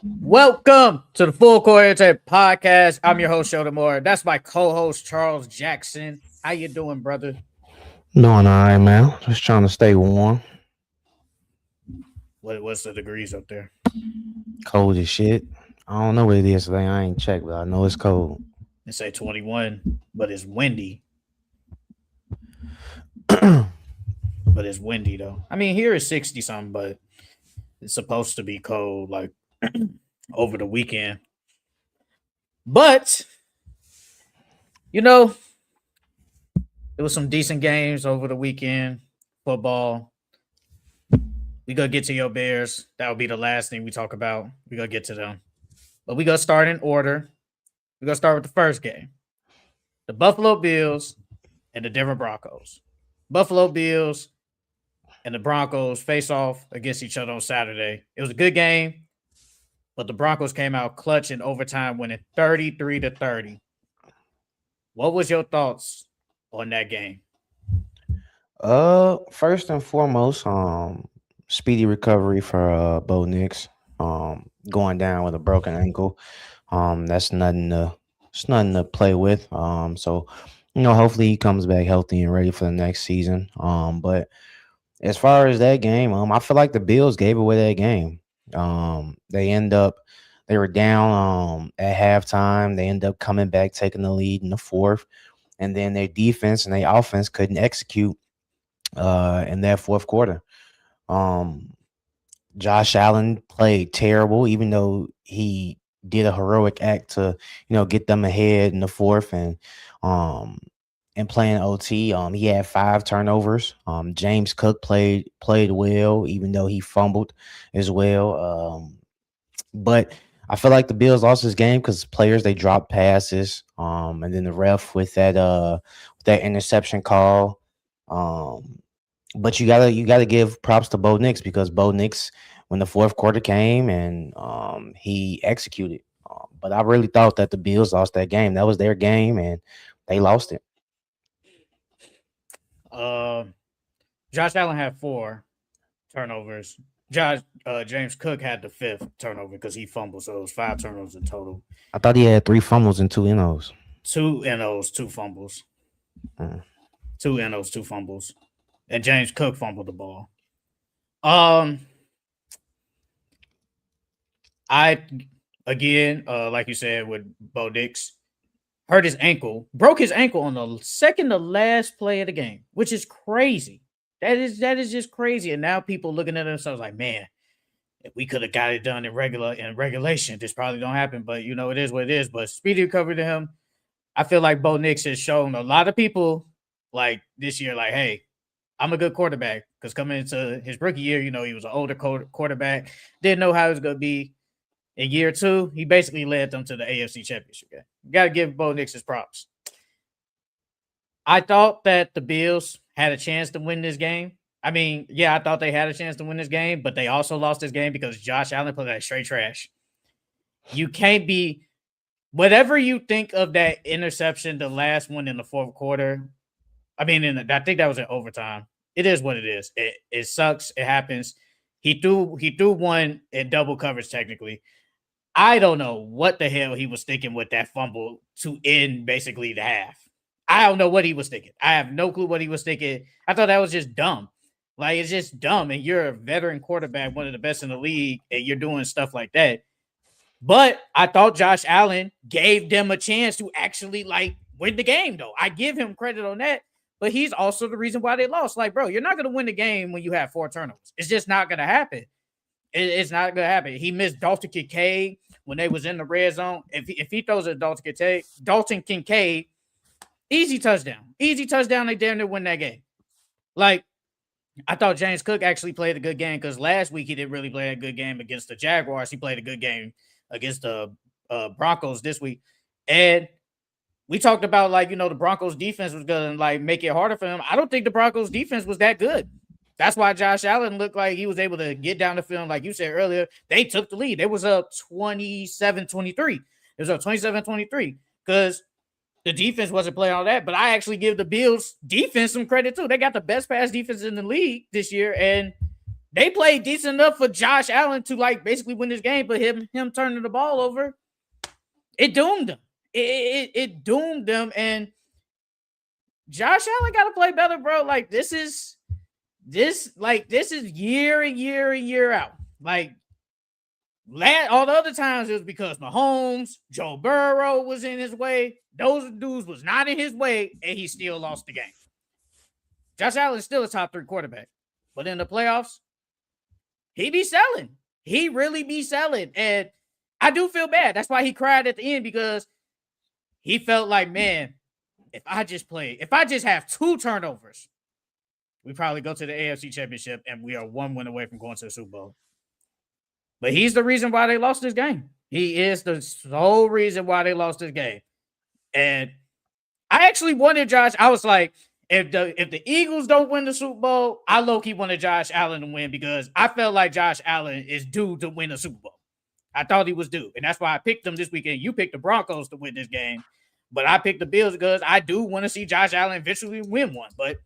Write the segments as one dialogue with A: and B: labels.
A: Welcome to the Full Court Entertainment Podcast. I'm your host, Sheldon Moore. That's my co-host, Charles Jackson. How you doing, brother?
B: Doing all right, man. Just trying to stay warm.
A: What's the degrees up there?
B: Cold as shit. I don't know what it is today. I ain't checked, but I know it's cold.
A: They say 21, but it's windy. But it's windy though. I mean, here is 60 something, but it's supposed to be cold like over the weekend. But you know, there was some decent games over the weekend. Football. We gonna get to your Bears. That will be the last thing we talk about. We gonna get to them. But we gonna start in order. We're gonna start with the first game. The Buffalo Bills and the Denver Broncos. Buffalo Bills and the Broncos face off against each other on Saturday. It was a good game, but the Broncos came out clutch in overtime, winning 33-30. What was your thoughts on that game?
B: First and foremost, speedy recovery for Bo Nix. Going down with a broken ankle. That's nothing to play with. So hopefully he comes back healthy and ready for the next season. But as far as that game, I feel like the Bills gave away that game. They were down at halftime. They end up coming back, taking the lead in the fourth, and then their defense and their offense couldn't execute in that fourth quarter. Um, Josh Allen played terrible, even though he did a heroic act to, get them ahead in the fourth um and playing OT. He had 5 turnovers. James Cook played well, even though he fumbled as well. But I feel like the Bills lost this game because players they dropped passes. And then the ref with that interception call. Um, but you gotta give props to Bo Nix because Bo Nix, when the fourth quarter came and he executed. But I really thought that the Bills lost that game. That was their game and they lost it.
A: Uh, Josh Allen had 4 turnovers. James Cook had the 5th turnover because he fumbled, so it was 5 turnovers in total.
B: I thought he had 3 fumbles and 2 NOs.
A: Two NOs, 2 fumbles.
B: Mm.
A: 2 NOs, 2 fumbles. And James Cook fumbled the ball. Um, I again, like you said, with Bo Nix, hurt his ankle, broke his ankle on the second to last play of the game, which is crazy. That is just crazy. And now people looking at themselves like, man, if we could have got it done in regulation, this probably don't happen. But it is what it is. But speedy recovery to him. I feel like Bo Nix has shown a lot of people like this year, like, hey, I'm a good quarterback. Because coming into his rookie year, he was an older quarterback, didn't know how it was going to be. In year 2, he basically led them to the AFC Championship game. You got to give Bo Nix his props. I thought that the Bills had a chance to win this game. I mean, yeah, I thought they had a chance to win this game, but they also lost this game because Josh Allen played like straight trash. You can't be whatever you think of that interception, the last one in the fourth quarter. I mean, I think that was in overtime. It is what it is. It sucks. It happens. He threw one in double coverage technically. I don't know what the hell he was thinking with that fumble to end basically the half. I don't know what he was thinking. I have no clue what he was thinking. I thought that was just dumb. Like, it's just dumb. And you're a veteran quarterback, one of the best in the league, and you're doing stuff like that. But I thought Josh Allen gave them a chance to actually win the game, though. I give him credit on that. But he's also the reason why they lost. Like, bro, you're not going to win the game when you have 4 turnovers. It's just not going to happen. It's not going to happen. He missed Dalton Kincaid when they was in the red zone. If he throws a Dalton Kincaid, easy touchdown. Easy touchdown. They damn near win that game. Like, I thought James Cook actually played a good game because last week he didn't really play a good game against the Jaguars. He played a good game against the Broncos this week. And we talked about, the Broncos defense was going to, make it harder for him. I don't think the Broncos defense was that good. That's why Josh Allen looked like he was able to get down the field. Like you said earlier, they took the lead. It was up 27-23. It was up 27-23 because the defense wasn't playing all that. But I actually give the Bills defense some credit too. They got the best pass defense in the league this year. And They played decent enough for Josh Allen to like basically win this game, but him turning the ball over, it doomed them. It doomed them, and Josh Allen got to play better, bro. Like this is year in year and year out. Like all the other times it was because Mahomes, Joe Burrow was in his way. Those dudes was not in his way, and he still lost the game. Josh Allen is still a top 3 quarterback, but in the playoffs, he be selling. He really be selling, and I do feel bad. That's why he cried at the end, because he felt like, man, if I just have 2 turnovers, we probably go to the AFC Championship, and we are 1 win away from going to the Super Bowl. But he's the reason why they lost this game. He is the sole reason why they lost this game. And I actually wanted Josh. I was like, if the Eagles don't win the Super Bowl, I low-key wanted Josh Allen to win, because I felt like Josh Allen is due to win a Super Bowl. I thought he was due. And that's why I picked him this weekend. You picked the Broncos to win this game, but I picked the Bills because I do want to see Josh Allen eventually win one. But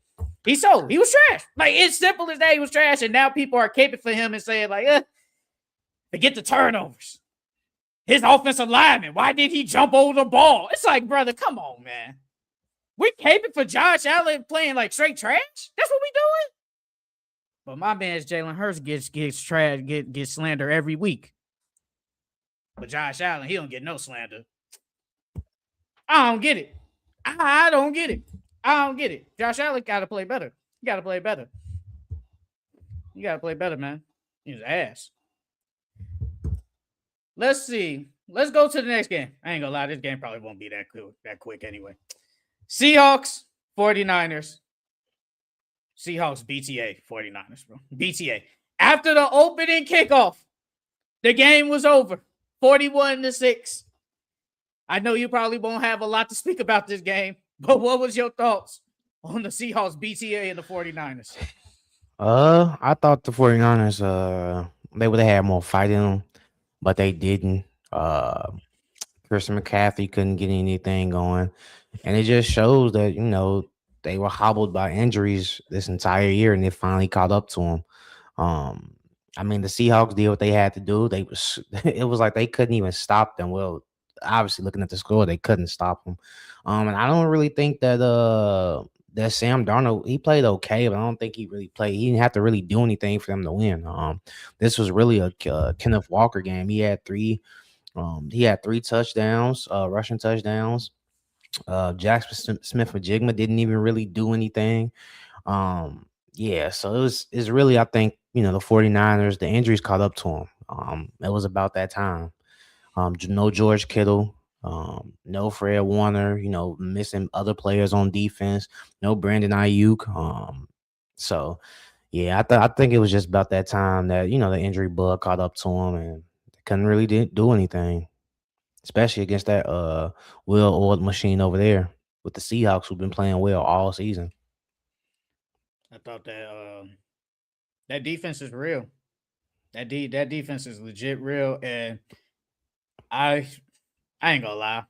A: he was trash. Like, it's simple as that. He was trash. And now people are caping for him and saying, like, forget the turnovers. His offensive lineman, why did he jump over the ball? It's like, brother, come on, man. We caping for Josh Allen playing like straight trash? That's what we doing? But my man's Jalen Hurts gets trash, gets slander every week. But Josh Allen, he don't get no slander. I don't get it. I don't get it. I don't get it. Josh Allen got to play better. You got to play better. You got to play better, man. He's ass. Let's see. Let's go to the next game. I ain't gonna lie, this game probably won't be that quick anyway. Seahawks, 49ers. Seahawks, BTA, 49ers, bro. BTA. After the opening kickoff, the game was over. 41-6. I know you probably won't have a lot to speak about this game, but what was your thoughts on the Seahawks, BTA, and the 49ers?
B: I thought the 49ers, they would have had more fight in them, but they didn't. Christian McCaffrey couldn't get anything going. And it just shows that, they were hobbled by injuries this entire year, and they finally caught up to them. I mean, the Seahawks did what they had to do. It was like they couldn't even stop them. Well, obviously, looking at the score, they couldn't stop them. And I don't really think that Sam Darnold, he played okay, but I don't think he really played. He didn't have to really do anything for them to win. This was really a Kenneth Walker game. He had three touchdowns, rushing touchdowns. Jackson Smith-Njigba didn't even really do anything. Yeah, so it's really, I think, the 49ers, the injuries caught up to them. It was about that time. No George Kittle, no Fred Warner, missing other players on defense, no Brandon Ayuk. So yeah, I think it was just about that time that, the injury bug caught up to them, and they couldn't really do anything, especially against that well-oiled machine over there with the Seahawks, who've been playing well all season.
A: I thought that defense is real. That defense is legit real, and I ain't gonna lie,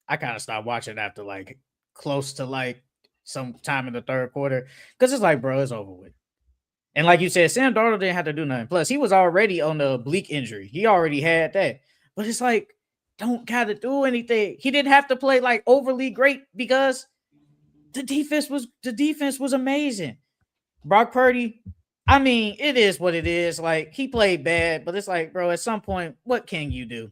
A: I kind of stopped watching after like close to like some time in the third quarter, because it's like, bro, it's over with. And like you said, Sam Darnold didn't have to do nothing. Plus, he was already on the oblique injury. He already had that. But it's like, don't gotta do anything. He didn't have to play like overly great, because the defense was amazing. Brock Purdy, I mean, it is what it is. Like, he played bad, but it's like, bro, at some point, what can you do?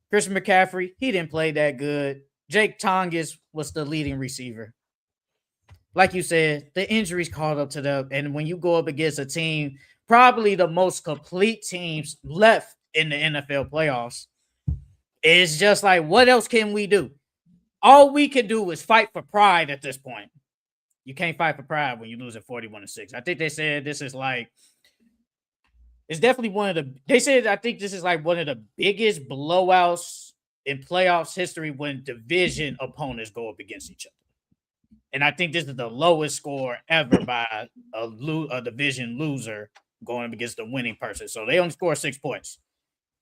A: Christian McCaffrey, he didn't play that good. Jake Tonges was the leading receiver. Like you said, the injuries caught up to them. And when you go up against a team, probably the most complete teams left in the NFL playoffs, it's just like, what else can we do? All we can do is fight for pride at this point. You can't fight for pride when you lose at 41-6. I think they said this is like, it's definitely I think this is like one of the biggest blowouts in playoffs history when division opponents go up against each other. And I think this is the lowest score ever by a division loser going up against the winning person. So they only scored 6 points.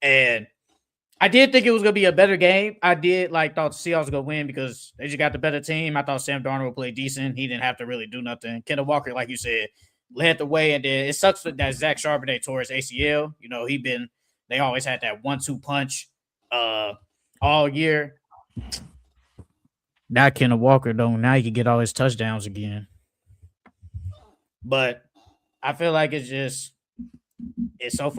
A: And I did think it was going to be a better game. I did thought the Seahawks were going to win because they just got the better team. I thought Sam Darnold would play decent. He didn't have to really do nothing. Kenneth Walker, like you said, led the way, and then it sucks that Zach Charbonnet tore his ACL. They always had that 1-2 punch all year. Now Kenneth Walker though, now he can get all his touchdowns again. But I feel like it just sucks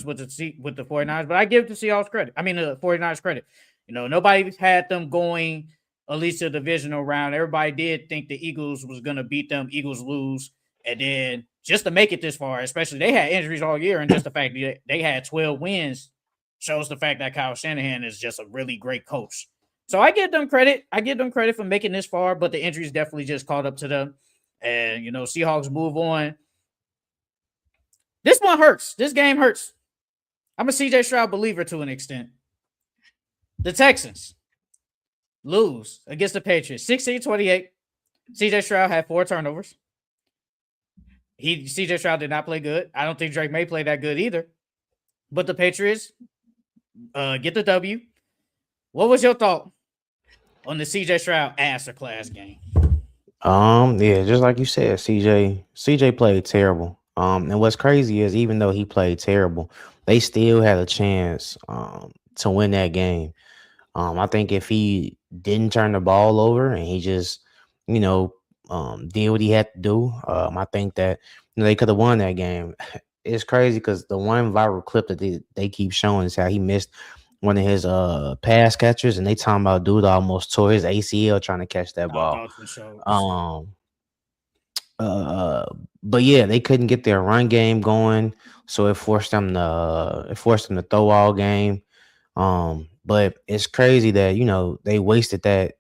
A: with the 49ers, but I give the Seahawks credit. I mean the 49ers credit. Nobody had them going at least to the divisional round. Everybody did think the Eagles was going to beat them. Eagles lose. And then just to make it this far, especially they had injuries all year, and just the fact that they had 12 wins shows the fact that Kyle Shanahan is just a really great coach. So I give them credit. I give them credit for making this far, but the injuries definitely just caught up to them. And, Seahawks move on. This one hurts. This game hurts. I'm a CJ Stroud believer to an extent. The Texans lose against the Patriots, 16-28. CJ Stroud had 4 turnovers. CJ Stroud did not play good. I don't think Drake May played that good either. But the Patriots get the W. What was your thought on the CJ Stroud masterclass game?
B: Yeah, just like you said, CJ played terrible. And what's crazy is even though he played terrible, they still had a chance to win that game. I think if he didn't turn the ball over and he just, did what he had to do, I think that they could have won that game. It's crazy because the one viral clip that they keep showing is how he missed one of his pass catchers, and they talking about dude almost tore his ACL trying to catch that ball. But yeah, they couldn't get their run game going, so it forced them to throw all game. But it's crazy that they wasted that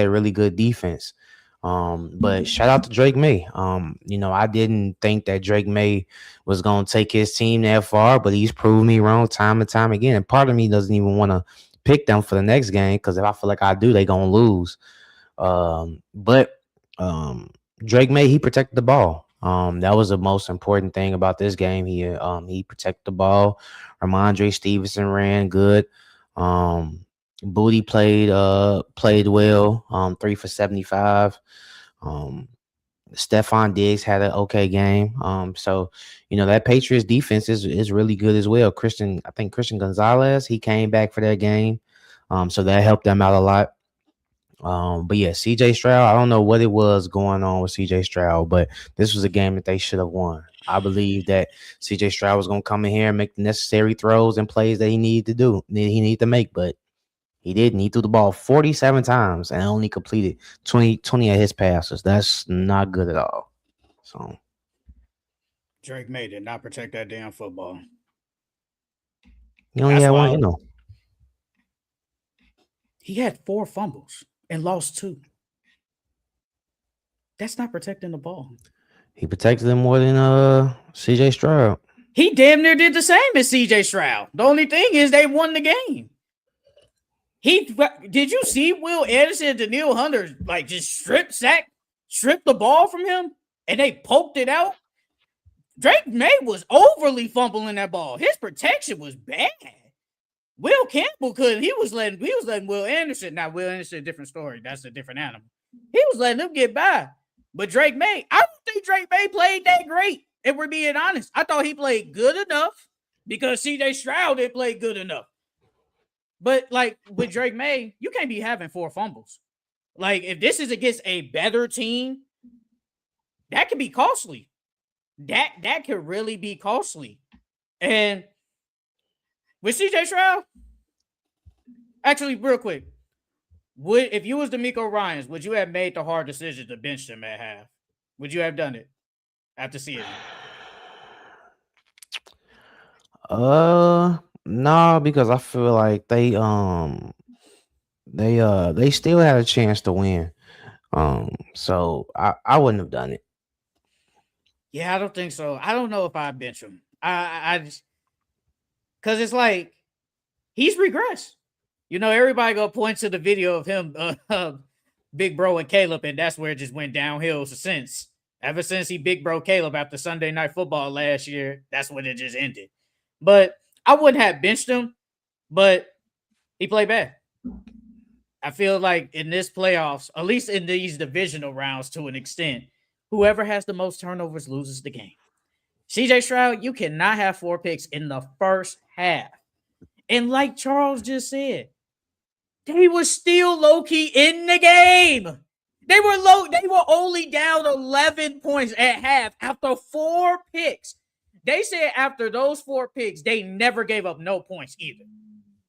B: really good defense. But shout out to Drake May. I didn't think that Drake May was gonna take his team that far, but he's proved me wrong time and time again. And part of me doesn't even want to pick them for the next game because if I feel like I do, they gonna lose. But Drake May, he protected the ball. That was the most important thing about this game. He protected the ball. Ramondre Stevenson ran good. Booty played well. 3 for 75. Stephon Diggs had an okay game. So that Patriots defense is really good as well. Christian Gonzalez, he came back for that game. So that helped them out a lot. But yeah, CJ Stroud, I don't know what it was going on with CJ Stroud, but this was a game that they should have won. I believe that CJ Stroud was going to come in here and make the necessary throws and plays that he needed to make, but he didn't. He threw the ball 47 times and only completed 20 of his passes. That's not good at all. So
A: Drake May did not protect that damn football.
B: He only had one,
A: He had 4 fumbles and lost 2. That's not protecting the ball.
B: He protected them more than CJ Stroud.
A: He damn near did the same as CJ Stroud. The only thing is they won the game. Did you see Will Anderson and Daniil Hunter just strip the ball from him and they poked it out? Drake May was overly fumbling that ball. His protection was bad. Will Campbell couldn't. He was letting Will Anderson. Now Will Anderson, a different story. That's a different animal. He was letting them get by. But Drake May, I don't think Drake May played that great. If we're being honest, I thought he played good enough because CJ Stroud didn't play good enough. But with Drake May, you can't be having 4 fumbles. If this is against a better team, that could be costly. That could really be costly. And with CJ Stroud, actually, real quick, if you was DeMeco Ryans, would you have made the hard decision to bench them at half? Would you have done it after seeing it?
B: No, because I feel like they still had a chance to win. So I wouldn't have done it.
A: Yeah, I don't think so. I don't know if I bench him. I just because it's he's regressed. Everybody go point to the video of him, Big Bro and Caleb, and that's where it just went downhill since. Ever since he Big Bro Caleb after Sunday Night Football last year, that's when it just ended. But I wouldn't have benched him, but he played bad. I feel like in this playoffs, at least in these divisional rounds to an extent, Whoever has the most turnovers loses the game. CJ Stroud, you cannot have 4 picks in the first half. And like Charles just said, they were still low-key in the game. They were only down 11 points at half after 4 picks. They said after those 4 picks, they never gave up no points either.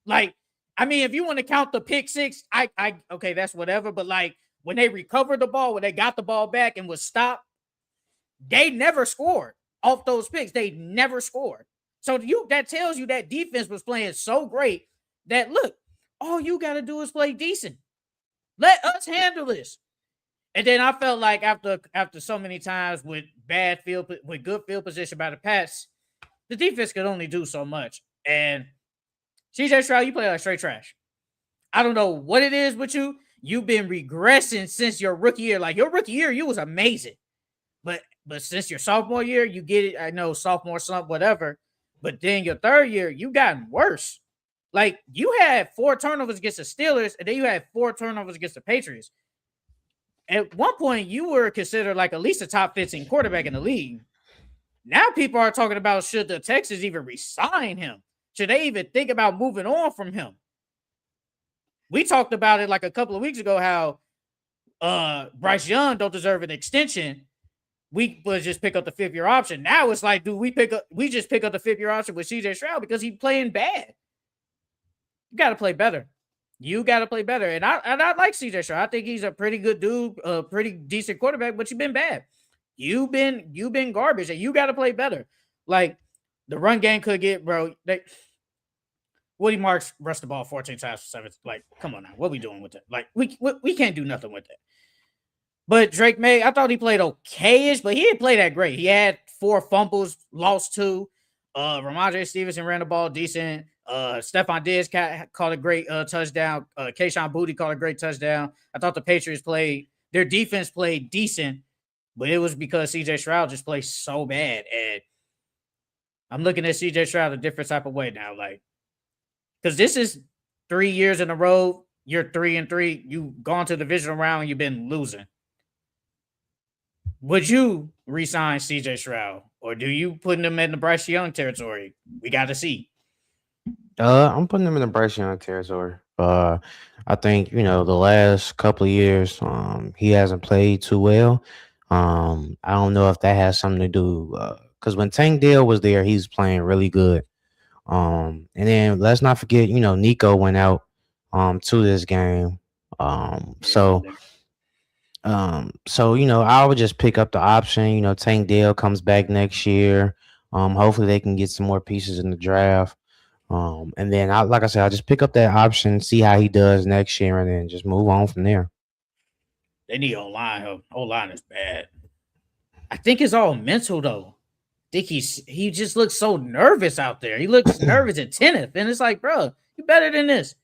A: Like, I mean, if you want to count the pick 6, I okay, that's whatever. But like when they recovered the ball, when they got the ball back and was stopped, they never scored off those picks. They never scored. So that tells you that defense was playing so great that look, all you got to do is play decent. Let us handle this. And then I felt like after so many times with good field position by the Pats, the defense could only do so much. And CJ Stroud, you play like straight trash. I don't know what it is with you. You've been regressing since your rookie year. Like your rookie year, you was amazing. But since your sophomore year, you get it. I know sophomore slump, whatever. But then your third year, you gotten worse. Like you had 4 turnovers against the Steelers, and then you had 4 turnovers against the Patriots. At one point, you were considered like at least a top 15 quarterback in the league. Now people are talking about should the Texans even resign him? Should they even think about moving on from him? We talked about it like a couple of weeks ago how Bryce Young don't deserve an extension. We would just pick up the 5th-year option. Now it's like, we just pick up the 5th-year option with CJ Stroud because he's playing bad. You got to play better. You got to play better. And I like CJ Stroud. I think he's a pretty good dude, a pretty decent quarterback, but you've been bad. You've been garbage, and you got to play better. Like the run game could get, bro. Woody Marks rushed the ball 14 times for 7. Like, come on now. What are we doing with that? Like, we can't do nothing with that. But Drake May, I thought he played okay-ish, but he didn't play that great. He had 4 fumbles, lost 2. Ramondre Stevenson ran the ball decent. Stephon Diggs caught a great touchdown. Kayshon Boutte caught a great touchdown. I thought the Patriots their defense played decent, but it was because CJ Stroud just played so bad. And I'm looking at CJ Stroud a different type of way now. Like, because this is 3 years in a row. You're 3-3. You've gone to the divisional round and you've been losing. Would you re-sign CJ Stroud, or do you put him in the Bryce Young territory? We got to see.
B: I'm putting him in the Bryce Young territory. I think the last couple of years, he hasn't played too well. I don't know if that has something to do because when Tank Dell was there, he was playing really good. And then let's not forget, Nico went out to this game. So I would just pick up the option. Tank Dell comes back next year. Hopefully they can get some more pieces in the draft. And then like I said, I'll just pick up that option, see how he does next year, and then just move on from there.
A: They need O-line. O-line is bad. I think it's all mental though. I think he just looks so nervous out there. He looks nervous and tennis, and it's like, bro, you better than this.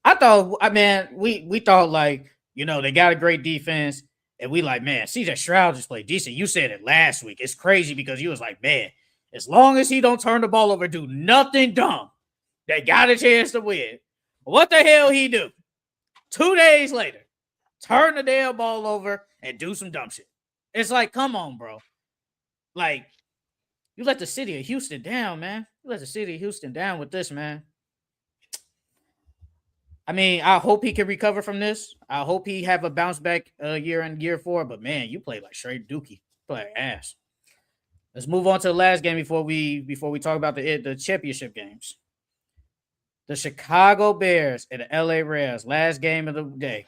A: We thought like, they got a great defense, and we like, man, CJ Stroud just played decent. You said it last week. It's crazy because you was like, man, as long as he don't turn the ball over, do nothing dumb, they got a chance to win. What the hell he do? 2 days later, turn the damn ball over and do some dumb shit. It's like, come on, bro. Like, you let the city of Houston down, man. You let the city of Houston down with this, man. I mean, I hope he can recover from this. I hope he have a bounce back year in year 4. But man, you play like straight dookie, play like ass. Let's move on to the last game before we talk about the championship games. The Chicago Bears and the LA Rams, last game of the day.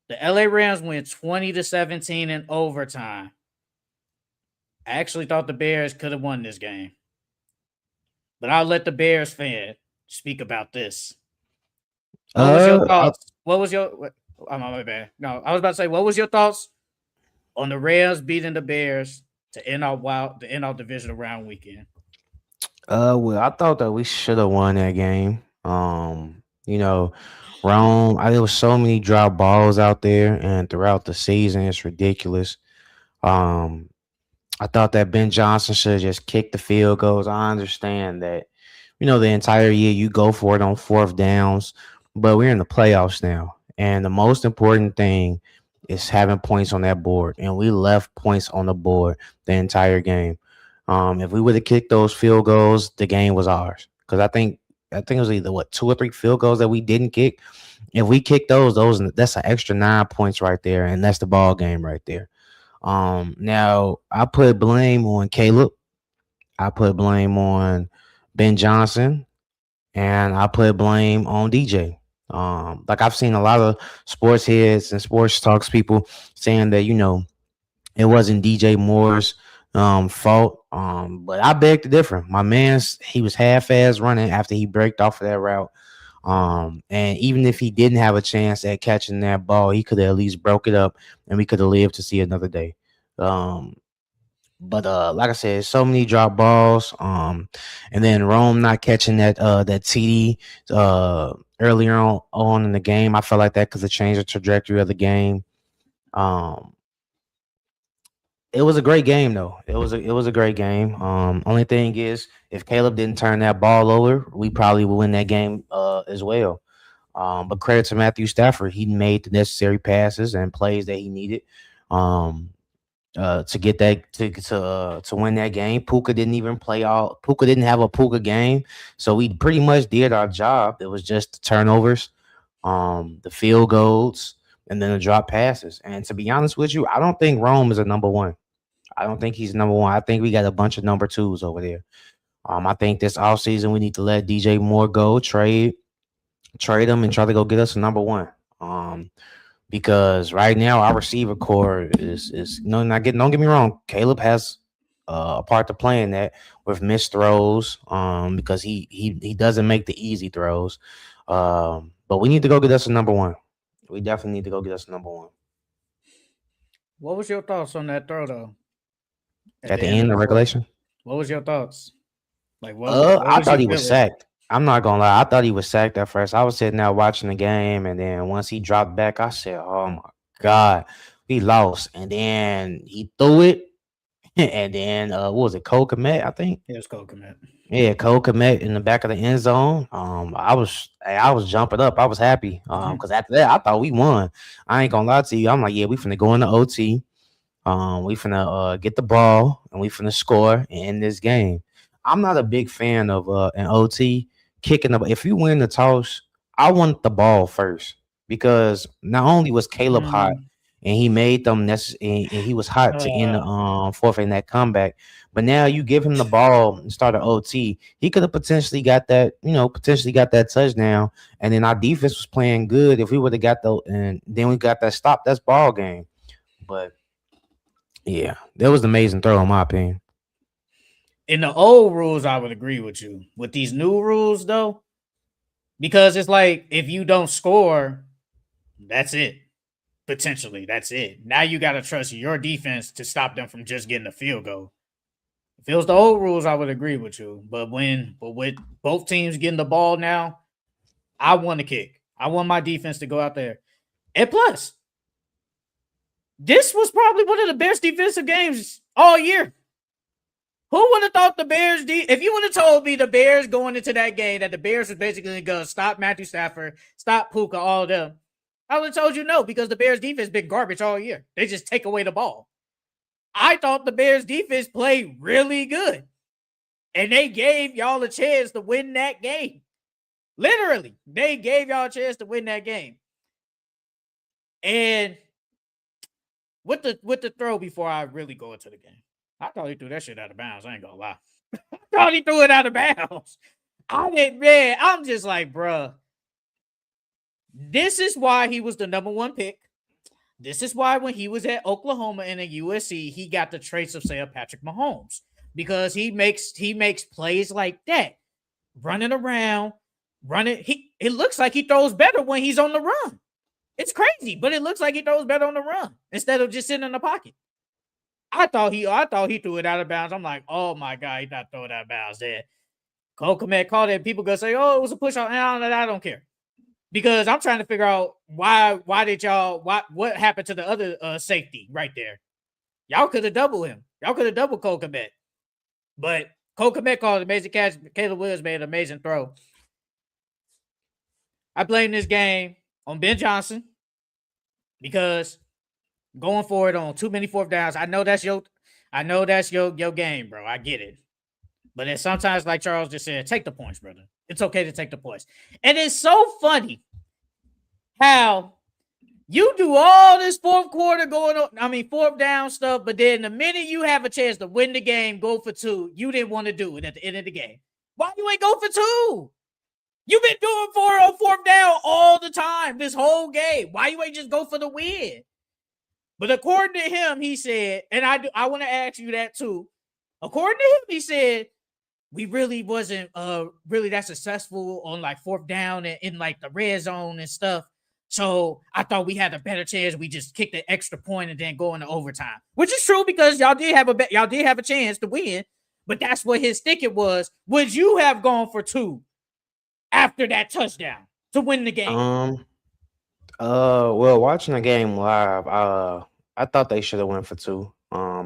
A: The LA Rams win 20-17 in overtime. I actually thought the Bears could have won this game. But I'll let the Bears fan speak about this. What was your thoughts? My bad. No, I was about to say, what was your thoughts on the Rams beating the Bears to end our divisional round weekend?
B: Well, I thought that we should have won that game. Rome, there was so many drop balls out there, and throughout the season, it's ridiculous. I thought that Ben Johnson should have just kicked the field goals. I understand that, the entire year you go for it on 4th downs, but we're in the playoffs now. And the most important thing is having points on that board, and we left points on the board the entire game. If we would have kicked those field goals, the game was ours. Because I think it was either what 2 or 3 field goals that we didn't kick. If we kick those that's an extra 9 points right there, and that's the ball game right there. Now I put blame on Caleb. I put blame on Ben Johnson, and I put blame on DJ. Like I've seen a lot of sports heads and sports talks people saying that it wasn't DJ Moore's fault. But I beg to differ. My man's he was half-ass running after he braked off of that route. And even if he didn't have a chance at catching that ball, he could have at least broke it up, and we could have lived to see another day. Um, but like I said, so many drop balls. And then Rome not catching that TD earlier on in the game. I felt like that could have changed the trajectory of the game. Um, it was a great game though. It was a great game. Only thing is, if Caleb didn't turn that ball over, we probably would win that game as well. But credit to Matthew Stafford, he made the necessary passes and plays that he needed. Um, to get that to win that game. Puka didn't even play all. Puka didn't have a Puka game, so we pretty much did our job. It was just the turnovers, the field goals, and then the drop passes. And to be honest with you, I don't think Rome is a number one. I don't think he's number one. I think we got a bunch of number twos over there. I think this offseason we need to let DJ Moore go, trade him, and try to go get us a number one. Because right now our receiver core is not getting. Don't get me wrong, Caleb has a part to play in that with missed throws. Because he doesn't make the easy throws. But we need to go get us a number one. We definitely need to go get us a number one.
A: What was your thoughts on that throw though?
B: At the end of regulation.
A: What was your thoughts? Like what
B: I
A: was
B: thought
A: you
B: he was
A: feeling?
B: sacked. I'm not gonna lie. I thought he was sacked at first. I was sitting there watching the game, and then once he dropped back, I said, "Oh my god, we lost." And then he threw it, and then what was it, Cole Kmet, I think.
A: Yeah, it's cold commit.
B: Yeah, Cole Kmet in the back of the end zone. I was jumping up. I was happy. Because after that, I thought we won. I ain't gonna lie to you. I'm like, yeah, we finna go into OT. We finna get the ball, and we finna score in this game. I'm not a big fan of an OT kicking the. If you win the toss, I want the ball first, because not only was Caleb hot
A: Mm,
B: and he made them and he was hot to end the
A: uh,
B: fourth in that comeback, but now you give him the ball and start an OT, he could have potentially got that touchdown, and then our defense was playing good. If we would have got and then we got that stop, that's ball game. But yeah, that was an amazing throw in my opinion.
A: in the old rules, I would agree with you. With these new rules, though, because it's like if you don't score, that's it. Potentially, that's it. Now you got to trust your defense to stop them from just getting a field goal. If it was the old rules, I would agree with you. But with both teams getting the ball now, I want to kick. I want my defense to go out there. And plus, this was probably one of the best defensive games all year. Who would have thought the Bears? If you would have told me the Bears going into that game that the Bears was basically going to stop Matthew Stafford, stop Puka, all of them, I would have told you no, because the Bears defense been garbage all year. They just take away the ball. I thought the Bears defense played really good, and they gave y'all a chance to win that game. Literally, they gave y'all a chance to win that game. And with the throw, before I really go into the game, I thought he threw that shit out of bounds. I ain't gonna lie. I thought he threw it out of bounds. I didn't, man. I'm just like, bruh. This is why he was the number one pick. This is why when he was at Oklahoma and at USC, he got the traits of, say, a Patrick Mahomes, because he makes plays like that, running around, running. It looks like he throws better when he's on the run. It's crazy, but it looks like he throws better on the run instead of just sitting in the pocket. I thought he threw it out of bounds. I'm like, oh my god, he not throwing out of bounds there. Cole Kmet called it. People gonna say, oh, it was a push out. I don't care, because I'm trying to figure out why did y'all what happened to the other safety right there? Y'all could have doubled him. Y'all could have doubled Cole Kmet. But Cole Kmet called an amazing catch. Caleb Williams made an amazing throw. I blame this game on Ben Johnson, because going for it on too many fourth downs. I know that's your game, bro. I get it. But then sometimes, like Charles just said, take the points, brother. It's okay to take the points. And it's so funny how you do all this fourth quarter fourth down stuff, but then the minute you have a chance to win the game, go for two, you didn't want to do it at the end of the game. Why you ain't go for two? You've been doing on fourth down all the time, this whole game. Why you ain't just go for the win? But according to him, he said, and I want to ask you that too. According to him, he said, we really wasn't really that successful on like fourth down and in like the red zone and stuff. So I thought we had a better chance. We just kicked the extra point and then go into overtime, which is true because y'all did have a chance to win. But that's what his thinking was. Would you have gone for two after that touchdown to win the game?
B: Well, watching the game live, I thought they should have went for two.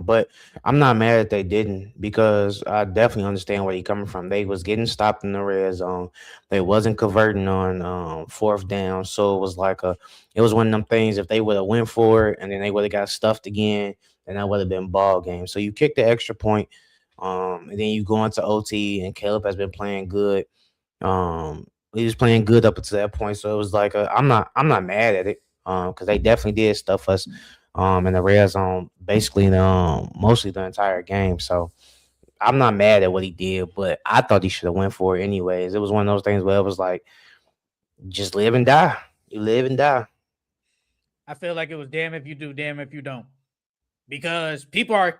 B: But I'm not mad that they didn't because I definitely understand where you're coming from. They was getting stopped in the red zone. They wasn't converting on fourth down. So it was one of them things. If they would have went for it and then they would have got stuffed again, then that would have been ball game. So you kick the extra point, and then you go into OT, and Caleb has been playing good. He was playing good up until that point. So it was like I'm not mad at it. Because they definitely did stuff us in the red zone basically mostly the entire game. So I'm not mad at what he did, but I thought he should have went for it anyways. It was one of those things where it was like, just live and die. You live and die.
A: I feel like it was damn if you do, damn if you don't. Because people are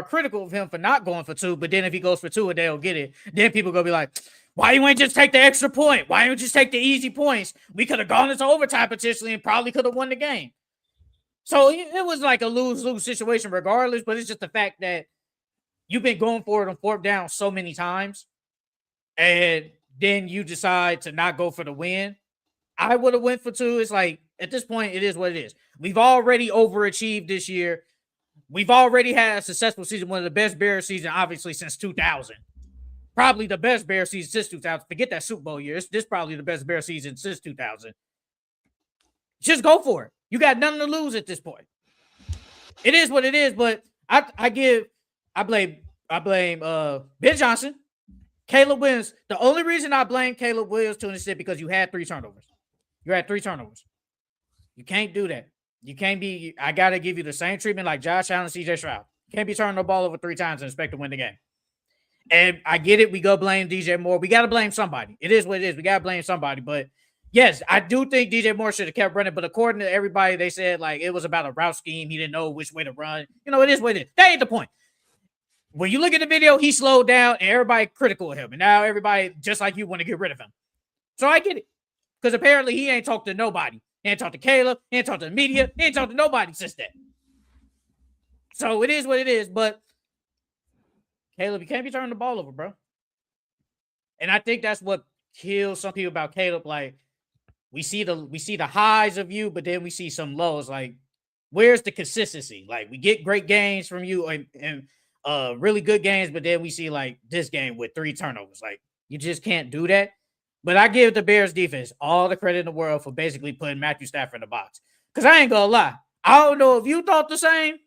A: critical of him for not going for two, but then if he goes for two and they'll get it, then people gonna be like, why you ain't just take the extra point? Why don't you just take the easy points? We could have gone into overtime potentially and probably could have won the game. So it was like a lose-lose situation regardless, but it's just the fact that you've been going for it on fourth down so many times, and then you decide to not go for the win. I would have went for two. It's like, at this point, it is what it is. We've already overachieved this year. We've already had a successful season, one of the best Bears season, obviously, since 2000. Probably the best Bears season since 2000. Forget that Super Bowl year. This is probably the best Bears season since 2000. Just go for it. You got nothing to lose at this point. It is what it is, but I blame Ben Johnson, Caleb Williams. The only reason I blame Caleb Williams to an extent because you had 3 turnovers. You had 3 turnovers. You can't do that. You can't be. I gotta give you the same treatment like Josh Allen and CJ Stroud. You can't be turning the ball over 3 times and expect to win the game. And I get it. We go blame DJ Moore. We got to blame somebody. It is what it is. We got to blame somebody. But yes, I do think DJ Moore should have kept running. But according to everybody, they said like it was about a route scheme. He didn't know which way to run. It is what it is. That ain't the point. When you look at the video, he slowed down and everybody critical of him. And now everybody, just like you, want to get rid of him. So I get it. Because apparently he ain't talked to nobody. He ain't talked to Caleb. He ain't talked to the media. He ain't talked to nobody since then. So it is what it is. But Caleb, you can't be turning the ball over, bro. And I think that's what kills some people about Caleb. Like, we see the highs of you, but then we see some lows. Like, where's the consistency? Like, we get great games from you and really good games, but then we see like this game with 3 turnovers. Like, you just can't do that. But I give the Bears defense all the credit in the world for basically putting Matthew Stafford in the box. Because I ain't gonna lie, I don't know if you thought the same.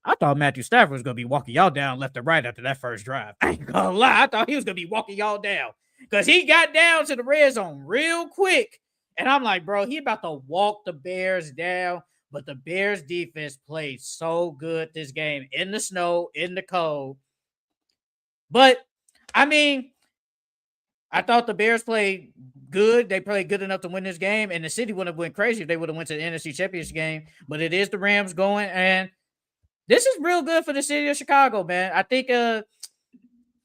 A: I thought Matthew Stafford was going to be walking y'all down left and right after that first drive. I ain't going to lie. I thought he was going to be walking y'all down because he got down to the red zone real quick. And I'm like, bro, he about to walk the Bears down. But the Bears defense played so good this game in the snow, in the cold. But, I mean, I thought the Bears played good. They played good enough to win this game. And the city wouldn't have went crazy if they would have went to the NFC Championship game. But it is the Rams going, and this is real good for the city of Chicago, man. I think the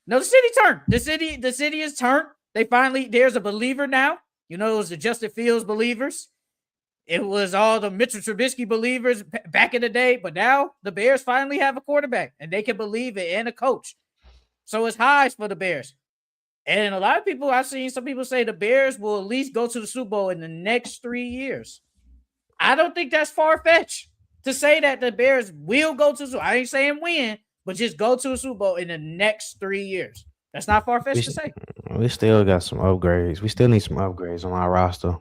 A: city turned. The city is turned. There's a believer now. It was the Justin Fields believers. It was all the Mitchell Trubisky believers back in the day, but now the Bears finally have a quarterback and they can believe it and a coach. So it's highs for the Bears. And a lot of people, I've seen some people say the Bears will at least go to the Super Bowl in the next 3 years. I don't think that's far-fetched to say that the Bears will go to the Super Bowl. I ain't saying win, but just go to a Super Bowl in the next 3 years. That's not far-fetched to say.
B: We still got some upgrades. We still need some upgrades on our roster.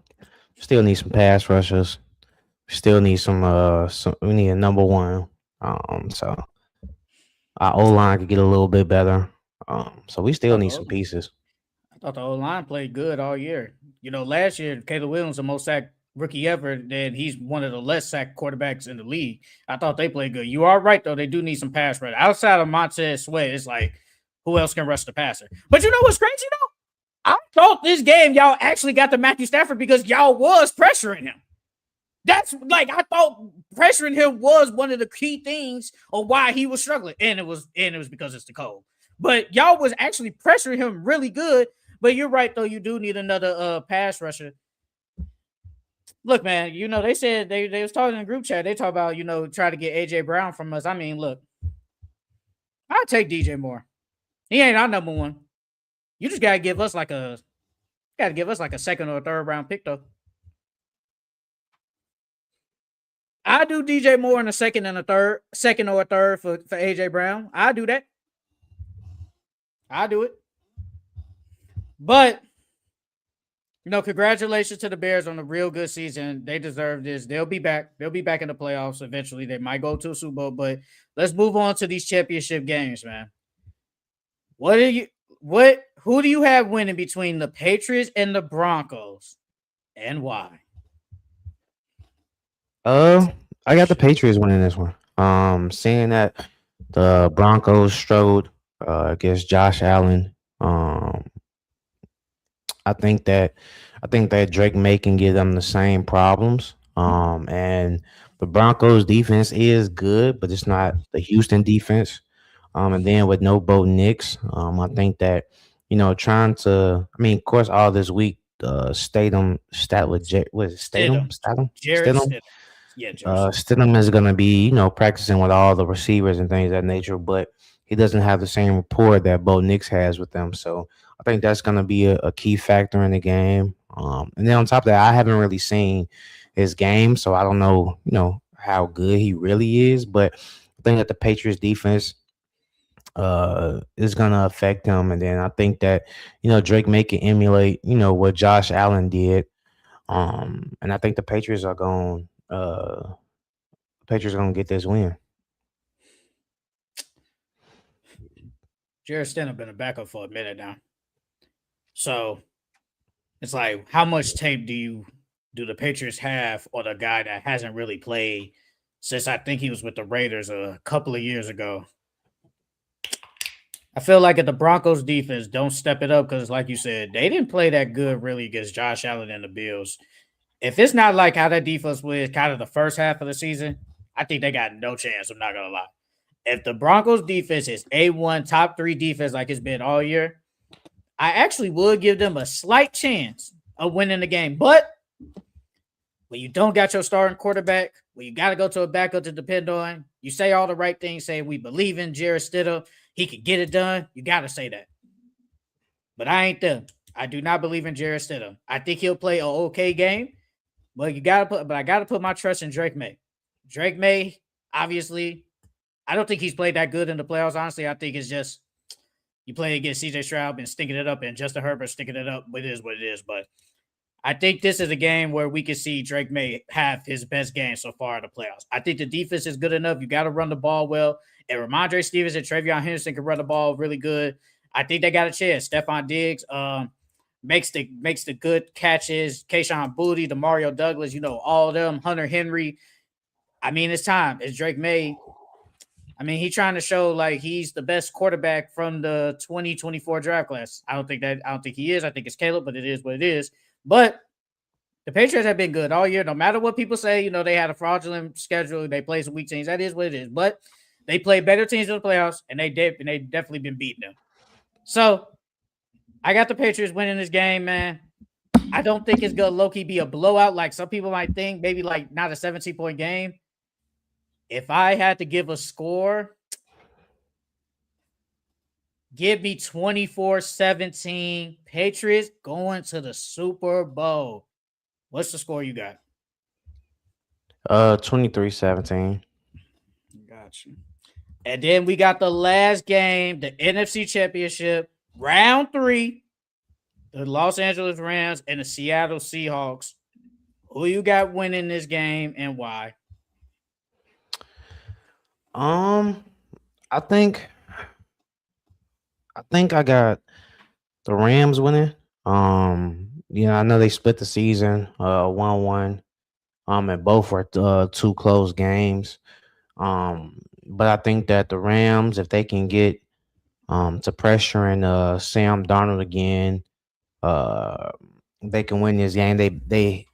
B: Still need some pass rushers. Still need some. We need a number one. So our O line could get a little bit better. So we
A: I
B: still
A: thought
B: need
A: the
B: some
A: O
B: pieces.
A: I thought the O line played good all year. You know, last year Caleb Williams, the most sacked rookie ever, then he's one of the less sacked quarterbacks in the league. I thought they played good. You are right though; they do need some pass rush. Outside of Montez Sweat, it's like who else can rush the passer? But you know what's crazy though? I thought this game y'all actually got to Matthew Stafford because y'all was pressuring him. That's like I thought pressuring him was one of the key things of why he was struggling, and it was because it's the cold. But y'all was actually pressuring him really good. But you're right though, you do need another pass rusher. Look, man, you know they said they was talking in the group chat. They talk about try to get AJ Brown from us. I mean, look, I'll take DJ Moore. He ain't our number one. You just gotta give us like a second or a third round pick though. I do DJ Moore in a second or a third for AJ Brown. I do that. I do it. But congratulations to the Bears on a real good season. They deserve this. They'll be back. They'll be back in the playoffs eventually. They might go to a Super Bowl, but let's move on to these championship games, man. Who do you have winning between the Patriots and the Broncos, and why?
B: I got the Patriots winning this one. Seeing that the Broncos struggled against Josh Allen. I think that Drake May can give them the same problems. And the Broncos defense is good, but it's not the Houston defense. And then with no Bo Nix, I think that trying to. I mean, of course, all this week, Statham stat with what is it, Statham,
A: Jared Stidham. Yeah,
B: Stidham is going to be, practicing with all the receivers and things of that nature, but he doesn't have the same rapport that Bo Nix has with them. So I think that's going to be a key factor in the game. And then on top of that, I haven't really seen his game, so I don't know, how good he really is. But I think that the Patriots defense is going to affect him. And then I think that, Drake May can emulate, what Josh Allen did. And I think the Patriots are going to get this win.
A: Jared Stidham been a backup for a minute now. So it's like, how much tape do the Patriots have on a guy that hasn't really played since I think he was with the Raiders a couple of years ago? I feel like if the Broncos defense don't step it up, because like you said, they didn't play that good really against Josh Allen and the Bills. If it's not like how that defense was kind of the first half of the season, I think they got no chance. I'm not going to lie. If the Broncos defense is A1, top 3 defense like it's been all year, I actually would give them a slight chance of winning the game. But when you don't got your starting quarterback, when you got to go to a backup to depend on, you say all the right things, say we believe in Jared Stidham, he can get it done. You got to say that. But I ain't them. I do not believe in Jared Stidham. I think he'll play an okay game. But I gotta put my trust in Drake May. Drake May, obviously, I don't think he's played that good in the playoffs. Honestly, I think it's just you play against CJ Stroud and sticking it up, and Justin Herbert sticking it up. It is what it is. But I think this is a game where we can see Drake May have his best game so far in the playoffs. I think the defense is good enough. You got to run the ball well. And Ramondre Stevenson, Travion Henderson can run the ball really good. I think they got a chance. Stephon Diggs, makes the good catches. Kayshon Boutte, Demario Douglas, all of them. Hunter Henry. I mean, it's time. It's Drake May. I mean, he's trying to show like he's the best quarterback from the 2024 draft class. I don't think he is. I think it's Caleb, but it is what it is. But the Patriots have been good all year. No matter what people say, they had a fraudulent schedule. They play some weak teams. That is what it is. But they play better teams in the playoffs, and they definitely been beating them. So I got the Patriots winning this game, man. I don't think it's going to low-key be a blowout like some people might think. Maybe like not a 17-point game. If I had to give a score, give me 24-17. Patriots going to the Super Bowl. What's the score you got?
B: 23-17.
A: Gotcha. And then we got the last game, the NFC Championship, round 3. The Los Angeles Rams and the Seattle Seahawks. Who you got winning this game and why?
B: I think I got the Rams winning. I know they split the season 1-1. And both were two close games. But I think that the Rams, if they can get to pressuring Sam Darnold again, uh they can win this game. They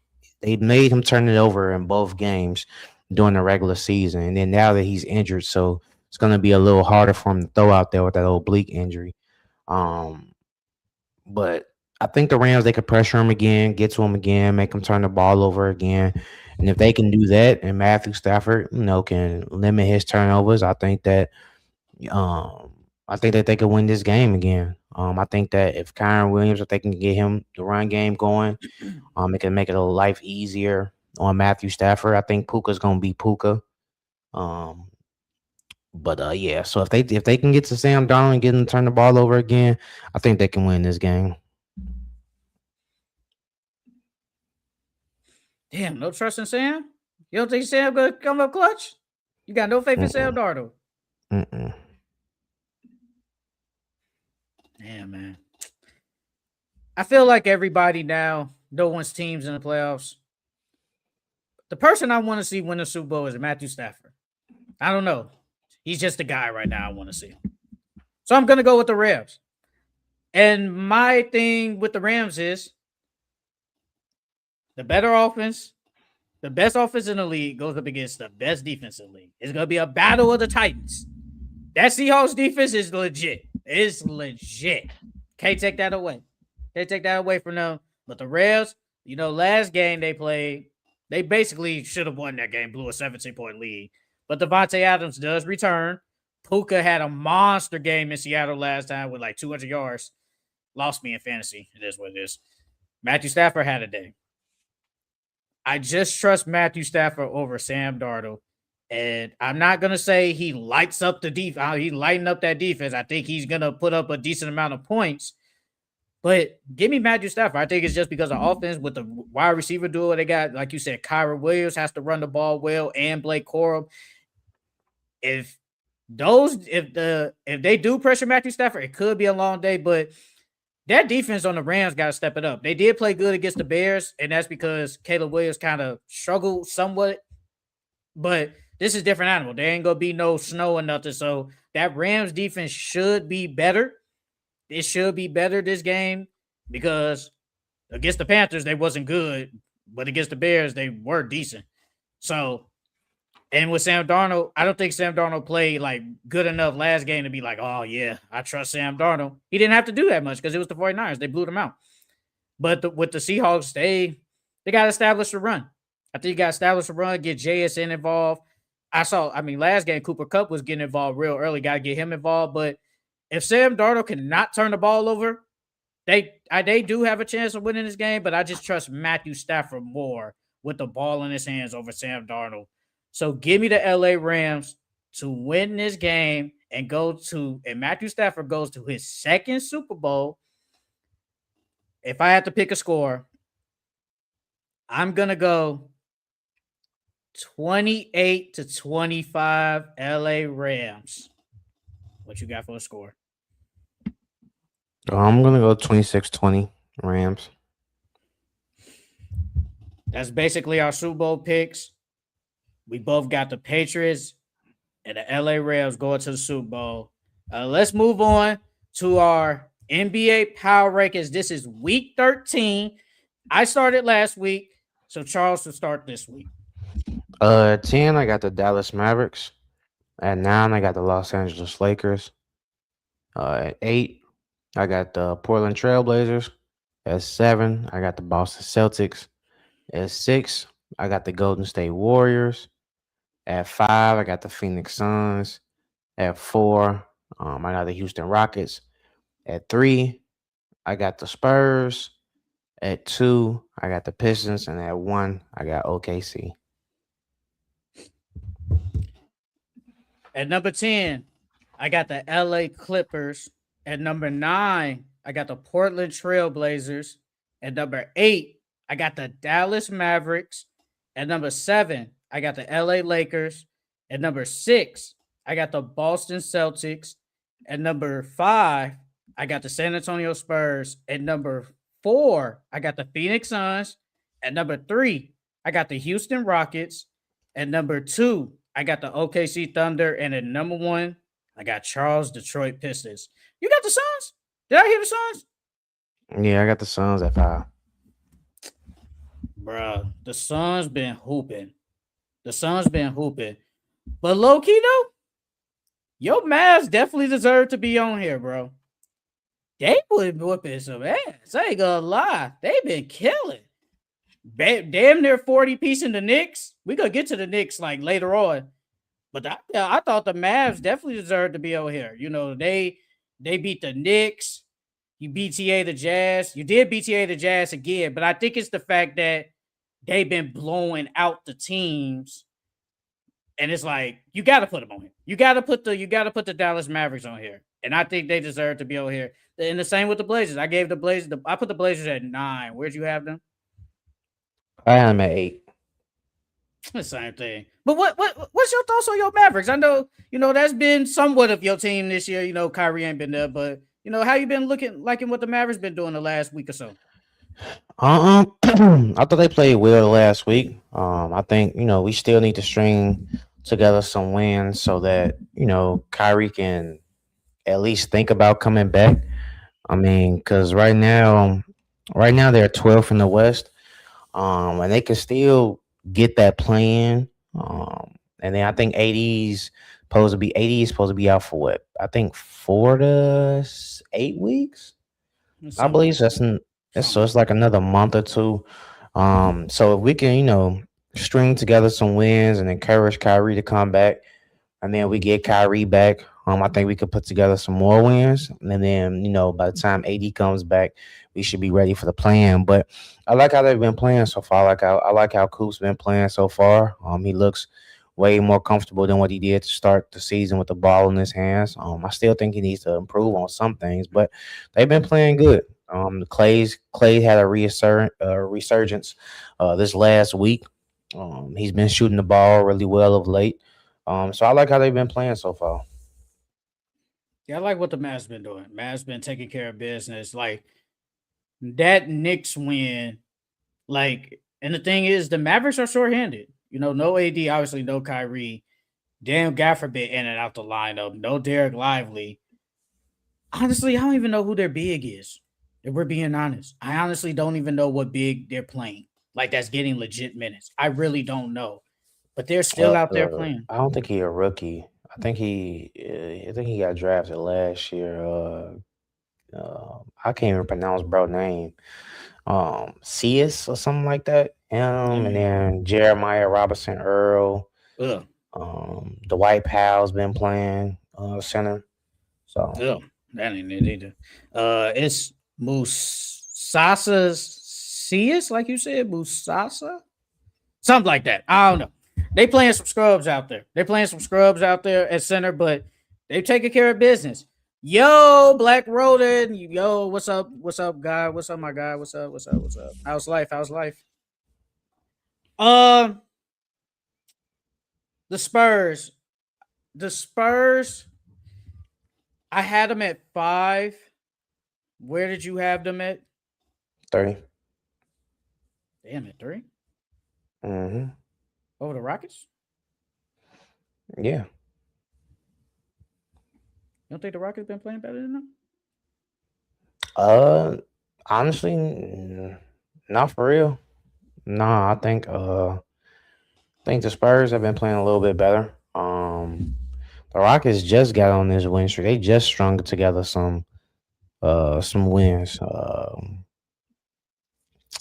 B: made him turn it over in both games during the regular season, and then now that he's injured, so it's going to be a little harder for him to throw out there with that oblique injury. Um, but I think the Rams, they could pressure him again, get to him again, make him turn the ball over again. And if they can do that, and Matthew Stafford, can limit his turnovers, um, I think that they could win this game again. I think that if Kyron Williams, if they can get him the run game going, it can make it a life easier on Matthew Stafford. I think Puka's gonna be Puka. Um, but yeah. So if they can get to Sam Darnold and get him to turn the ball over again, I think they can win this game.
A: Damn, no trust in Sam? You don't think Sam gonna come up clutch? You got no faith in Sam Darnold?
B: Mm-mm.
A: Damn, man. I feel like everybody now, no one's teams in the playoffs. The person I want to see win the Super Bowl is Matthew Stafford. I don't know. He's just the guy right now I want to see. So I'm going to go with the Rams. And my thing with the Rams is the better offense, the best offense in the league goes up against the best defense in the league. It's going to be a battle of the Titans. That Seahawks defense is legit. It's legit. Can't take that away. Can't take that away from them. But the Rams, last game they played, they basically should have won that game, blew a 17-point lead. But Devontae Adams does return. Puka had a monster game in Seattle last time with like 200 yards. Lost me in fantasy. It is what it is. Matthew Stafford had a day. I just trust Matthew Stafford over Sam Darnold. And I'm not going to say he lights up the defense. He lightened up that defense. I think he's going to put up a decent amount of points. But give me Matthew Stafford. I think it's just because of offense with the wide receiver duo they got. Like you said, Kyron Williams has to run the ball well, and Blake Corum. If they do pressure Matthew Stafford, it could be a long day. But that defense on the Rams got to step it up. They did play good against the Bears, and that's because Caleb Williams kind of struggled somewhat. But this is a different animal. There ain't gonna be no snow or nothing. So that Rams defense should be better. It should be better this game because against the Panthers, they wasn't good, but against the Bears, they were decent. So, and with Sam Darnold, I don't think Sam Darnold played like good enough last game to be like, oh yeah, I trust Sam Darnold. He didn't have to do that much because it was the 49ers. They blew them out. But with the Seahawks, they got to establish a run. I think you got to establish a run, get JSN involved. Last game, Cooper Kupp was getting involved real early. Got to get him involved. But if Sam Darnold cannot turn the ball over, they do have a chance of winning this game, but I just trust Matthew Stafford more with the ball in his hands over Sam Darnold. So give me the LA Rams to win this game and Matthew Stafford goes to his second Super Bowl. If I had to pick a score, I'm going to go 28-25 LA Rams. What you got for a score?
B: I'm going to go 26-20 Rams.
A: That's basically our Super Bowl picks. We both got the Patriots and the LA Rams going to the Super Bowl. Let's move on to our NBA Power Rankings. This is week 13. I started last week, so Charles will start this week.
B: 10, I got the Dallas Mavericks. At 9, I got the Los Angeles Lakers. At 8, I got the Portland Trailblazers. At 7, I got the Boston Celtics. At 6, I got the Golden State Warriors. At 5, I got the Phoenix Suns. At 4, I got the Houston Rockets. At 3, I got the Spurs. At 2, I got the Pistons. And at 1, I got OKC.
A: At number 10, I got the LA Clippers. At number 9, I got the Portland Trailblazers. At number 8, I got the Dallas Mavericks. At number 7, I got the LA Lakers. At number 6, I got the Boston Celtics. At number 5, I got the San Antonio Spurs. At number 4, I got the Phoenix Suns. At number 3, I got the Houston Rockets. At number 2, I got the OKC Thunder. And at number 1, I got Charles Detroit Pistons. You got the Suns? Did I hear the Suns?
B: Yeah, I got the Suns at 5.
A: Bruh, the Suns been hooping. The Suns been hooping. But low key though, your Mavs definitely deserve to be on here, bro. They been whooping some ass. I ain't gonna lie. They been killing. Damn near 40 piece in the Knicks. We gonna get to the Knicks like later on. But I thought the Mavs definitely deserved to be on here. You know, they beat the Knicks. You BTA the Jazz. You did BTA the Jazz again, but I think it's the fact that they've been blowing out the teams, and it's like you got to put them on here. You got to put the Dallas Mavericks on here, and I think they deserve to be on here. And the same with the Blazers. I put the Blazers at 9. Where'd you have them?
B: I am at 8.
A: The same thing. But what's your thoughts on your Mavericks? I know that's been somewhat of your team this year. You know, Kyrie ain't been there, but how you been liking what the Mavericks been doing the last week or so?
B: I thought they played well last week. I think we still need to string together some wins so that Kyrie can at least think about coming back. I mean, because right now they're 12th in the West, and they can still get that plan. And then I think AD is supposed to be out for what? I think 4 to 8 weeks. I believe so it's like another month or two. So if we can, string together some wins and encourage Kyrie to come back, and then we get Kyrie back, I think we could put together some more wins. And then, by the time AD comes back, we should be ready for the plan. But I like how they've been playing so far. I like how Coop's been playing so far. He looks way more comfortable than what he did to start the season with the ball in his hands. I still think he needs to improve on some things, but they've been playing good. Clay had a resurgence this last week. He's been shooting the ball really well of late. So I like how they've been playing so far.
A: Yeah, I like what the Mavs been doing. Mavs been taking care of business. Like that Knicks win, and the thing is, the Mavericks are shorthanded. No AD, obviously, no Kyrie. Damn, God forbid, in and out the lineup. No Derek Lively. Honestly, I don't even know who their big is. If we're being honest, I honestly don't even know what big they're playing. Like that's getting legit minutes. I really don't know, but they're still out there playing.
B: I don't think he's a rookie. I think he got drafted last year. I can't even pronounce bro name. Cius or something like that. And then Jeremiah Robinson Earl.
A: Ugh.
B: The White Pal's been playing center. So
A: that ain't it either. It's Musasa Cius, like you said, Musasa, something like that. I don't know. They playing some scrubs out there. They're playing some scrubs out there at center, but they taking care of business. Yo, Black Roden. Yo, what's up? What's up, guy? What's up, my guy? What's up? What's up? What's up? How's life? How's life? The Spurs. The Spurs. I had them at 5. Where did you have them at?
B: 3.
A: Damn, at 3?
B: Mm-hmm.
A: Over the Rockets?
B: Yeah.
A: You don't think the Rockets been playing better than them?
B: Honestly, not for real. No, I think the Spurs have been playing a little bit better. The Rockets just got on this win streak. They just strung together some wins.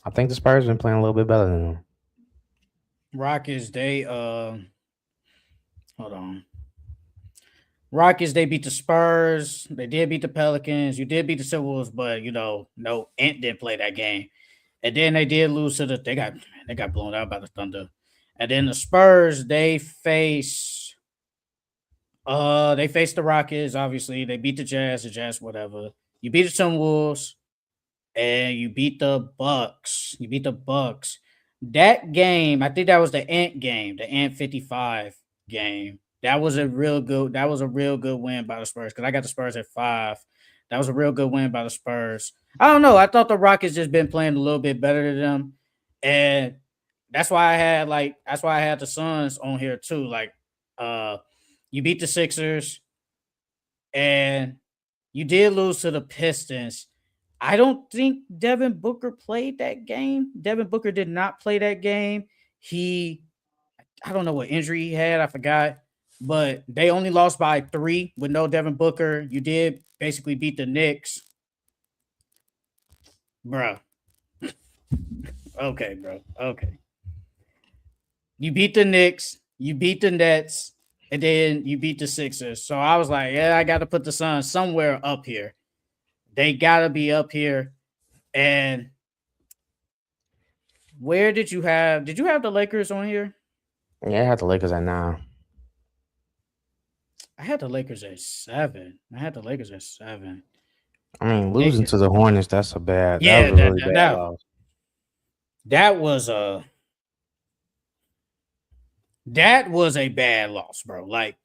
B: I think the Spurs have been playing a little bit better than them.
A: Rockets, they hold on. Rockets, they beat the Spurs. They did beat the Pelicans. You did beat the Timberwolves, but no, Ant didn't play that game. And then they did lose to they got blown out by the Thunder. And then the Spurs, they faced the Rockets, obviously. They beat the Jazz, whatever. You beat the Timberwolves. and you beat the Bucks. You beat the Bucks. That game, I think that was the Ant game, the Ant 55 game. That was a real good. That was a real good win by the Spurs because I got the Spurs at 5. That was a real good win by the Spurs. I don't know. I thought the Rockets just been playing a little bit better than them, and that's why I had the Suns on here too. Like, you beat the Sixers, and you did lose to the Pistons. I don't think Devin Booker played that game. Devin Booker did not play that game. I don't know what injury he had. I forgot. But they only lost by 3 with no Devin Booker. You did basically beat the Knicks. Bro. Okay, bro. Okay. You beat the Knicks. You beat the Nets. And then you beat the Sixers. So I was like, yeah, I got to put the Suns somewhere up here. They got to be up here. And where did you have the Lakers on here?
B: Yeah, I had the Lakers at 9.
A: I had the Lakers at 7.
B: I mean, losing to the Hornets, that's a bad.
A: Yeah,
B: that was a really bad loss.
A: That was a bad loss, bro. Like,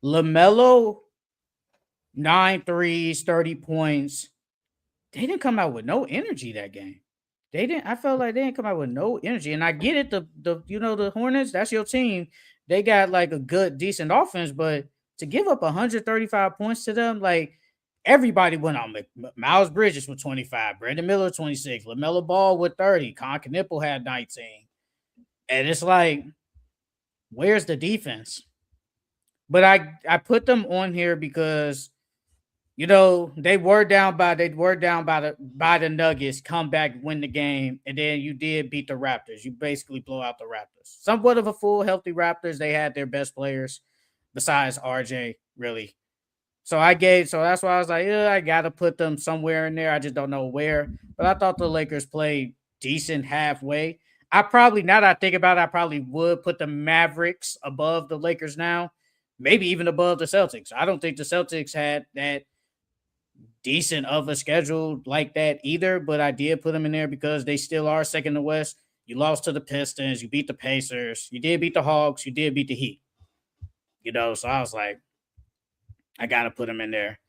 A: LaMelo, 9 threes, 30 points. They didn't come out with no energy that game. I felt like they didn't come out with no energy. And I get it, the Hornets, that's your team. They got like a good, decent offense, but to give up 135 points to them, like, everybody went on. Miles Bridges with 25, Brandon Miller 26, LaMelo Ball with 30, Con Knipple had 19. And it's like, where's the defense? But I put them on here because, they were down by the Nuggets, come back, win the game, and then you did beat the Raptors. You basically blow out the Raptors. Somewhat of a full, healthy Raptors. They had their best players besides RJ, really. So that's why I was like, yeah, I gotta put them somewhere in there. I just don't know where. But I thought the Lakers played decent halfway. Now that I think about it, I probably would put the Mavericks above the Lakers now, maybe even above the Celtics. I don't think the Celtics had that decent of a schedule like that either, but I did put them in there because they still are second in the West. You lost to the Pistons, you beat the Pacers, you did beat the Hawks, you did beat the Heat. So I was like, I gotta put them in there.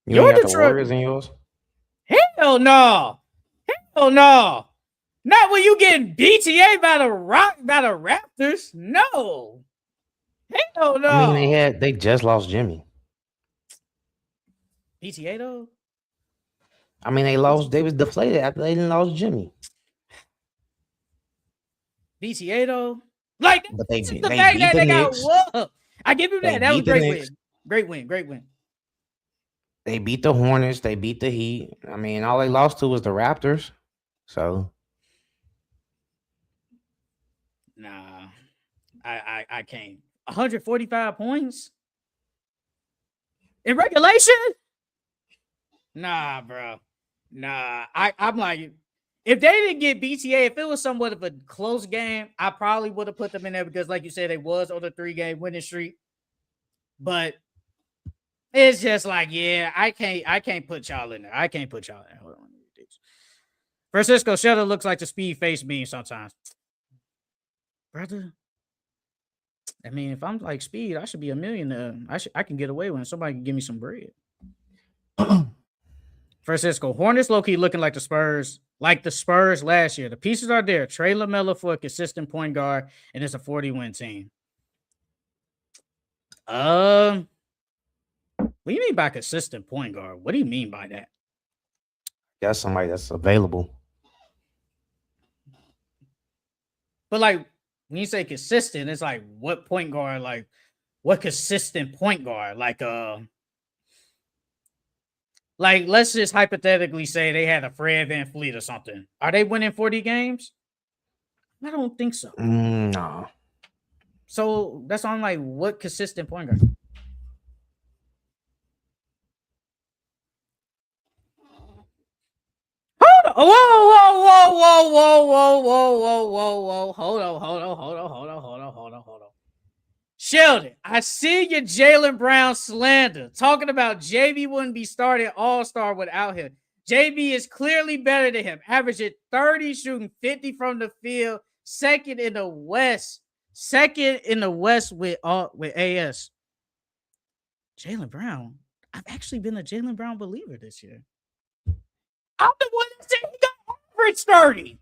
B: You got the Warriors in yours?
A: Hell no. Not when you getting BTA by the Raptors. No. Hell no.
B: I mean, they just lost Jimmy.
A: BTA though?
B: I mean, they was deflated after they didn't lose Jimmy.
A: BTA though? Like,
B: but they beat
A: the fact that they got whooped. I give you that. That was a great win. Great win.
B: They beat the Hornets. They beat the Heat. I mean, all they lost to was the Raptors. So,
A: nah, I can't. 145 points in regulation? Nah, bro. Nah, I'm like, if they didn't get BTA, if it was somewhat of a close game, I probably would have put them in there because, like you said, they was on a 3-game winning streak. But it's just like, yeah, I can't put y'all in there. Hold on. Francisco Shutter looks like the speed face meme sometimes. Brother. I mean, if I'm like Speed, I should be a millionaire. I can get away with somebody can give me some bread. Francisco, Hornets low-key looking like the Spurs last year. The pieces are there. Trey LaMelo for a consistent point guard, and it's a 40-win team. What do you mean by consistent point guard? What do you mean by that?
B: That's somebody that's available.
A: But like, when you say consistent, it's like what point guard? Like, what consistent point guard? Like, let's just hypothetically say they had a Fred VanVleet or something. Are they winning 40 games? I don't think so.
B: No.
A: So that's on like what consistent point guard? Whoa. Hold on. Sheldon, I see your Jaylen Brown slander talking about JB wouldn't be starting All-Star without him. JB is clearly better than him, averaging 30, shooting 50 from the field, second in the West with AS. Jaylen Brown. I've actually been a Jaylen Brown believer this year. I'm the one that said he got average 30.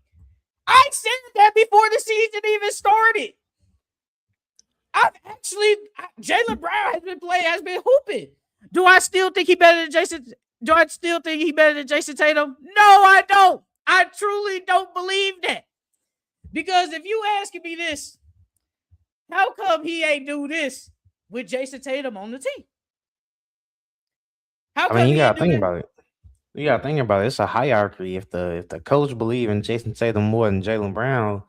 A: I said that before the season even started. Jaylen Brown has been hooping. Do I still think he's better than Jason? Do I still think he's better than Jason Tatum? No, I don't. I truly don't believe that. Because if you asking me this, how come he ain't do this with Jason Tatum on the team?
B: How come you gotta think about it. You gotta think about it. It's a hierarchy. If the coach believe in Jason Tatum more than Jaylen Brown,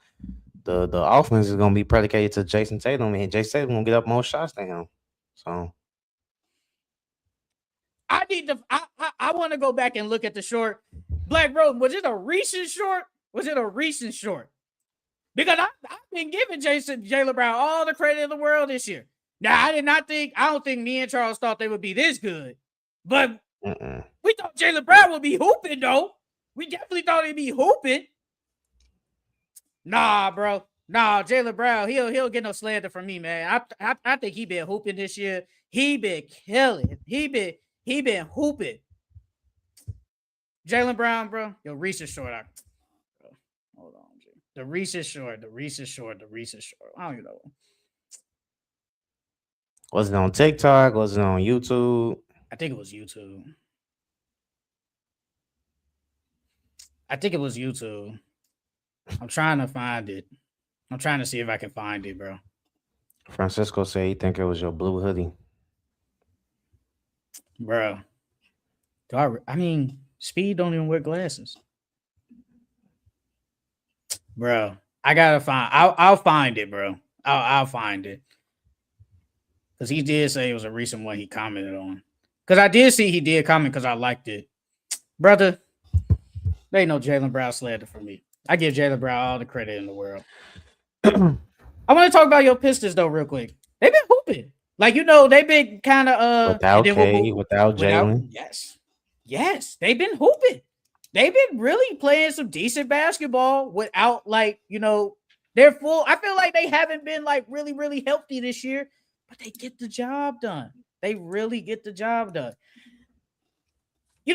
B: the offense is gonna be predicated to Jason Tatum, and Jason Tatum gonna get up more shots than him. So
A: I want to go back and look at the short. Black Road, was it a recent short? Because I've been giving Jaylen Brown all the credit in the world this year. Now, I don't think me and Charles thought they would be this good. But we thought Jaylen Brown would be hooping, though. We definitely thought he'd be hooping. Nah, bro. Nah, Jaylen Brown, he'll get no slander from me, man. I think he been hooping this year. He been killing. He been hooping. Jaylen Brown, bro. Yo, Reese's short. Hold on, G. The Reese's short. I don't even know.
B: Was it on TikTok? Was it on YouTube?
A: I think it was YouTube. I'm trying to find it. I'm trying to see if I can find it, bro.
B: Francisco said he think it was your blue hoodie.
A: Bro. Speed don't even wear glasses. Bro, I gotta find. I'll find it, bro. I'll find it. Because he did say it was a recent one he commented on. Because I did see he did comment because I liked it. Brother, there ain't no Jaylen Brown slander for me. I give Jaylen Brown all the credit in the world. I want to talk about your Pistons, though, real quick. They've been hooping. Like, they've been kind of...
B: without K, without Jaylen.
A: Yes. They've been hooping. They've been really playing some decent basketball without, they're full. I feel like they haven't been, really, really healthy this year, but they get the job done. They really get the job done.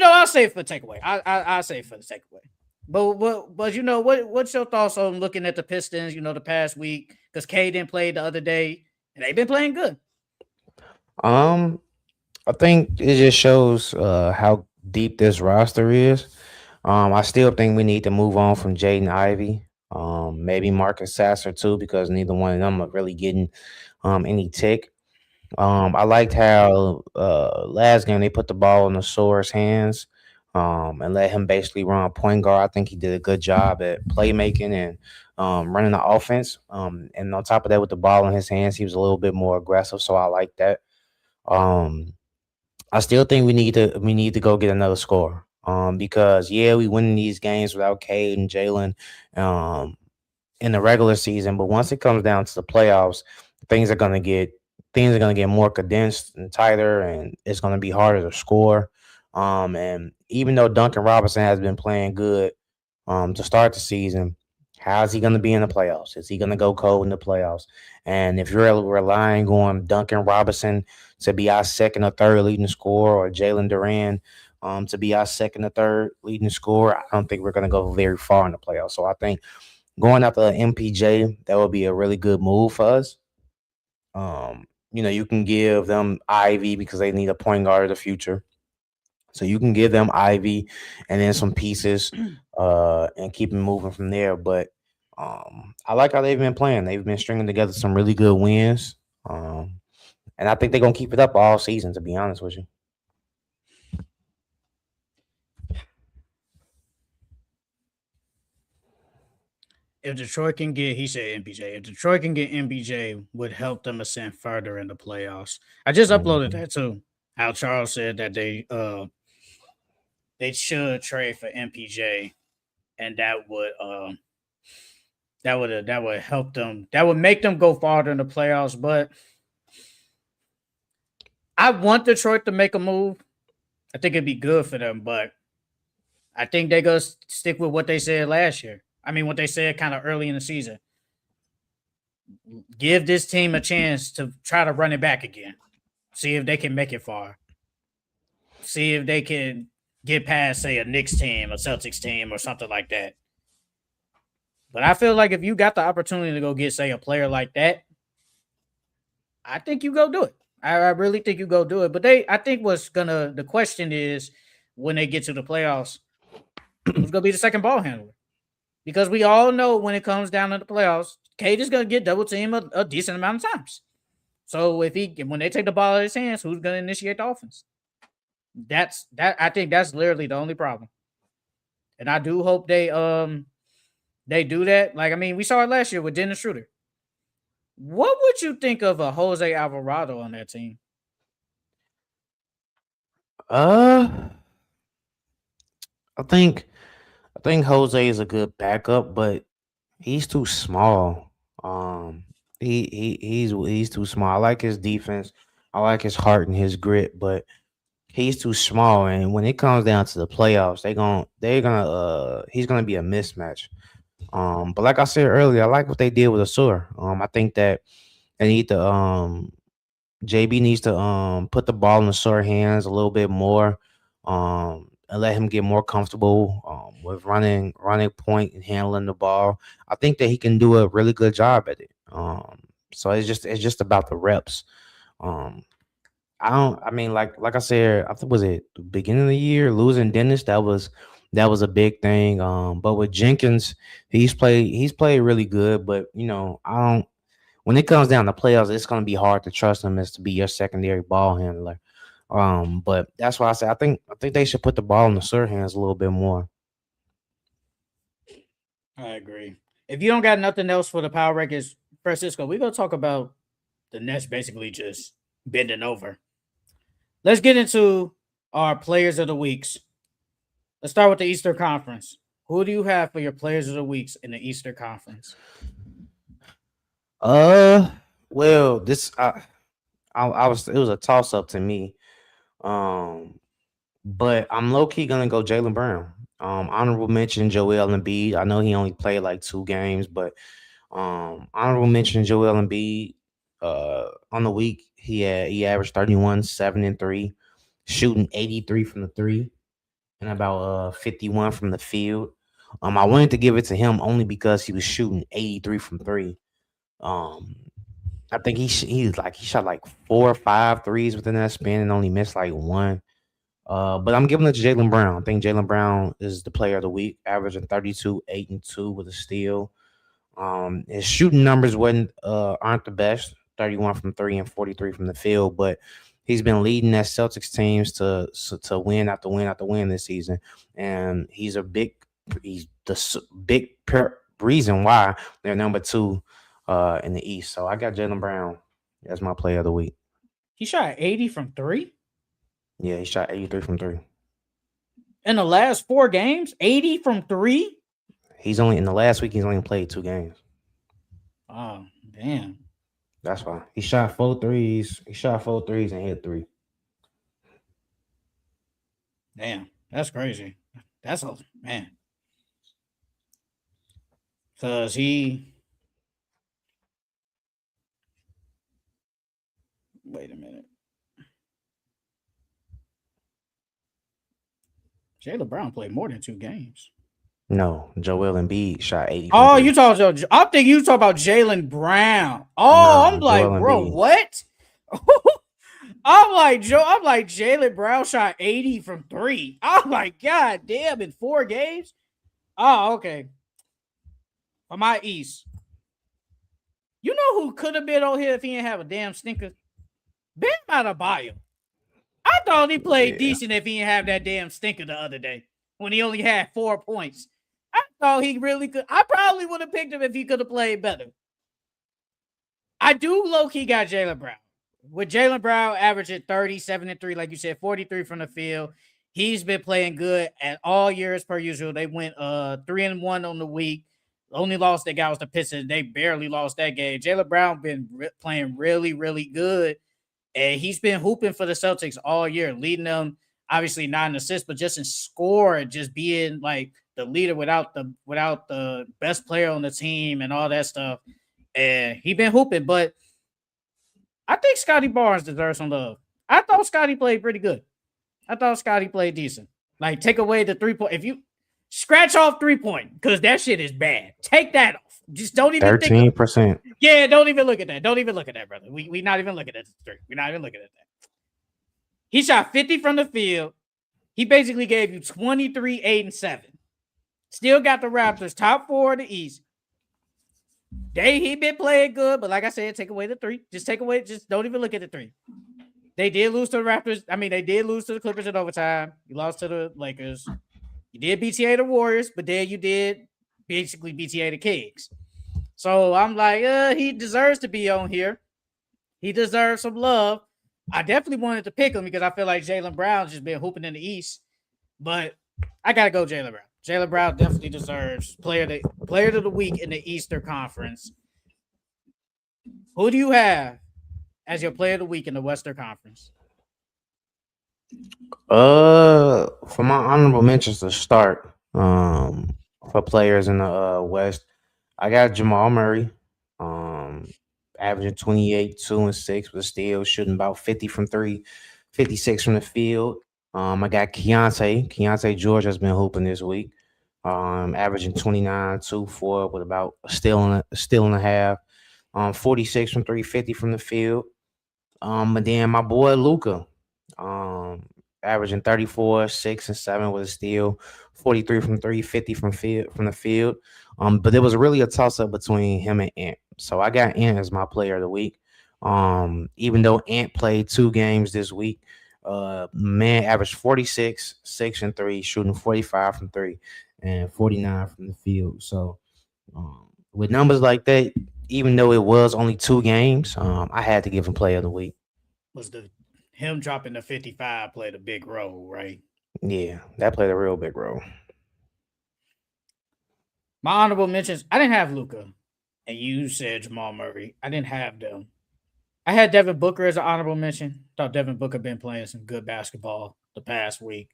A: I'll say it for the takeaway. I'll say it for the takeaway. But what's your thoughts on looking at the Pistons, the past week? Because K didn't play the other day, and they've been playing good.
B: I think it just shows how deep this roster is. I still think we need to move on from Jaden Ivey. Maybe Marcus Sasser too, because neither one of them are really getting any tick. I liked how last game they put the ball in the Soares' hands and let him basically run point guard. I think he did a good job at playmaking and running the offense. And on top of that, with the ball in his hands, he was a little bit more aggressive. So I like that. I still think we need to go get another score. Because we winning these games without Cade and Jaylen in the regular season, but once it comes down to the playoffs, things are gonna get more condensed and tighter, and it's gonna be harder to score. And even though Duncan Robinson has been playing good to start the season, how's he gonna be in the playoffs? Is he gonna go cold in the playoffs? And if you're relying on Duncan Robinson to be our second or third leading scorer, or Jalen Duran to be our second or third leading scorer, I don't think we're going to go very far in the playoffs. So I think going after MPJ, that would be a really good move for us. You can give them Ivy because they need a point guard of the future. So you can give them Ivy and then some pieces and keep them moving from there. But I like how they've been playing. They've been stringing together some really good wins. And I think they're going to keep it up all season, to be honest with you.
A: If Detroit can get, he said MPJ, if Detroit can get MPJ, would help them ascend further in the playoffs. I just uploaded that too. How Charles said that they should trade for MPJ, and that would help them. That would make them go farther in the playoffs. But I want Detroit to make a move. I think it'd be good for them, but I think they're going to stick with what they said last year. I mean, what they said kind of early in the season. Give this team a chance to try to run it back again. See if they can make it far. See if they can get past, say, a Knicks team, a Celtics team, or something like that. But I feel like if you got the opportunity to go get, say, a player like that, I think you go do it. I really think you go do it. But I think the question is when they get to the playoffs, who's going to be the second ball handler? Because we all know when it comes down to the playoffs, Cade is going to get double team a decent amount of times. So when they take the ball out of his hands, who's going to initiate the offense? I think that's literally the only problem. And I do hope they do that. Like, I mean, we saw it last year with Dennis Schroeder. What would you think of a Jose Alvarado on that team?
B: I think Jose is a good backup, but he's too small. He's too small. I like his defense. I like his heart and his grit, but he's too small. And when it comes down to the playoffs, he's gonna be a mismatch. But like I said earlier, I like what they did with Asur. I think that they need to JB needs to put the ball in Asur hands a little bit more. And let him get more comfortable with running point and handling the ball. I think that he can do a really good job at it. So it's just about the reps. I mean, like I said, I think was it the beginning of the year losing Dennis, that was a big thing. But with Jenkins, he's played really good, but I don't when it comes down to playoffs, it's gonna be hard to trust him as to be your secondary ball handler. But that's why I say I think they should put the ball in the Sir hands a little bit more.
A: I agree. If you don't got nothing else for the power records, Francisco, we're gonna talk about the Nets basically just bending over. Let's get into our players of the weeks. Let's start with the Eastern Conference. Who do you have for your players of the weeks in the Eastern Conference?
B: Well, I was it was a toss up to me. But I'm low key gonna go Jalen Brown. Honorable mention Joel Embiid. I know he only played like 2 games, but honorable mention Joel Embiid. On the week he averaged 31, 7 and 3, shooting 83 from the three and about 51 from the field. I wanted to give it to him only because he was shooting 83 from three. Um, I think he shot like 4 or 5 threes within that span and only missed like one. But I'm giving it to Jalen Brown. I think Jalen Brown is the player of the week, averaging 32, 8 and 2 with a steal. His shooting numbers aren't the best, 31 from three and 43 from the field, but he's been leading that Celtics teams to win after win after win this season, and he's the reason why they're number 2 in the East. So I got Jalen Brown as my player of the week.
A: He shot 80 from three?
B: Yeah, he shot 83 from three.
A: In the last 4 games, 80 from three?
B: He's only played 2 games.
A: Oh, damn.
B: That's why. He shot 4 threes. He shot 4 threes and hit 3.
A: Damn, that's crazy. That's a man. Cause wait a minute. Jaylen Brown played more than 2 games.
B: No, Joel Embiid shot 80.
A: Oh, I think you talk about Jaylen Brown. Oh, nah, I'm like, Joel bro, Embiid. What? I'm like Jaylen Brown shot 80 from 3. I'm like, God damn, in 4 games? Oh, okay. For my East. You know who could have been on here if he didn't have a damn stinker? Bam Adebayo. I thought he played decent if he didn't have that damn stinker the other day when he only had 4 points. I thought he really could. I probably would have picked him if he could have played better. I do low-key got Jaylen Brown. With Jaylen Brown averaging 37 and 3, like you said, 43 from the field. He's been playing good at all years per usual. They went 3-1 on the week. The only loss they got was the Pistons. They barely lost that game. Jaylen Brown been playing really, really good. And he's been hooping for the Celtics all year, leading them, obviously not in assists, but just in score and just being like the leader without the best player on the team and all that stuff. And he been hooping, but I think Scotty Barnes deserves some love. I thought Scotty played pretty good. I thought Scotty played decent. Like, take away the 3-point. If you scratch off 3-point, because that shit is bad. Take that off. Just don't even
B: 13%.
A: Yeah, don't even look at that. Don't even look at that, brother. We not even looking at the three. We're not even looking at that. He shot 50 from the field. He basically gave you 23, 8, and 7. Still got the Raptors top 4 in the East. He been playing good, but like I said, take away the 3. Just don't even look at the 3. They did lose to the Raptors. I mean, they did lose to the Clippers in overtime. You lost to the Lakers. You did BTA the Warriors, but then you did basically BTA the Kings. So I'm like, he deserves to be on here. He deserves some love. I definitely wanted to pick him because I feel like Jaylen Brown's just been hooping in the East. But I got to go Jaylen Brown. Jaylen Brown definitely deserves player of the week in the Eastern Conference. Who do you have as your player of the week in the Western Conference?
B: For my honorable mentions to start, for players in the West, I got Jamal Murray, averaging 28, 2 and 6, but still shooting about 50 from 3, 56 from the field. I got Keontae George has been hooping this week, averaging 29, 2, 4 with about a steal and a half. 46 from 3, 50 from the field. And then my boy Luka, averaging 34, 6 and 7 with a steal, 43 from 3, 50 from the field. But it was really a toss up between him and Ant. So I got Ant as my player of the week. Even though Ant played 2 games this week, man averaged 46, 6 and 3, shooting 45 from 3 and 49 from the field. So with numbers like that, even though it was only 2 games, I had to give him player of the week.
A: Was him dropping the 55 played a big role, right?
B: Yeah, that played a real big role.
A: My honorable mentions, I didn't have Luka, and you said Jamal Murray. I didn't have them. I had Devin Booker as an honorable mention. Thought Devin Booker been playing some good basketball the past week.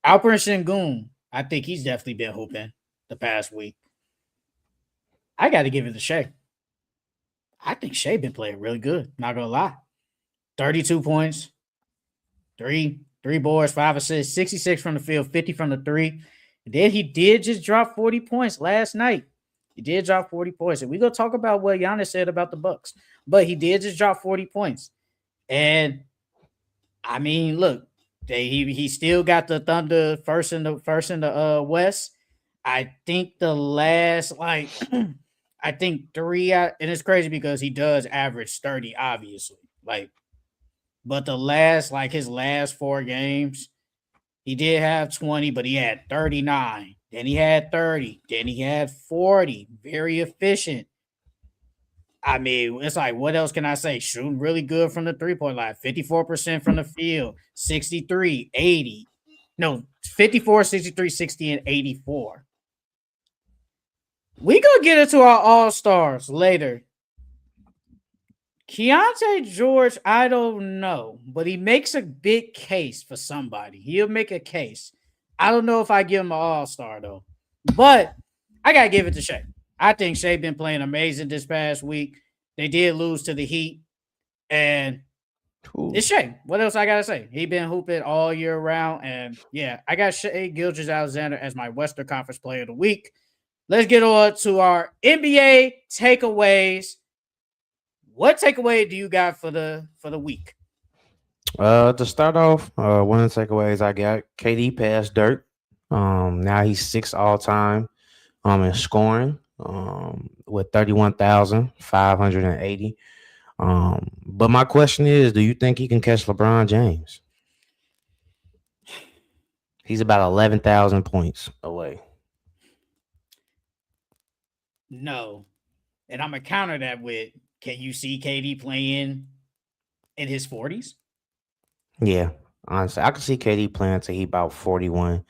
A: Alperen Sengun, I think he's definitely been hooping the past week. I got to give it to Shea. I think Shea been playing really good. Not gonna lie. 32 points, three boards, 5 assists, 66 from the field, 50 from the 3. And then he did just drop 40 points last night. He did drop 40 points. And we're going to talk about what Giannis said about the Bucks. But he did just drop 40 points. And, I mean, look, he still got the Thunder first in the West. I think the last, I think 3, and it's crazy because he does average 30, obviously. But his last 4 games, he did have 20, but he had 39. Then he had 30. Then he had 40. Very efficient. I mean, it's like, what else can I say? Shooting really good from the 3-point line. 54% from the field. 63, 80. No, 54, 63, 60, and 84. We gonna get into our all-stars later. Keontae George, I don't know, but he makes a big case for somebody. He'll make a case. I don't know if I give him an all-star, though. But I got to give it to Shea. I think Shea been playing amazing this past week. They did lose to the Heat. And it's Shea. What else I got to say? He been hooping all year round. And, yeah, I got Shea Gilgeous-Alexander as my Western Conference Player of the Week. Let's get on to our NBA takeaways. What takeaway do you got for the week?
B: To start off, one of the takeaways I got, KD passed Dirk. Now he's 6th all time in scoring with 31,580. But my question is, do you think he can catch LeBron James? He's about 11,000 points away.
A: No. And I'm going to counter that with, can you see KD playing in his 40s?
B: Yeah, honestly, I can see KD playing until he about 41,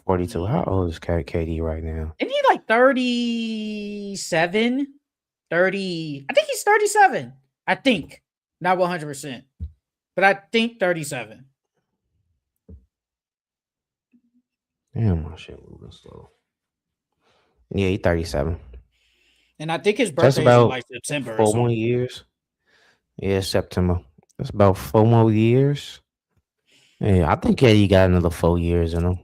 B: 42. How old is KD right now?
A: Isn't he like 37? 30. I think he's 37. I think. Not 100%. but I think 37.
B: Damn, my shit moving slow. Yeah, he's 37.
A: And I think his
B: That's
A: birthday is in
B: about
A: like September or
B: 4 more
A: something.
B: years. Yeah, September. That's about 4 more years. Yeah, I think KD got another 4 years in him.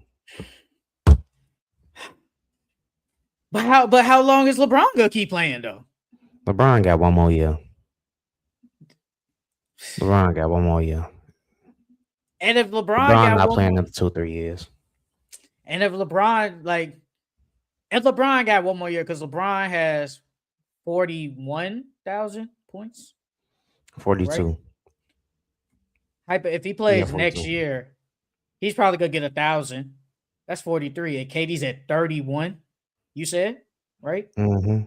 A: But how long is LeBron gonna keep playing though?
B: LeBron got 1 more year. LeBron got 1 more year.
A: And if LeBron
B: LeBron
A: got
B: not
A: one
B: playing
A: more,
B: another 2 or 3 years.
A: and if LeBron if LeBron got one more year, because LeBron has 41,000 points, right?
B: 42.
A: If he
B: Yeah,
A: plays next
B: 42.
A: year, he's probably gonna get 1,000. That's 43. And KD's at 31. You said, right?
B: Mm-hmm.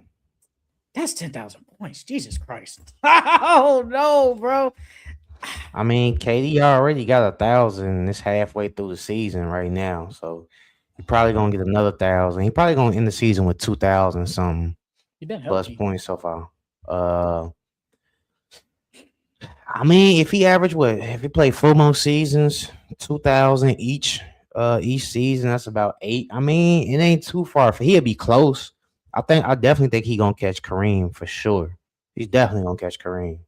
A: That's 10,000 points. Jesus Christ. Oh no, bro.
B: I mean, KD already got 1,000. It's halfway through the season right now, so he probably gonna get another 1,000. He probably gonna end the season with 2,000 something
A: You've been
B: plus
A: healthy.
B: points so far. I mean, if he averaged what? If he played 4 more seasons, 2,000 each season, that's about 8. I mean, it ain't too far. He'll be close. I definitely think he gonna catch Kareem for sure. He's definitely gonna catch Kareem.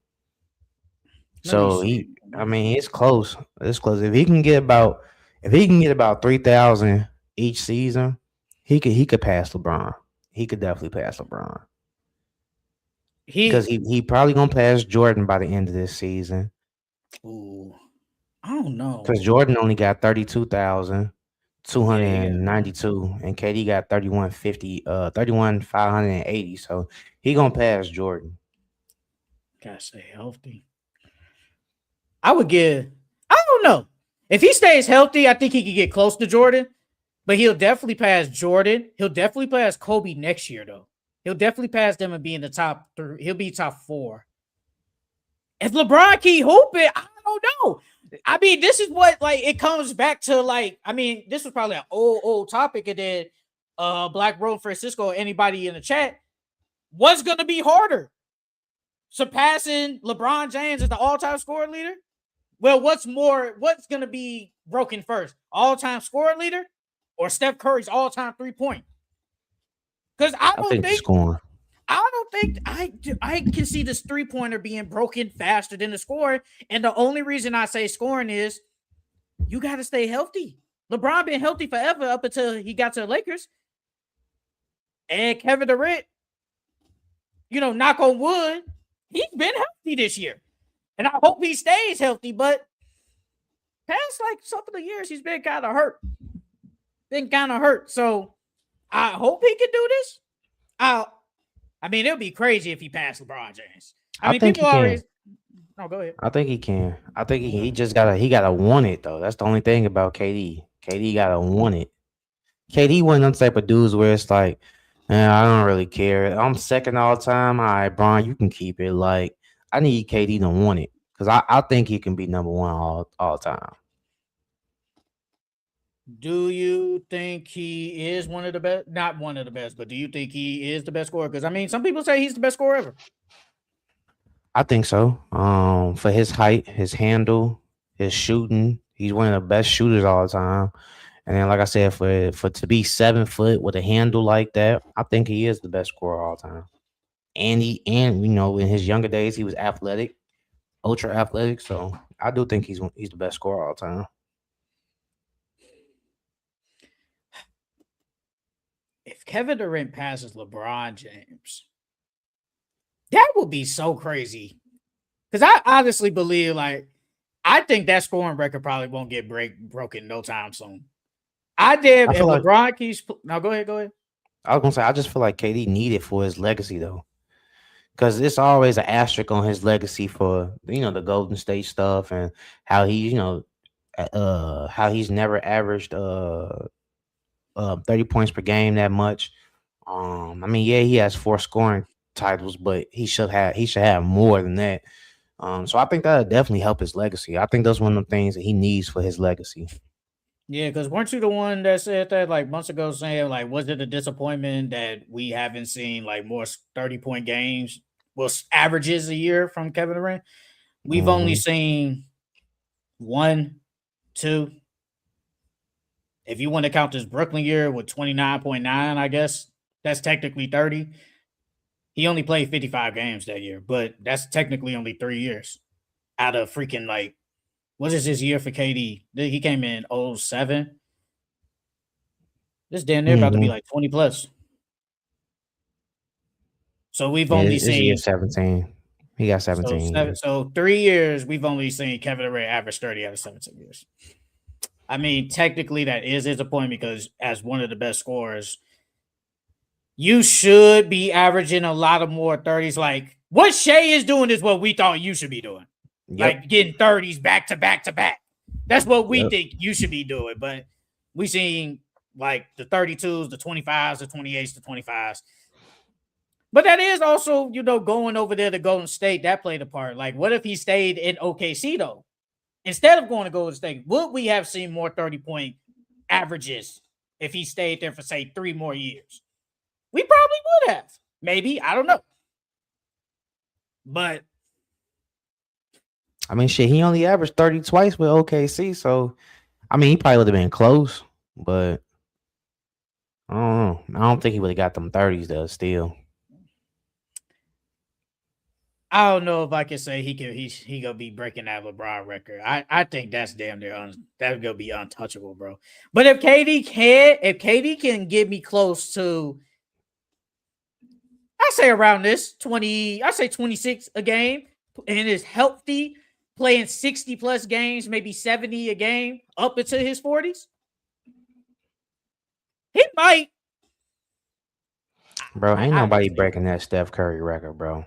A: Let me
B: So
A: see.
B: I mean, it's close. It's close. If he can get about 3,000 each season, he could pass LeBron. He could definitely pass LeBron because
A: He
B: he probably gonna pass Jordan by the end of this season.
A: ooh, I don't know.
B: Because Jordan only got 32,292,
A: Yeah.
B: and KD got 31,580. So he gonna pass Jordan.
A: Gotta stay healthy. I would give, I don't know. If he stays healthy, I think he could get close to Jordan, but he'll definitely pass Jordan. He'll definitely pass Kobe next year, though. He'll definitely pass them and be in the top 3. He'll be top 4. If LeBron keep hooping, I don't know. I mean, this is what it comes back to. I mean, this was probably an old topic, and then Black Bro Francisco, anybody in the chat, what's gonna be harder? Surpassing LeBron James as the all-time scoring leader? Well, what's gonna be broken first? All-time scoring leader or Steph Curry's all-time 3-point? Because I
B: I think the scoring.
A: don't think I can see this 3-pointer being broken faster than the scoring. And the only reason I say scoring is you got to stay healthy. LeBron been healthy forever up until he got to the Lakers. And Kevin Durant, knock on wood, he's been healthy this year. And I hope he stays healthy, but past some of the years he's been kind of hurt. So I hope he can do this. I mean, it'll be crazy if he passed LeBron James. I mean,
B: think
A: people
B: he
A: already.
B: can.
A: No, go ahead.
B: I think he can. I think he just gotta want it though. That's the only thing about KD. KD gotta want it. KD one of them type of dudes where it's like, man, I don't really care. I'm second all time. All right, Brian, you can keep it. Like, I need KD to want it because I think he can be number one all time.
A: Do you think he is one of the best? Not one of the best, but do you think he is the best scorer? Because I mean, some people say he's the best scorer ever.
B: I think so. For his height, his handle, his shooting, he's one of the best shooters all the time. And then, like I said, for to be 7 foot with a handle like that, I think he is the best scorer all time. And in his younger days, he was athletic, ultra athletic. So I do think he's the best scorer all time.
A: If Kevin Durant passes LeBron James, that would be so crazy. Because I honestly believe, I think that scoring record probably won't get broken no time soon. If LeBron keeps. Now, go ahead.
B: I was gonna say, I just feel like KD needed for his legacy though, because it's always an asterisk on his legacy for the Golden State stuff and how how he's never averaged 30 points per game that much. I mean, yeah, he has 4 scoring titles, but he should have more than that. So I think that'll definitely help his legacy. I think that's one of the things that he needs for his legacy.
A: Yeah, because weren't you the one that said that months ago, saying was it a disappointment that we haven't seen more 30-point games, averages a year from Kevin Durant? We've only seen 1, 2. If you want to count this Brooklyn year with 29.9, I guess that's technically 30. He only played 55 games that year, but that's technically only 3 years out of freaking like, what is his year for KD? He came in 07. This damn near about to be like 20 plus. So we've only
B: This year
A: seen
B: 17. He got 17.
A: so 3 years. We've only seen Kevin Durant average 30 out of 17 years. I mean, technically that is his point because as one of the best scorers, you should be averaging a lot of more 30s. Like what Shea is doing is what we thought you should be doing. Yep. Like getting 30s back to back to back. That's what we think you should be doing. But we seen like the 32s, the 25s, the 28s, the 25s. But that is also, going over there to Golden State, that played a part. Like, what if he stayed in OKC, though? Instead of going to Golden State, would we have seen more 30-point averages if he stayed there for, say, 3 more years? We probably would have. Maybe. I don't know. But
B: I mean, shit, he only averaged 30 twice with OKC. So, I mean, he probably would have been close. But, I don't know. I don't think he would have got them 30s, though, still.
A: I don't know if I can say he gonna be breaking that LeBron record. I think that's damn near that's gonna be untouchable, bro. But if KD can get me close to, I say around this 20, I say 26 a game, and is healthy, playing 60 plus games, maybe 70 a game, up into his 40s, he might.
B: Bro, ain't nobody breaking that Steph Curry record, bro.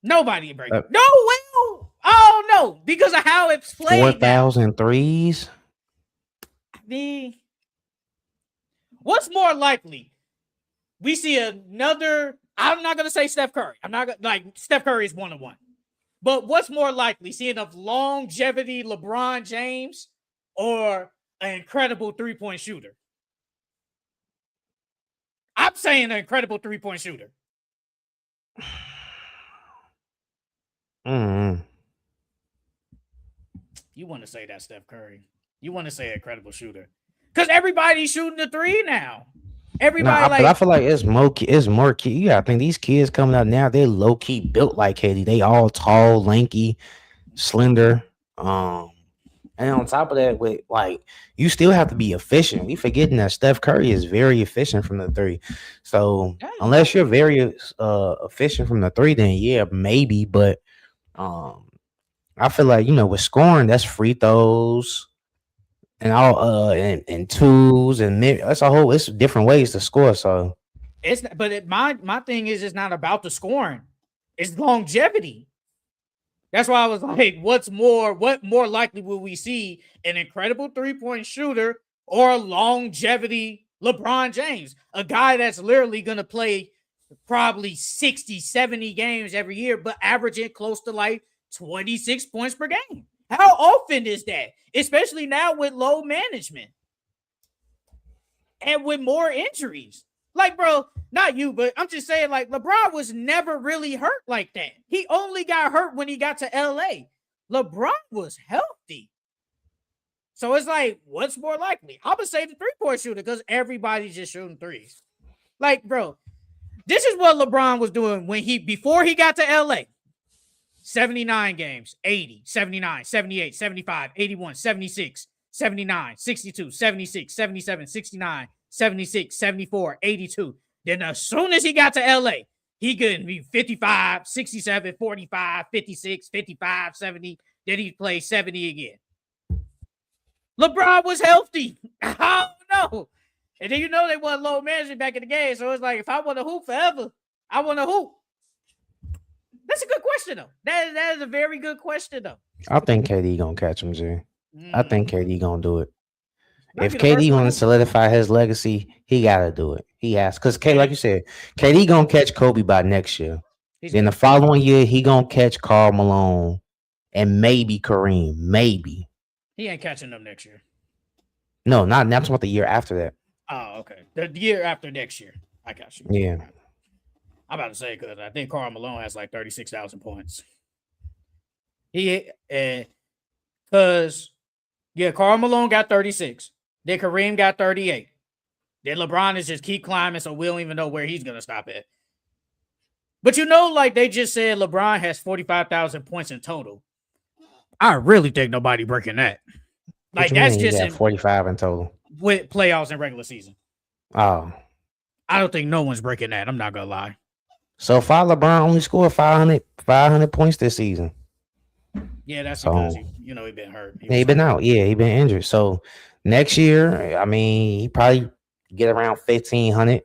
A: Nobody breaking. No, well, oh no, because of how it's played.
B: 4,000 threes.
A: I mean, what's more likely? We see another. I'm not gonna say Steph Curry. I'm not gonna like Steph Curry is 1-1. But what's more likely? Seeing of longevity LeBron James or an incredible 3-point shooter? I'm saying an incredible 3-point shooter. You want to say that Steph Curry. You want to say incredible shooter. Because everybody's shooting the 3 now. Everybody
B: but I feel like it's more key. You gotta think these kids coming out now, they low key built like KD. They all tall, lanky, slender. And on top of that, with like you still have to be efficient. We forgetting that Steph Curry is very efficient from the 3. So unless you're very efficient from the 3, then yeah, maybe. But I feel like with scoring, that's free throws and all and twos and it's different ways to score. So
A: my thing is it's not about the scoring, it's longevity. That's why I was like, what more likely will we see an incredible 3-point shooter or longevity LeBron James, a guy that's literally going to play probably 60, 70 games every year, but averaging close to like 26 points per game. How often is that? Especially now with low management and with more injuries. Like, bro, not you, but I'm just saying, like, LeBron was never really hurt like that. He only got hurt when he got to LA. LeBron was healthy. So it's like, what's more likely? I'm going to say the 3-point shooter because everybody's just shooting 3s. Like, bro, this is what LeBron was doing before he got to LA. 79 games, 80, 79, 78, 75, 81, 76, 79, 62, 76, 77, 69, 76, 74, 82. Then as soon as he got to LA, he could be 55, 67, 45, 56, 55, 70. Then he played 70 again. LeBron was healthy. I don't know. And then they want low management back in the game. So it's like, if I want to hoop forever, I want to hoop. That's a good question, though. That is a very good question, though.
B: I think KD gonna catch him, G. I think KD gonna do it. If KD want to solidify his legacy, he gotta do it. He has, because like you said, KD gonna catch Kobe by next year. Then the following year, he gonna catch Karl Malone and maybe Kareem. Maybe
A: he ain't catching them next year.
B: No, not talking about the year after that.
A: Oh, okay. The year after next year. I got you.
B: Yeah.
A: I'm about to say, because I think Karl Malone has like 36,000 points. Because Yeah, Karl Malone got 36. Then Kareem got 38. Then LeBron is just keep climbing, so we don't even know where he's gonna stop at. But like they just said, LeBron has 45,000 points in total. I really think nobody breaking that.
B: What
A: Like
B: you
A: that's
B: mean? He
A: just
B: got 45 in total.
A: with playoffs and regular season.
B: Oh,
A: I don't think no one's breaking that. I'm not gonna lie.
B: so far LeBron only scored 500 points this season.
A: Yeah, that's
B: So
A: because he been hurt.
B: he been out. Yeah, he been injured. So next year, I mean, he probably get around 1,500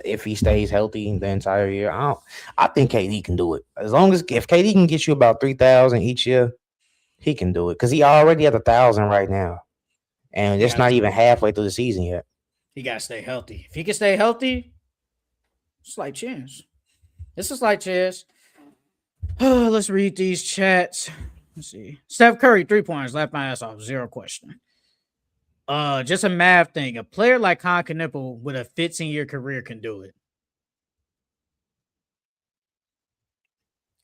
B: if he stays healthy the entire year. I think KD can do it as long as if KD can get you about 3,000 each year, he can do it because he already at 1,000 right now, and it's not even halfway through the season yet.
A: He gotta stay healthy. If he can stay healthy, slight chance. It's a slight chance. Let's read these chats. Let's see. Steph Curry, 3 pointers, left my ass off. 0 question. Just a math thing. A player like Con Knipple with a 15-year career can do it.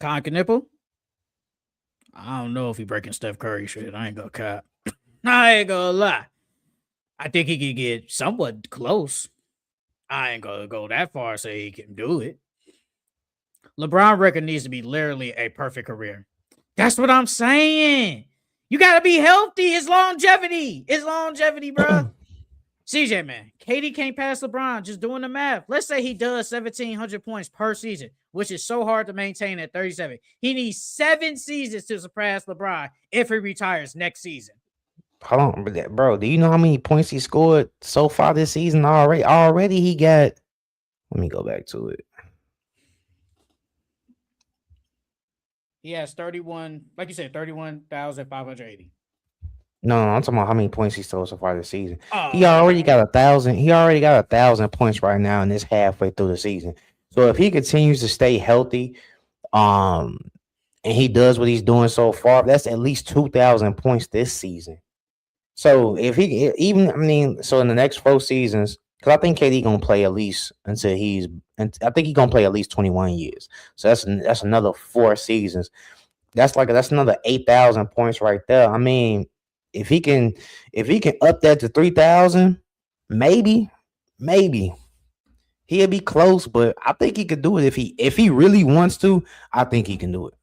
A: Con Knipple? I don't know if he breaking Steph Curry shit. I ain't gonna cap. I ain't gonna lie. I think he could get somewhat close. I ain't gonna go that far and say he can do it. LeBron record needs to be literally a perfect career. That's what I'm saying. You gotta be healthy. It's longevity. Bro. CJ, man, KD can't pass LeBron. Just doing the math. Let's say he does 1,700 points per season, which is so hard to maintain at 37. He needs 7 seasons to surpass LeBron if he retires next season.
B: Hold on, bro. Do you know how many points he scored so far this season already? Already he got. Let me go back to it.
A: He has 31, like you said, 31,580.
B: No, I'm talking about how many points he scored so far this season. He already got 1,000. He already got 1,000 points right now, and it's halfway through the season. So if he continues to stay healthy, and he does what he's doing so far, that's at least 2,000 points this season. So if he so in the next 4 seasons, because I think KD gonna play at least until I think he's gonna play at least 21 years. So that's another 4 seasons. That's another 8,000 points right there. I mean, if he can up that to 3,000, maybe he'll be close, but I think he could do it if he really wants to. I think he can do it.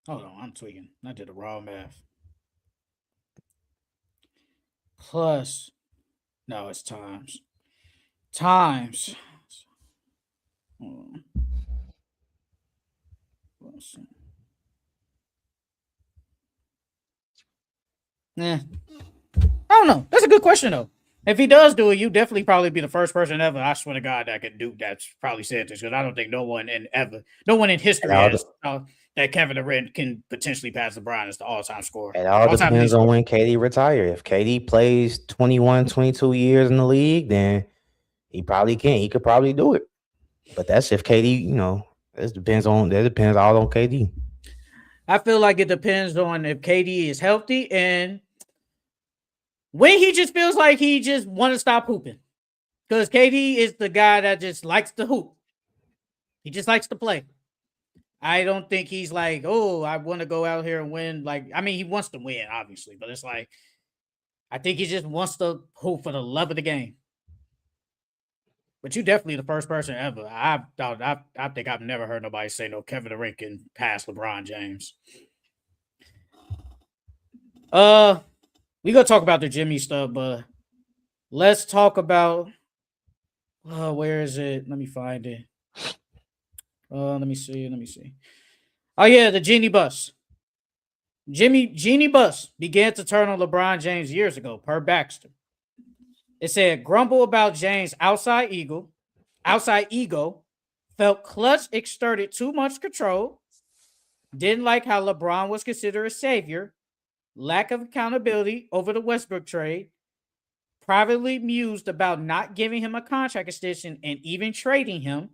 A: Hold on, I'm tweaking. I did the raw math. Plus, no, it's times. Times. I don't know. That's a good question though. If he does do it, you definitely probably be the first person ever. I swear to God that could do that's probably said this because I don't think no one in history has that Kevin Durant can potentially pass LeBron as the all-time scorer.
B: It all depends on when KD retire. If KD plays 21, 22 years in the league, then he probably can. He could probably do it. But that's if KD, that depends all on KD.
A: I feel like it depends on if KD is healthy and when he just feels like he just want to stop hooping. Because KD is the guy that just likes to hoop. He just likes to play. I don't think he's like, oh, I want to go out here and win. Like, I mean, he wants to win, obviously. But it's like, I think he just wants to hoop for the love of the game. But you definitely the first person ever. I think I've never heard nobody say no Kevin Durant can pass LeBron James. We gonna talk about the Jimmy stuff, but let's talk about where is it? Let me find it. Let me see. Oh yeah, the Genie Bus. Genie Bus began to turn on LeBron James years ago, per Baxter. It said, grumble about James' outside ego, felt Clutch exerted too much control, didn't like how LeBron was considered a savior, lack of accountability over the Westbrook trade, privately mused about not giving him a contract extension and even trading him,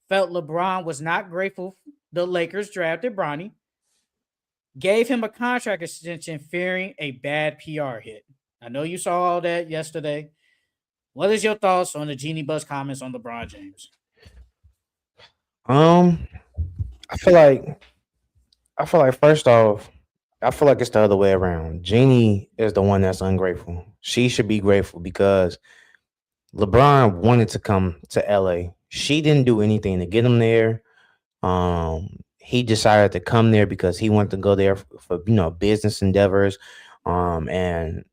A: felt LeBron was not grateful the Lakers drafted Bronny, gave him a contract extension fearing a bad PR hit. I know you saw all that yesterday. What is your thoughts on the Genie Bus comments on LeBron James?
B: I feel like first off, I feel like it's the other way around. Jeannie is the one that's ungrateful. She should be grateful because LeBron wanted to come to LA. She didn't do anything to get him there. He decided to come there because he wanted to go there for business endeavors, and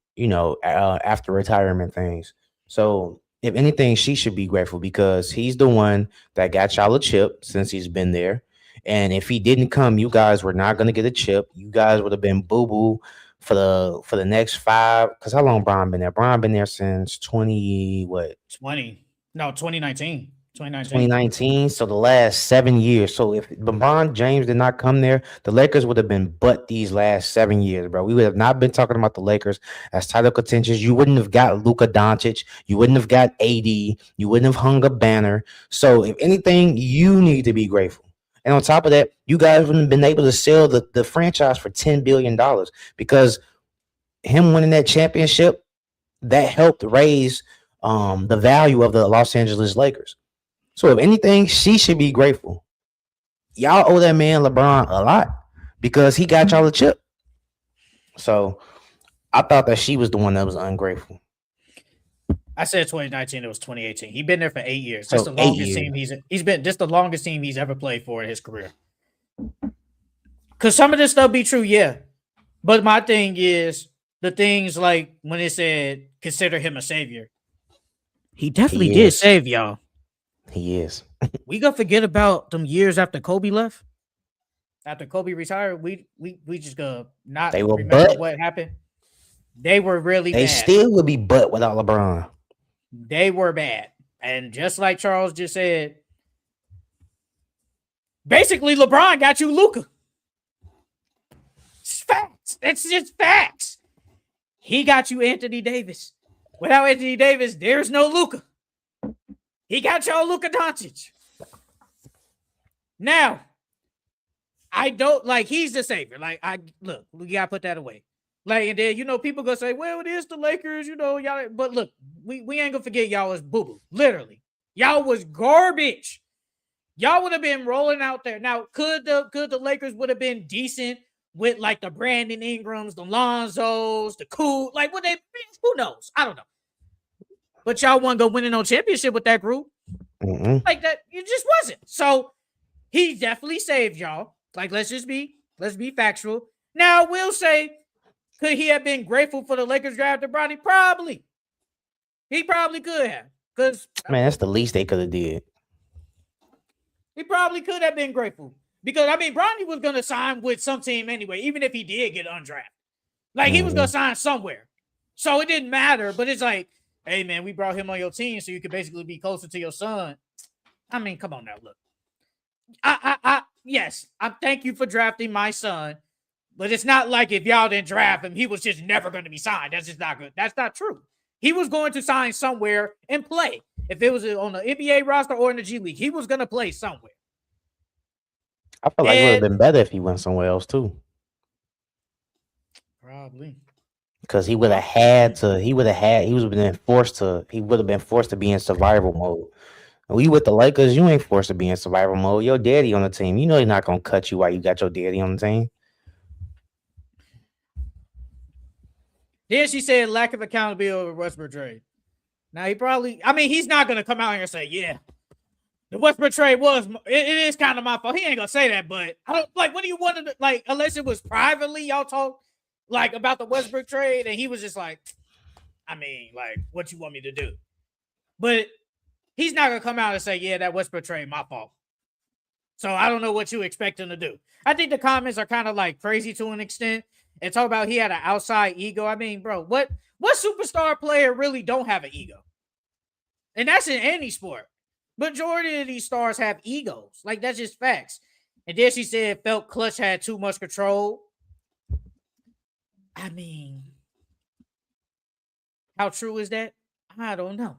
B: after retirement things. So if anything, she should be grateful because he's the one that got y'all a chip since he's been there. And if he didn't come, you guys were not gonna get a chip. You guys would have been boo boo for the next five. Because how long Brian been there? Brian been there since
A: 2019.
B: 2019, so the last 7 years. So if LeBron James did not come there, the Lakers would have been but these last 7 years, bro. We would have not been talking about the Lakers as title contenders. You wouldn't have got Luka Doncic. You wouldn't have got AD. You wouldn't have hung a banner. So if anything, you need to be grateful. And on top of that, you guys wouldn't have been able to sell the franchise for $10 billion because him winning that championship, that helped raise the value of the Los Angeles Lakers. So if anything, she should be grateful. Y'all owe that man LeBron a lot because he got y'all a chip. So I thought that she was the one that was ungrateful.
A: I said 2019. It was 2018. He's been there for 8 years. That's the longest team he's been. This the longest team he's ever played for in his career. Because some of this stuff be true, yeah. But my thing is the things like when it said consider him a savior. He definitely did save y'all.
B: He is.
A: We gonna forget about them years after Kobe left. After Kobe retired, we just gonna not remember what happened. They were really bad.
B: They still would be butt without LeBron.
A: They were bad. And just like Charles just said, basically LeBron got you Luka. It's facts. It's just facts. He got you Anthony Davis. Without Anthony Davis, there's no Luka. He got y'all Luka Doncic. Now, I don't like he's the savior. Like, we gotta put that away. Like, and then people gonna say, well, it is the Lakers, y'all. But look, we ain't gonna forget y'all was boo-boo. Literally. Y'all was garbage. Y'all would have been rolling out there. Now, could the Lakers would have been decent with like the Brandon Ingrams, the Lonzos, the Cool, like would they? Who knows? I don't know. But y'all wasn't gonna win no championship with that group.
B: Mm-hmm.
A: Like that, you just wasn't. So he definitely saved y'all. Like, let's be factual. Now, I will say, could he have been grateful for the Lakers drafted Bronny? Probably. He probably could have. Because
B: that's the least they could have did.
A: He probably could have been grateful. Because Bronny was gonna sign with some team anyway, even if he did get undrafted. Like he was gonna sign somewhere. So it didn't matter. But it's like, hey man, we brought him on your team so you could basically be closer to your son. Come on now, look. Yes, I thank you for drafting my son, but it's not like if y'all didn't draft him, he was just never going to be signed. That's just not good. That's not true. He was going to sign somewhere and play. If it was on the NBA roster or in the G League, he was going to play somewhere.
B: I feel like it would have been better if he went somewhere else too.
A: Probably.
B: Because he would have been forced to be in survival mode. We with the Lakers, you ain't forced to be in survival mode. Your daddy on the team. You know he's not gonna cut you while you got your daddy on the team.
A: Then she said lack of accountability over Westbrook trade. Now he's not gonna come out here and say, yeah, the Westbrook trade it is kind of my fault. He ain't gonna say that, but I don't like what do you want to like unless it was privately y'all talk like about the Westbrook trade, and he was just like, like, what you want me to do? But he's not going to come out and say, yeah, that Westbrook trade, my fault. So I don't know what you expect him to do. I think the comments are kind of like crazy to an extent and talk about he had an outside ego. Bro, what superstar player really don't have an ego? And that's in any sport. Majority of these stars have egos. Like, that's just facts. And then she said felt Clutch had too much control. How true is that? I don't know.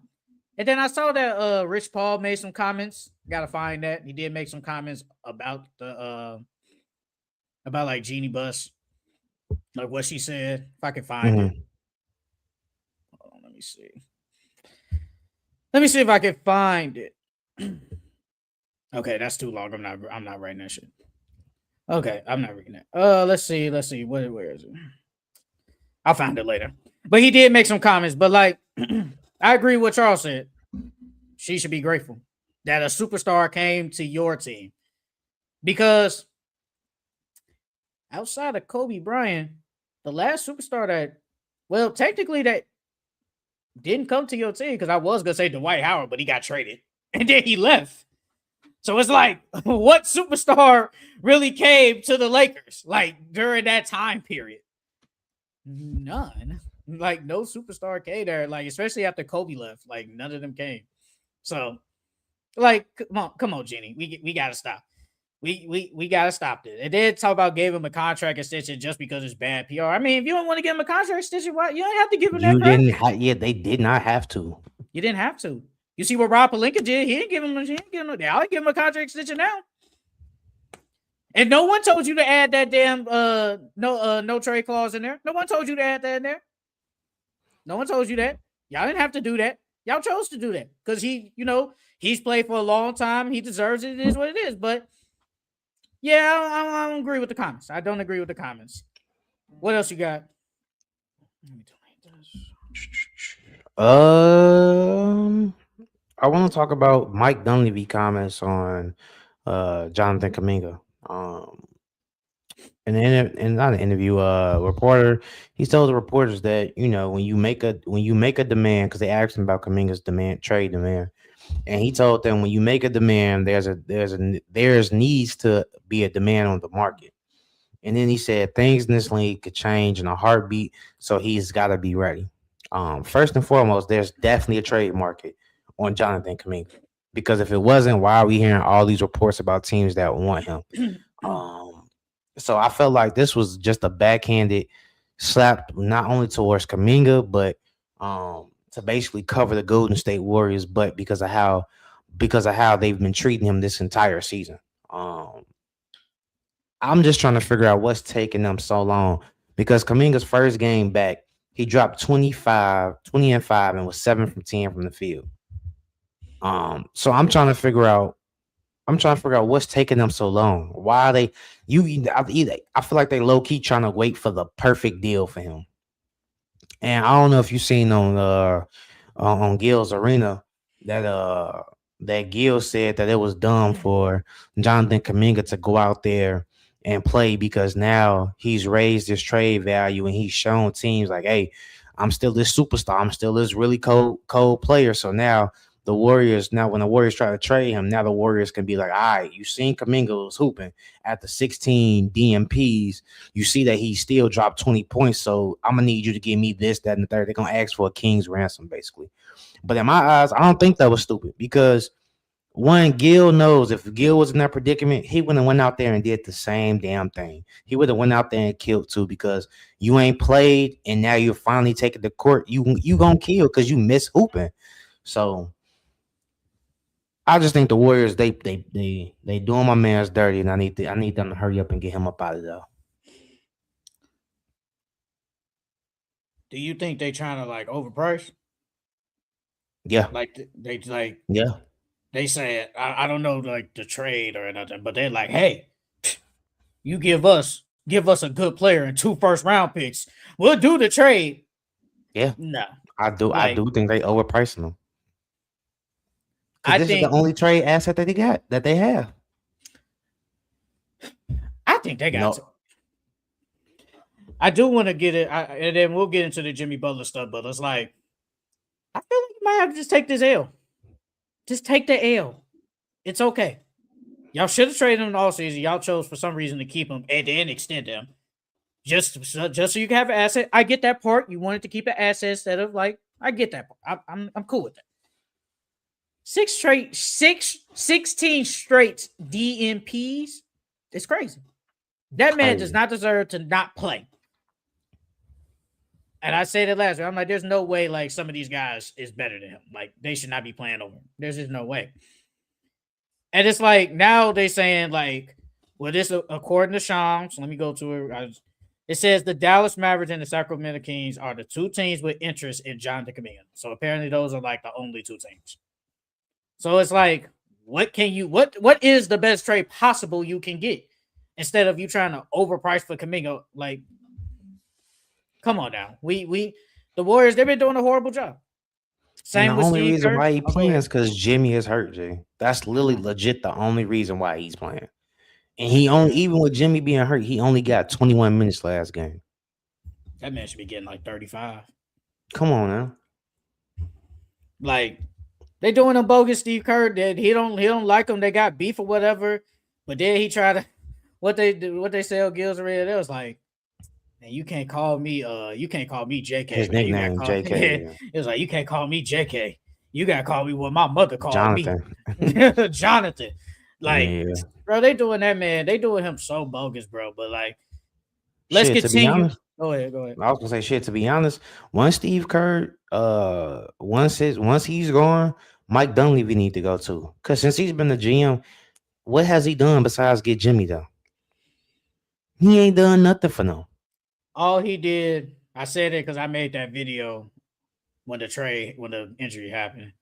A: And then I saw that Rich Paul made some comments. Gotta find that. He did make some comments about the about like Jeannie Buss, like what she said. If I can find it. Hold on, let me see. Let me see if I can find it. Okay, that's too long. I'm not writing that shit. Okay, I'm not reading that. Let's see. Where is it? I'll find it later. But he did make some comments. But like, I agree with what Charles said. She should be grateful that a superstar came to your team because outside of Kobe Bryant, the last superstar that, well, technically that didn't come to your team, because I was gonna say Dwight Howard, but he got traded and then he left. So it's like, what superstar really came to the Lakers like during that time period? None. Like no superstar came there. Like especially after Kobe left, like none of them came. So, like, come on, Jenny, we gotta stop. We gotta stop this. And then talk about gave him a contract extension just because it's bad PR. I mean, if you don't want to give him a contract extension, why you don't have to give him that
B: You
A: crap.
B: didn't. Yeah, they did not have to.
A: You didn't have to. You see what Rob Pelinka did? He didn't give him. He didn't give him. I'll give him a contract extension now. And no one told you to add that damn no trade clause in there. No one told you to add that in there. No one told you that. Y'all didn't have to do that. Y'all chose to do that because he's played for a long time. He deserves it. It is what it is. But yeah, I don't agree with the comments. I don't agree with the comments. What else you got?
B: I want to talk about Mike Dunleavy comments on Jonathan Kuminga. And not an interview, reporter. He told the reporters that when you make a demand, because they asked him about Kuminga's trade demand, and he told them when you make a demand, there's needs to be a demand on the market. And then he said things in this league could change in a heartbeat, so he's got to be ready. First and foremost, there's definitely a trade market on Jonathan Kuminga, because if it wasn't, why are we hearing all these reports about teams that want him? So I felt like this was just a backhanded slap, not only towards Kuminga, but to basically cover the Golden State Warriors, but because of how they've been treating him this entire season. I'm just trying to figure out what's taking them so long, because Kuminga's first game back, he dropped 20 and 5 and was 7 from 10 from the field. So I'm trying to figure out what's taking them so long. Why are they I feel like they low key trying to wait for the perfect deal for him. And I don't know if you've seen on Gil's Arena that Gil said that it was dumb for Jonathan Kuminga to go out there and play, because now he's raised his trade value and he's shown teams like, hey, I'm still this superstar. I'm still this really cold player. So now when the Warriors try to trade him, now the Warriors can be like, all right, you seen Kuminga was hooping at the 16 DMPs. You see that he still dropped 20 points. So I'm going to need you to give me this, that, and the third. They're going to ask for a king's ransom, basically. But in my eyes, I don't think that was stupid, because one, Gil knows if Gil was in that predicament, he wouldn't have went out there and did the same damn thing. He would have went out there and killed too, because you ain't played and now you're finally taking the court. You gonna kill because you miss hooping. So I just think the Warriors they doing my man's dirty, and I need them to hurry up and get him up out of there.
A: Do you think they trying to like overprice?
B: Yeah,
A: Like they like
B: yeah.
A: they said I don't know like the trade or nothing, but they're like, hey, you give us a good player and 2 first-round picks, we'll do the trade.
B: Yeah,
A: no,
B: I do think they overpricing them.
A: I
B: This
A: think
B: is the only trade asset that they have.
A: I think they got. I do want to get it, and then we'll get into the Jimmy Butler stuff. But it's like, I feel like you might have to just take this L. Just take the L. It's okay. Y'all should have traded him in all season. Y'all chose for some reason to keep him and then extend him, just so you can have an asset. I get that part. You wanted to keep an asset instead of like. I get that part. I'm cool with that. 16 straight DMPs. It's crazy. That man does not deserve to not play. And I said it last week. I'm like, there's no way like some of these guys is better than him. Like they should not be playing over him. There's just no way. And it's like now they saying like, well, this according to Shams. Let me go to it. It says the Dallas Mavericks and the Sacramento Kings are the 2 teams with interest in Jonathan Kuminga. So apparently those are like the only 2 teams. So it's like, what is the best trade possible you can get? instead of you trying to overprice for Kaminga. Like, come on now. The Warriors, they've been doing a horrible job.
B: And the
A: Same with
B: only
A: Steve
B: reason
A: Kerr.
B: why he
A: Oh, go
B: playing
A: ahead.
B: is because Jimmy is hurt, Jay. That's literally legit the only reason why he's playing. And he only, even with Jimmy being hurt, he only got 21 minutes last game.
A: That man should be getting like 35.
B: Come on now.
A: Like, they doing a bogus Steve Kerr that he don't like him. They got beef or whatever. But then he tried to what they sell Gills Red. It was like, man, you can't call me JK.
B: His
A: Man. You got
B: nickname,
A: call
B: JK. Yeah.
A: It was like, you can't call me JK. You gotta call me what my mother called
B: Jonathan.
A: me. Jonathan. Like,
B: Yeah.
A: bro, they doing that, man. They doing him so bogus, bro. But like, let's
B: Shit, to be
A: continue.
B: honest,
A: Go ahead.
B: I was gonna say shit. To be honest, once Steve Kerr, once he's gone, Mike Dunleavy need to go too. Cause since he's been the GM, what has he done besides get Jimmy though? He ain't done nothing for no.
A: All he did, I said it because I made that video when the injury happened.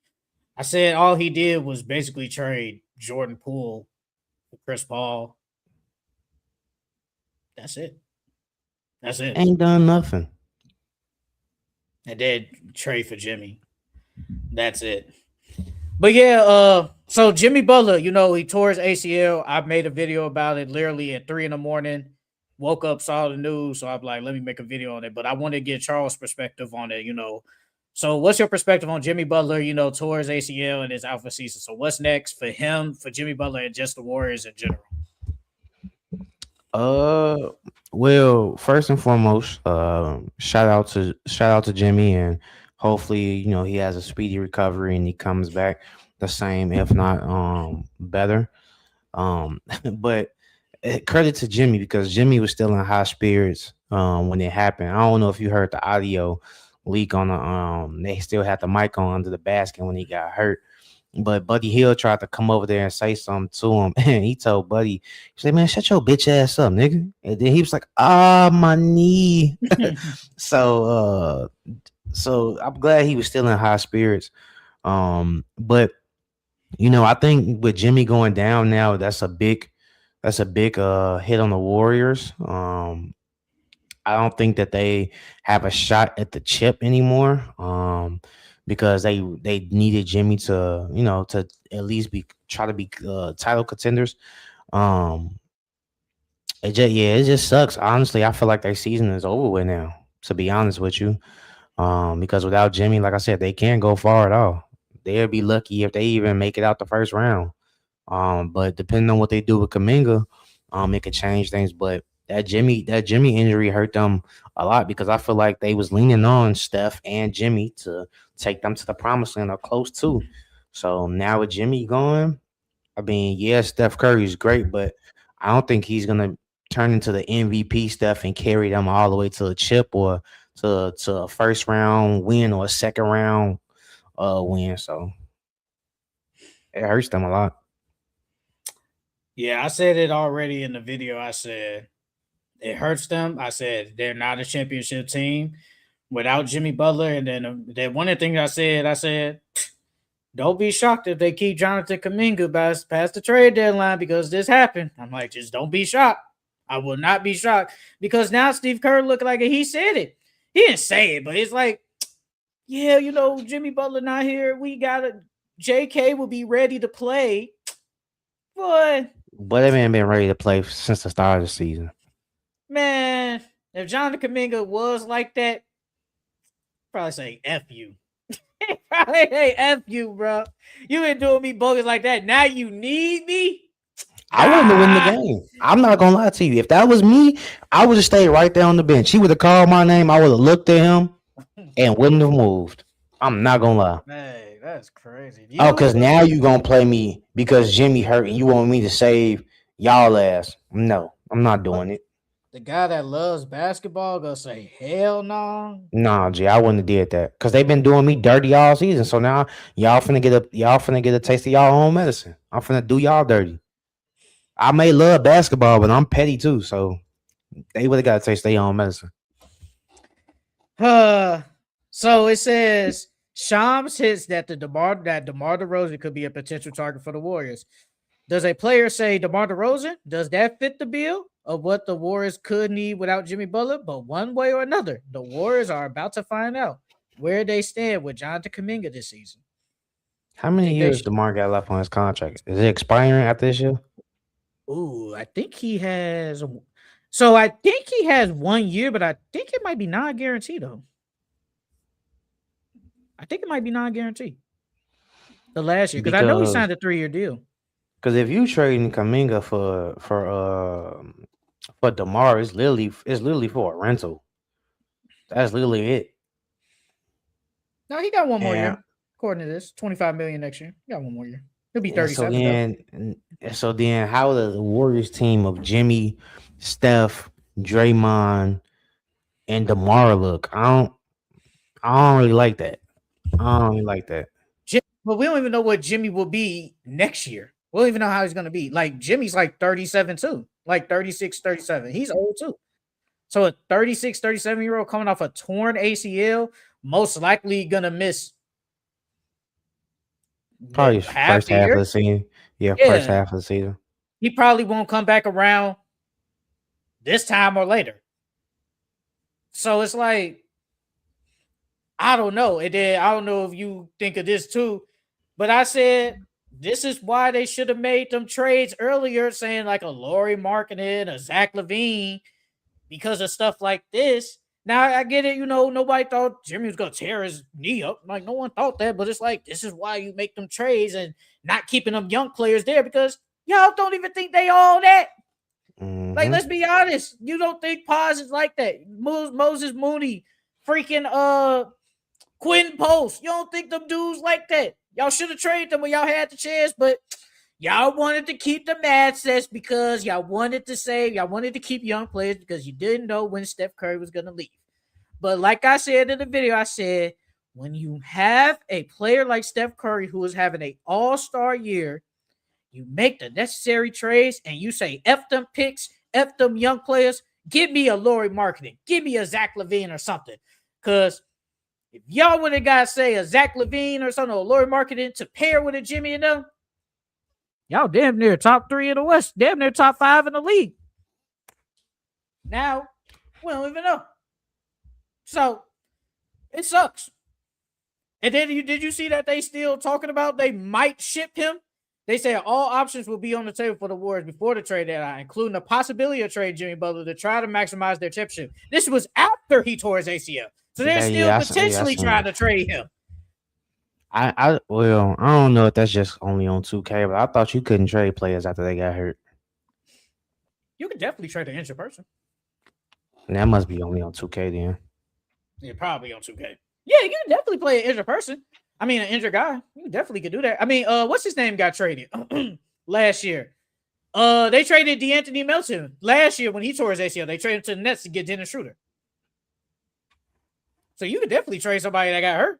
A: I said all he did was basically trade Jordan Poole for Chris Paul. That's it.
B: Ain't done nothing.
A: And then trade for Jimmy. That's it. But yeah, so Jimmy Butler, he tore his ACL. I made a video about it literally at 3 a.m. Woke up, saw the news, so I'm like, let me make a video on it. But I want to get Charles' perspective on it, So what's your perspective on Jimmy Butler, tore his ACL and his out for season? So what's next for him, for Jimmy Butler, and just the Warriors in general?
B: Well, first and foremost, shout out to Jimmy, and hopefully, he has a speedy recovery and he comes back the same, if not better. But credit to Jimmy, because Jimmy was still in high spirits when it happened. I don't know if you heard the audio leak on the they still had the mic on under the basket when he got hurt. But Buddy Hill tried to come over there and say something to him, and he told Buddy, he said, "Man, shut your bitch ass up, nigga." And then he was like, my knee." So I'm glad he was still in high spirits. But I think with Jimmy going down now, that's a big hit on the Warriors. I don't think that they have a shot at the chip anymore. Because they needed Jimmy to to at least try to be title contenders. It just sucks. Honestly, I feel like their season is over with now, to be honest with you. Because without Jimmy, like I said, they can't go far at all. They'll be lucky if they even make it out the first round. But depending on what they do with Kaminga, it could change things. But that Jimmy injury hurt them a lot, because I feel like they was leaning on Steph and Jimmy to take them to the promised land or close to. So now with Jimmy gone, I mean, yeah, Steph Curry is great, but I don't think he's gonna turn into the MVP Steph and carry them all the way to a chip or to a first round win or a second round win. So it hurts them a lot.
A: Yeah, I said it already in the video. I said it hurts them. I said they're not a championship team without Jimmy Butler. And then one of the things I said, don't be shocked if they keep Jonathan Kaminga past the trade deadline, because this happened. I'm like, just don't be shocked. I will not be shocked, because now Steve Kerr looked like he said it. He didn't say it, but it's like, yeah, Jimmy Butler not here. We got to JK will be ready to play. But
B: that man been ready to play since the start of the season.
A: Man, if Jonathan Kaminga was like that, probably say F you. Probably say F you, bro. You been doing me bogus like that. Now you need me?
B: I wouldn't have win the game. I'm not gonna lie to you. If that was me, I would have stayed right there on the bench. He would have called my name. I would have looked at him and wouldn't have moved. I'm not gonna lie.
A: Hey, that's crazy.
B: Because now you gonna play me because Jimmy hurt and you want me to save y'all ass. No, I'm not doing it.
A: The guy that loves basketball gonna say hell no.
B: Nah, G, I wouldn't have did that, because they've been doing me dirty all season. So now y'all finna get a taste of y'all own medicine. I'm finna do y'all dirty. I may love basketball, but I'm petty too. So they would have got to taste their own medicine.
A: So it says Shams hits that DeMar DeRozan could be a potential target for the Warriors. Does a player say DeMar DeRozan? Does that fit the bill of what the Warriors could need without Jimmy Butler? But one way or another, the Warriors are about to find out where they stand with Jonathan Kuminga this season.
B: How many
A: Think they
B: years
A: should?
B: DeMar got left on his contract? Is it expiring after this year?
A: Ooh, I think he has. So I think he has 1 year, but I think it might be non-guaranteed though. I think it might be non-guaranteed. The last year, because I know he signed a 3-year deal.
B: Because if you trading Kuminga for DeMar, it's literally for a rental. That's literally it.
A: No, he got one more year. According to this, $25 million next year. He got 1 more year. He'll be 37.
B: So then, how does the Warriors team of Jimmy, Steph, Draymond, and DeMar look? I don't really like that.
A: But we don't even know what Jimmy will be next year. We don't even know how he's going to be. Like, Jimmy's like 37 too. Like 36, 37. He's old too. So a 36, 37-year-old coming off a torn ACL, most likely going to miss
B: probably first half of the season. Yeah, first half of the season.
A: He probably won't come back around this time or later. So it's like, I don't know. And then I don't know if you think of this too, but I said this is why they should have made them trades earlier, saying like a Lauri Markkanen, a Zach LaVine, because of stuff like this. Now I get it, nobody thought Jimmy was gonna tear his knee up. Like, no one thought that, but it's like this is why you make them trades and not keeping them young players there, because y'all don't even think they all that. Mm-hmm. Like, let's be honest. You don't think Paz is like that. Moses Mooney, freaking Quinn Post. You don't think them dudes like that. Y'all should have traded them when y'all had the chance, but y'all wanted to keep the assets because y'all wanted to keep young players because you didn't know when Steph Curry was going to leave. But like I said in the video, I said, when you have a player like Steph Curry who is having an all-star year, you make the necessary trades and you say, F them picks, F them young players, give me a Lauri Markkanen, give me a Zach LaVine or something. Because if y'all would have got, say, a Zach LaVine or something, or Lauri Markkanen to pair with a Jimmy and them, y'all damn near top 3 in the West, damn near top 5 in the league. Now, we don't even know. So, it sucks. And then did you see that they still talking about they might ship him? They say all options will be on the table for the Warriors before the trade deadline, including the possibility of trading Jimmy Butler to try to maximize their championship. This was after he tore his ACL. So they're still potentially trying to trade him.
B: I don't know if that's just only on 2K, but I thought you couldn't trade players after they got hurt.
A: You could definitely trade an injured person.
B: And that must be only on 2K then.
A: Yeah, probably on 2K. Yeah, you can definitely play an injured person. I mean, an injured guy. You definitely could do that. I mean, what's his name got traded last year? They traded DeAnthony Melton last year when he tore his ACL. They traded him to the Nets to get Dennis Schroeder. So you could definitely trade somebody that got hurt.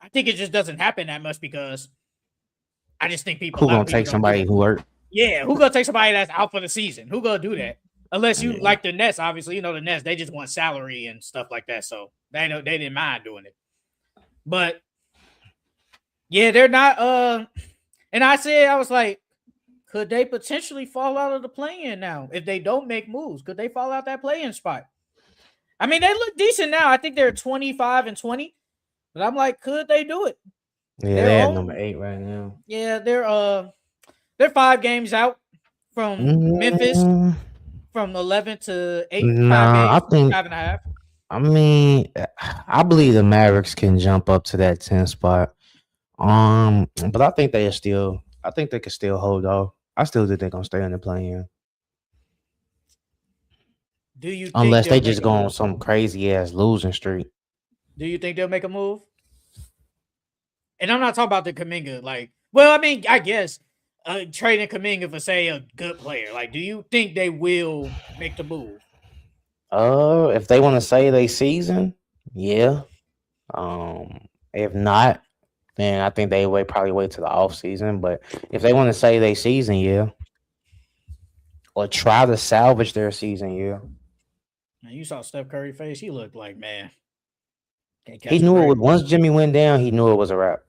A: I think it just doesn't happen that much because I just think people.
B: Who gonna take somebody who hurt?
A: Yeah, who gonna take somebody that's out for the season? Who gonna do that? Unless you like the Nets, obviously, the Nets, they just want salary and stuff like that. So they didn't mind doing it. But yeah, they're not and I was like, could they potentially fall out of the play-in now if they don't make moves? Could they fall out that play-in spot? I mean, they look decent now. I think they're 25-20. But I'm like, could they do it?
B: Yeah, they're at number 8 right now.
A: Yeah, they're 5 games out from Memphis, from 11 to 8.
B: Nah,
A: 5 games, 5.5.
B: I mean, I believe the Mavericks can jump up to that 10 spot. But I think they can still hold off. I still think they're gonna stay in the play-in.
A: Do you think
B: unless they just go on some crazy ass losing streak?
A: Do you think they'll make a move? And I'm not talking about the Kuminga. I mean, I guess trading Kuminga for, say, a good player. Like, do you think they will make the move?
B: If they want to say they season, yeah. If not, then I think they probably wait to the off season. But if they want to say they season, yeah. Or try to salvage their season, yeah.
A: Man, you saw Steph Curry's face. He looked like, man.
B: He knew it was, once Jimmy went down, he knew it was a wrap.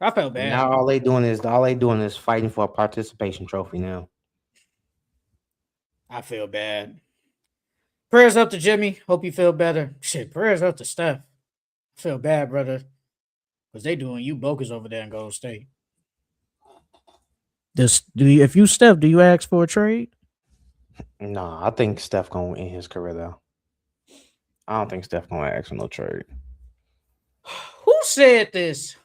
A: I felt bad.
B: Now all they doing is fighting for a participation trophy now.
A: I feel bad. Prayers up to Jimmy. Hope you feel better. Shit, prayers up to Steph. I feel bad, brother. Because they doing you bogus over there in Golden State. If you Steph, do you ask for a trade?
B: No, I think Steph gonna end his career though. I don't think Steph gonna ask for no trade.
A: Who said this?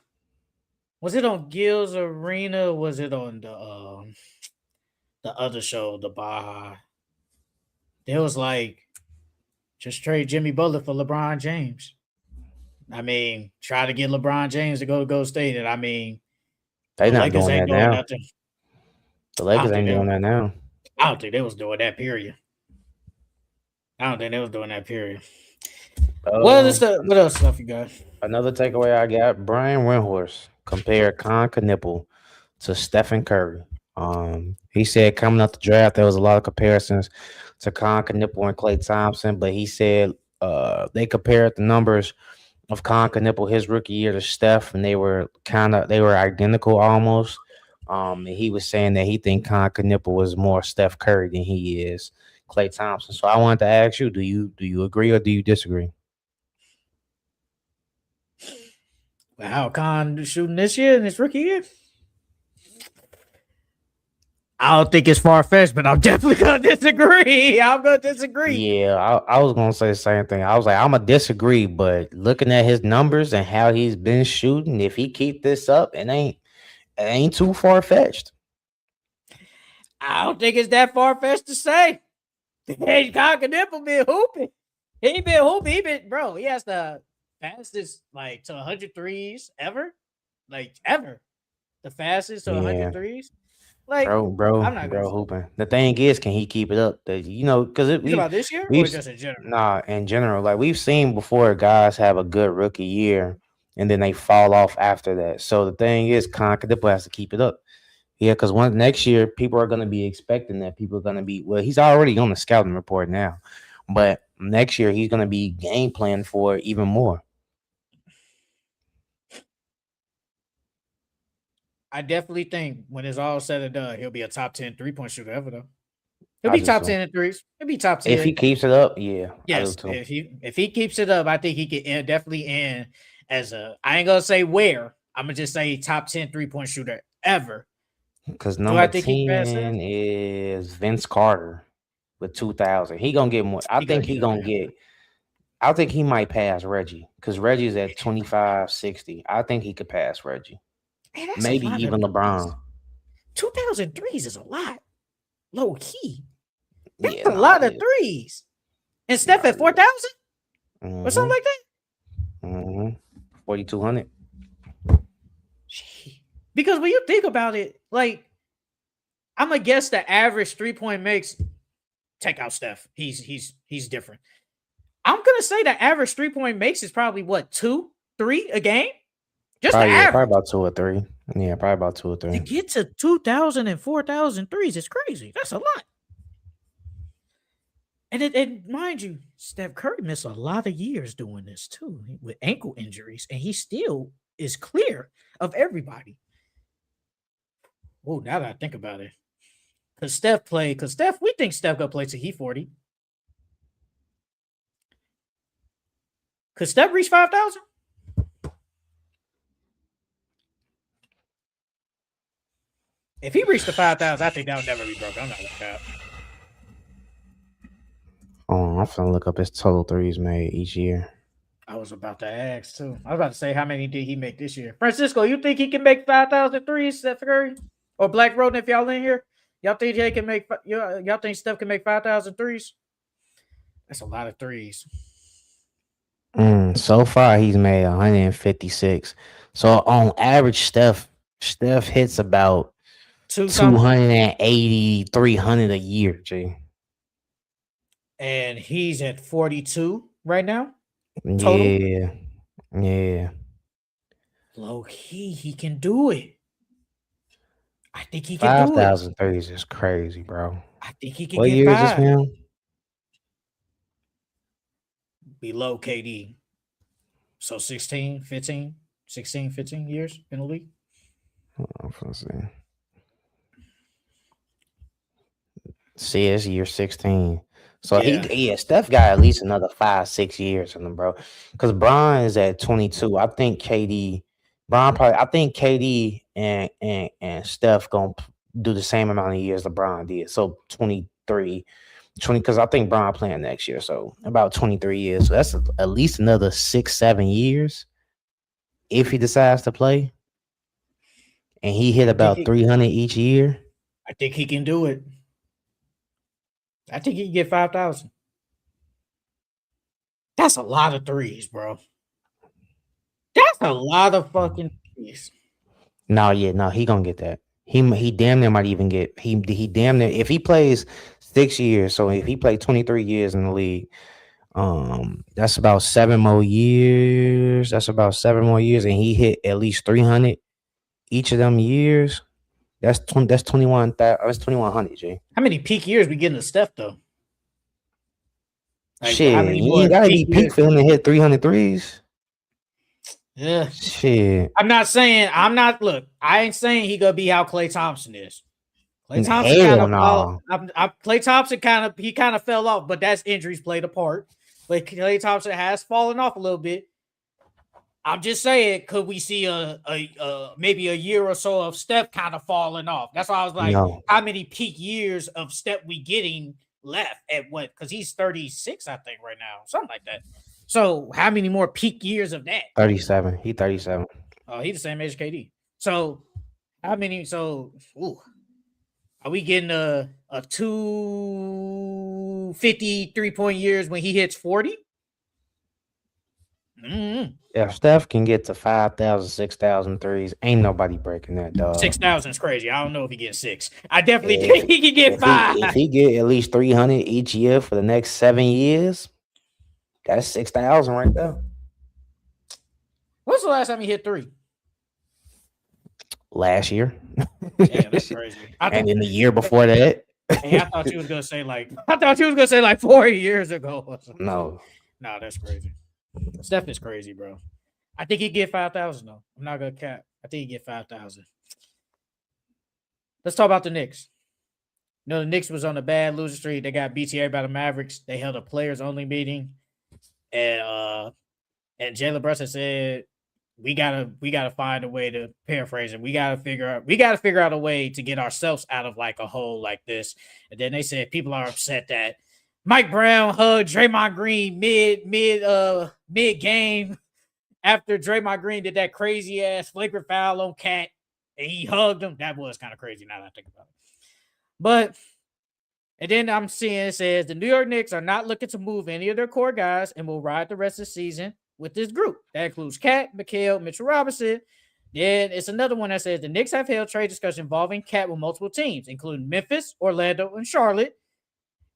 A: Was it on Gil's Arena? Or was it on the other show, the Baja? It was like, just trade Jimmy Butler for LeBron James. I mean, try to get LeBron James to go to Golden State. And I mean,
B: They
A: the
B: not
A: Lakers
B: doing
A: ain't
B: that
A: doing
B: now.
A: nothing.
B: The Lakers ain't doing that now.
A: I don't think they was doing that, period. I don't think they was doing that, period. What else stuff you got?
B: Another takeaway I got: Brian Windhorst compared Con Knipple to Stephen Curry. He said coming up the draft there was a lot of comparisons to Con Knipple and Klay Thompson, but he said they compared the numbers of Con Knipple his rookie year to Steph, and they were identical almost. And he was saying that he think Con Knipple was more Steph Curry than he is Klay Thompson. So I wanted to ask you: do you agree or do you disagree?
A: How Khan shooting this year in his rookie year? I don't think it's far fetched, but I'm definitely gonna disagree. I'm gonna disagree.
B: Yeah, I was gonna say the same thing. I was like, I'm gonna disagree, but looking at his numbers and how he's been shooting, if he keep this up, it ain't too far fetched.
A: I don't think it's that far fetched to say. Hey, Nipple been hooping. He been hooping. Bro, he has the fastest like to 100 threes ever. Like ever. The fastest to 100 threes. Like
B: bro, hooping. The thing is, can he keep it up? Because
A: about this year or just in general?
B: Nah, in general, like we've seen before, guys have a good rookie year and then they fall off after that. So the thing is, Con Knipple has to keep it up. Yeah, because next year people are going to be expecting that. People are going to be he's already on the scouting report now, but next year he's going to be game planning for even more.
A: I definitely think when it's all said and done, he'll be a top 10 3-point shooter ever, though. He'll be top 10 in threes. He'll be top 10.
B: If he keeps it up, yeah.
A: Yes, if he keeps it up, I think he can definitely end as I ain't going to say where. I'm going to just say top 10 3-point shooter ever.
B: Because number 10 is Vince Carter with 2,000. He going to get more. I think he might pass Reggie because Reggie's at 25-60. I think he could pass Reggie.
A: Man,
B: maybe even LeBron.
A: 2003s is a lot. Low key. That's a lot of threes. And Steph at 4,000? Or something like that?
B: 4,200.
A: Because when you think about it, like, I'm going to guess the average 3-point makes, take out Steph. He's different. I'm going to say the average 3-point makes is probably what, 2, 3 a game? Just
B: probably about 2 or 3. Yeah, probably about 2 or 3.
A: To get to 2,000 and 4,000 threes is crazy. That's a lot. And mind you, Steph Curry missed a lot of years doing this too with ankle injuries, and he still is clear of everybody. Oh, now that I think about it, we think Steph gonna play till he 40. Could Steph reach 5,000? If he reached the 5,000, I think that would never be broken. I'm not looking at.
B: Oh, I'm gonna look up his total threes made each year.
A: I was about to ask too. I was about to say how many did he make this year? Francisco, you think he can make 5,000 threes, Steph Curry? Or Black Rodent, if y'all in here? Y'all think he can make y'all think Steph can make 5,000 threes? That's a lot of threes.
B: So far he's made 156. So on average, Steph hits about 280, 300 a year, G.
A: And he's at 42 right now.
B: Total? Yeah.
A: Low key, he can do it. I think he can do it.
B: 5,000 threes is crazy, bro.
A: I think he can
B: what
A: get
B: year
A: 5.
B: Is this, man?
A: Below KD. So 16, 15 years in the league.
B: Let's see. See, it's year 16. So
A: Yeah.
B: Steph got at least another 5, 6 years in him, bro. Because Bron is at 22. I think KD and Steph gonna do the same amount of years LeBron did. So 23, 20. Because I think Bron playing next year. So about 23 years. So that's at least another 6, 7 years if he decides to play. And he hit about 300 each year.
A: I think he can do it. I think he can get 5,000. That's a lot of threes, bro. That's a lot of fucking threes.
B: No, he gonna get that. He damn near might even get he damn near if he plays 6 years. So if he played 23 years in the league, that's about 7 more years. That's about 7 more years, and he hit at least 300 each of them years. That's 20. That's 21. That's 2,100. G.
A: How many peak years we getting to Steph though?
B: Like, shit, you ain't gotta be peak for him to hit 300 threes.
A: Yeah.
B: Shit.
A: Look, I ain't saying he gonna be how Klay Thompson is. Klay Thompson Klay Thompson kind of fell off, but that's injuries played a part. But Klay Thompson has fallen off a little bit. I'm just saying, could we see a maybe a year or so of Steph kind of falling off? That's why I was like, how many peak years of Steph we getting left at what? Because he's 36, I think, right now, something like that. So how many more peak years of that?
B: 37. He 37.
A: Oh, he's the same age as KD. So how many? So are we getting a 250 3-point years when he hits 40?
B: Mm-hmm. If Steph can get to 5,000, 6,000 threes, ain't nobody breaking that, dog.
A: 6,000 is crazy. I don't know if he gets 6. I definitely think he can get 5.
B: If he get at least 300 each year for the next 7 years, that's 6,000 right there.
A: When's the last time he hit 3?
B: Last year.
A: Damn, that's crazy.
B: And in the year before that.
A: Hey, I thought you was gonna say like 4 years ago.
B: No,
A: that's crazy. Steph is crazy, bro. I think he'd get 5,000 though. I'm not gonna cap. I think he'd get 5,000. Let's talk about the Knicks. The Knicks was on a bad loser streak. They got BTA by the Mavericks. They held a players only meeting, and Jalen Brunson said, "We gotta find a way to paraphrase it. We gotta figure out a way to get ourselves out of like a hole like this." And then they said people are upset that Mike Brown hugged Draymond Green mid game after Draymond Green did that crazy ass flagrant foul on Cat, and he hugged him. That was kind of crazy now that I think about it. But and then I'm seeing it says the New York Knicks are not looking to move any of their core guys and will ride the rest of the season with this group. That includes Cat, Mikal, Mitchell Robinson. Then it's another one that says the Knicks have held trade discussions involving Cat with multiple teams, including Memphis, Orlando, and Charlotte.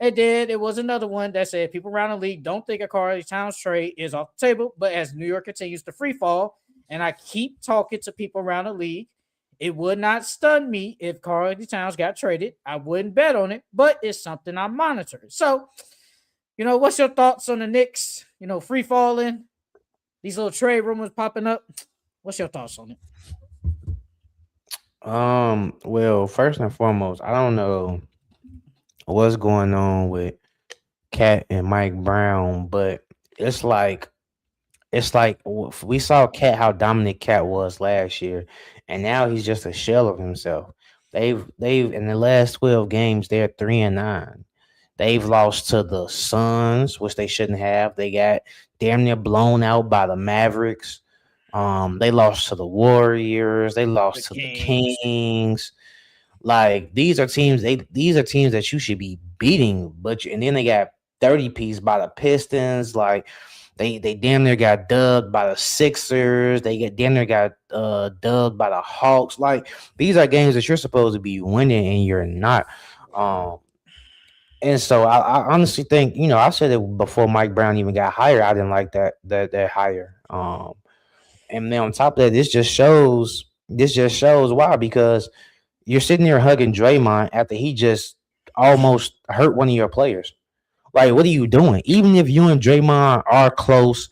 A: And then it was another one that said people around the league don't think a Karl Towns trade is off the table, but as New York continues to free fall, and I keep talking to people around the league, it would not stun me if Karl Towns got traded. I wouldn't bet on it, but it's something I monitor. So, what's your thoughts on the Knicks? Free falling, these little trade rumors popping up. What's your thoughts on it?
B: Well, first and foremost, I don't know what's going on with Cat and Mike Brown, but it's like we saw Cat how dominant Cat was last year, and now he's just a shell of himself. They've in the last 12 games they're 3-9. They've lost to the Suns, which they shouldn't have. They got damn near blown out by the Mavericks. They lost to the Warriors. They lost to the Kings. Like these are teams that you should be beating, and then they got 30 piece by the Pistons. Like they damn near got dubbed by the Sixers. They damn near got dubbed by the Hawks. Like these are games that you're supposed to be winning and you're not. And so I honestly think, I said it before Mike Brown even got hired. I didn't like that hire. And then on top of that, this just shows why, because you're sitting there hugging Draymond after he just almost hurt one of your players. Like, what are you doing? Even if you and Draymond are close,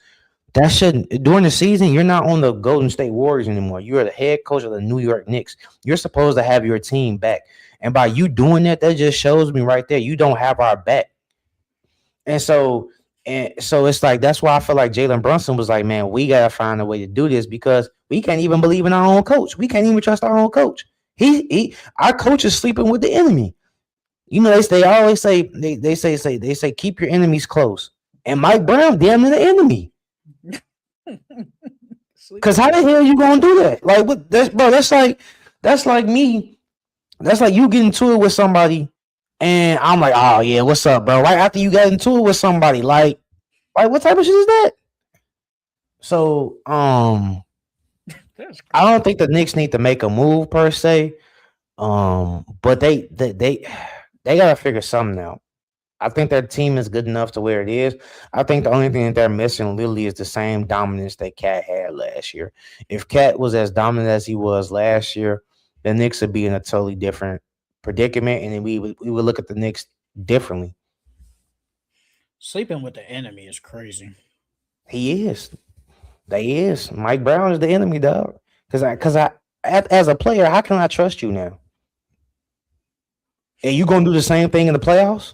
B: That shouldn't during the season. You're not on the Golden State Warriors anymore. You're the head coach of the New York Knicks. You're supposed to have your team back, and by you doing that, that just shows me right there you don't have our back. And so it's like that's why I feel like Jalen Brunson was like, man, we gotta find a way to do this because we can't even believe in our own coach. We can't even trust our own coach. Our coach is sleeping with the enemy. You know, they always say they say keep your enemies close. And Mike Brown, damn near the enemy. Cause how the hell you gonna do that? Like what that's bro, that's like me. That's like you get into it with somebody and I'm like, oh yeah, what's up, bro? Right after you got into it with somebody, like what type of shit is that? So I don't think the Knicks need to make a move per se. But they gotta figure something out. I think their team is good enough to where it is. I think the only thing that they're missing literally is the same dominance that Cat had last year. If Cat was as dominant as he was last year, the Knicks would be in a totally different predicament, and then we would look at the Knicks differently.
A: Sleeping with the enemy is crazy.
B: He is. They is. Mike Brown is the enemy, dog. As a player, how can I trust you now? And you gonna do the same thing in the playoffs?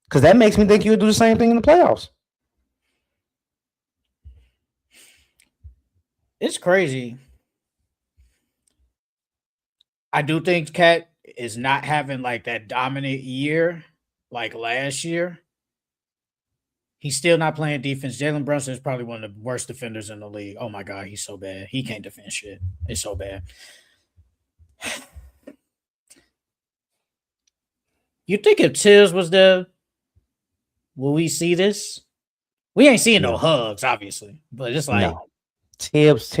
B: Because that makes me think you'll do the same thing in the playoffs.
A: It's crazy. I do think Cat is not having like that dominant year like last year. He's still not playing defense. Jalen Brunson is probably one of the worst defenders in the league. Oh my God, he's so bad. He can't defend shit. It's so bad. You think if Tibbs was there, will we see this? We ain't seeing no hugs, obviously, but it's like
B: Tibbs,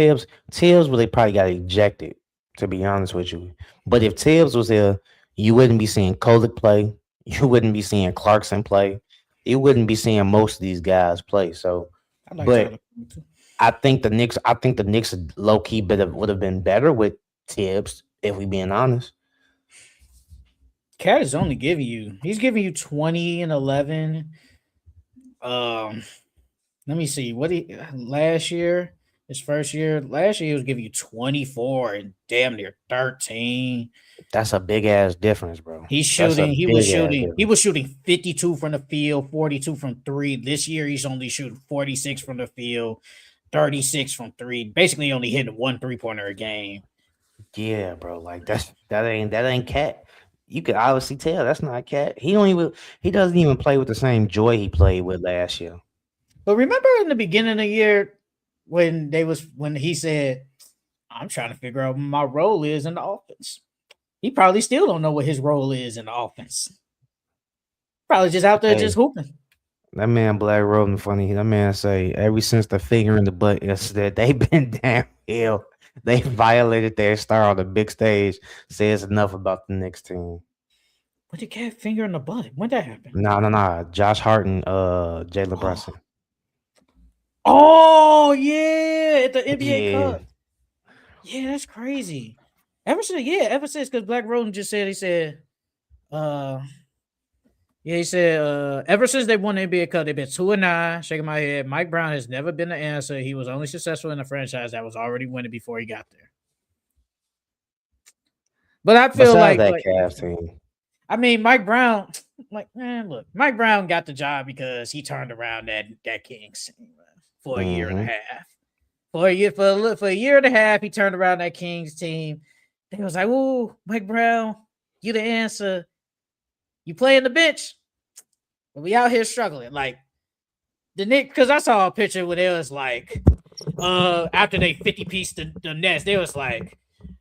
B: well, they probably got ejected, to be honest with you. But if Tibbs was there, you wouldn't be seeing Kolek play. You wouldn't be seeing Clarkson play. You wouldn't be seeing most of these guys play. So, I think the Knicks low key would have been better with Tibbs, if we being honest.
A: Cat is only he's giving you 20 and 11. Let me see what last year, his first year. Last year he was giving you 24 and damn near 13.
B: That's a big ass difference, bro.
A: He was shooting 52 from the field, 42 from three. This year he's only shooting 46 from the field, 36 from three. Basically only hitting 1 3-pointer a game.
B: Yeah, bro. Like that ain't Cat. You can obviously tell that's not Cat. He doesn't even play with the same joy he played with last year.
A: But remember in the beginning of the year when he said, I'm trying to figure out what my role is in the offense. He probably still don't know what his role is in the offense. Probably just out there just hooping.
B: That man Black Rolling funny. That man say ever since the finger in the butt yesterday, they've been downhill. They violated their star on the big stage. Says enough about the next team.
A: What did Cat finger in the butt? When that happened?
B: No. Josh Hart and Jalen Brunson.
A: Oh yeah, at the NBA Cup. Yeah, that's crazy. Ever since because Black Roden just said he said ever since they won the NBA Cup, they've been 2-9. Shaking my head. Mike Brown has never been the answer. He was only successful in a franchise that was already winning before he got there. But I feel like
B: Cavs team.
A: I mean, Mike Brown, look, Mike Brown got the job because he turned around that Kings team for a year and a half. For a year and a half, he turned around that Kings team. They was like, "Ooh, Mike Brown, you the answer. You playing the bench, but we out here struggling." Like the Knicks, because I saw a picture where they was like, after they 50-piece the Nets, they was like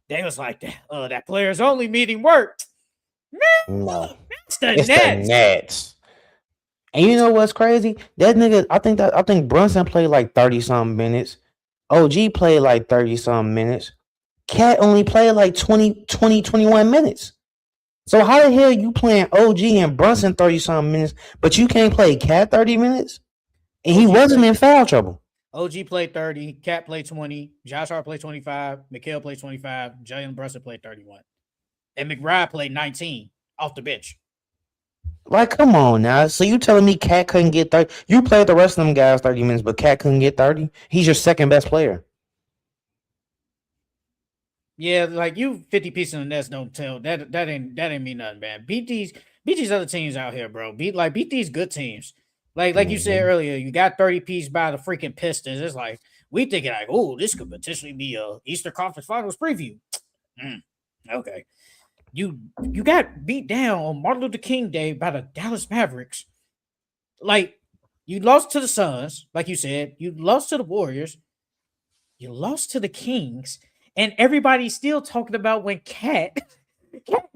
A: that players only meeting work.
B: No, it's the Nets. And you know what's crazy? That nigga, I think Brunson played like 30-something minutes. OG played like 30-something minutes. Cat only played like 21 minutes. So how the hell you playing OG and Brunson 30-something minutes, but you can't play Cat 30 minutes? And he wasn't in foul trouble.
A: OG played 30, Cat played 20, Josh Hart played 25, Mikal played 25, Jalen Brunson played 31. And McBride played 19 off the bench.
B: Like, come on now. So you telling me Cat couldn't get 30? You played the rest of them guys 30 minutes, but Cat couldn't get 30? He's your second best player.
A: Yeah, like you 50 pieces in the nest don't tell that ain't mean nothing, man. Beat these other teams out here, bro. Beat these good teams. Like you said
B: Mhm.
A: earlier, you got 30 piece by the freaking Pistons. It's like we thinking like, oh, this could potentially be a Eastern Conference Finals preview. Mm, okay. You got beat down on Martin Luther King Day by the Dallas Mavericks. Like you lost to the Suns, like you said, you lost to the Warriors, you lost to the Kings, and everybody's still talking about when Cat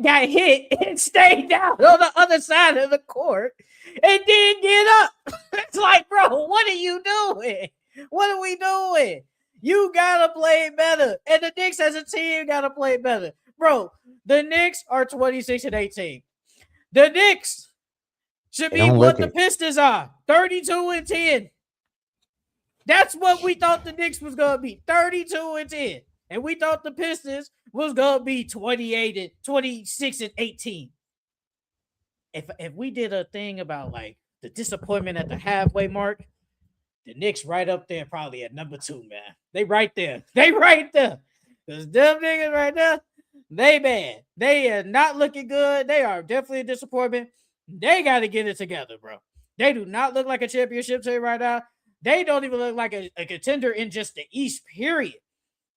A: got hit and stayed down on the other side of the court and didn't get up. It's like, bro, what are you doing? What are we doing? You gotta play better. And the Knicks as a team gotta play better. Bro, the Knicks are 26 and 18. The Knicks should
B: They
A: be
B: don't look
A: what the
B: it.
A: Pistons are, 32 and 10. That's what we thought the Knicks was gonna be, 32 and 10. And we thought the Pistons was gonna be 28 and 26 and 18. If we did a thing about like the disappointment at the halfway mark, the Knicks right up there, probably at number 2, man. They right there. They right there. Because them niggas right there, they bad. They are not looking good. They are definitely a disappointment. They got to get it together, bro. They do not look like a championship team right now. They don't even look like a contender in just the East, period.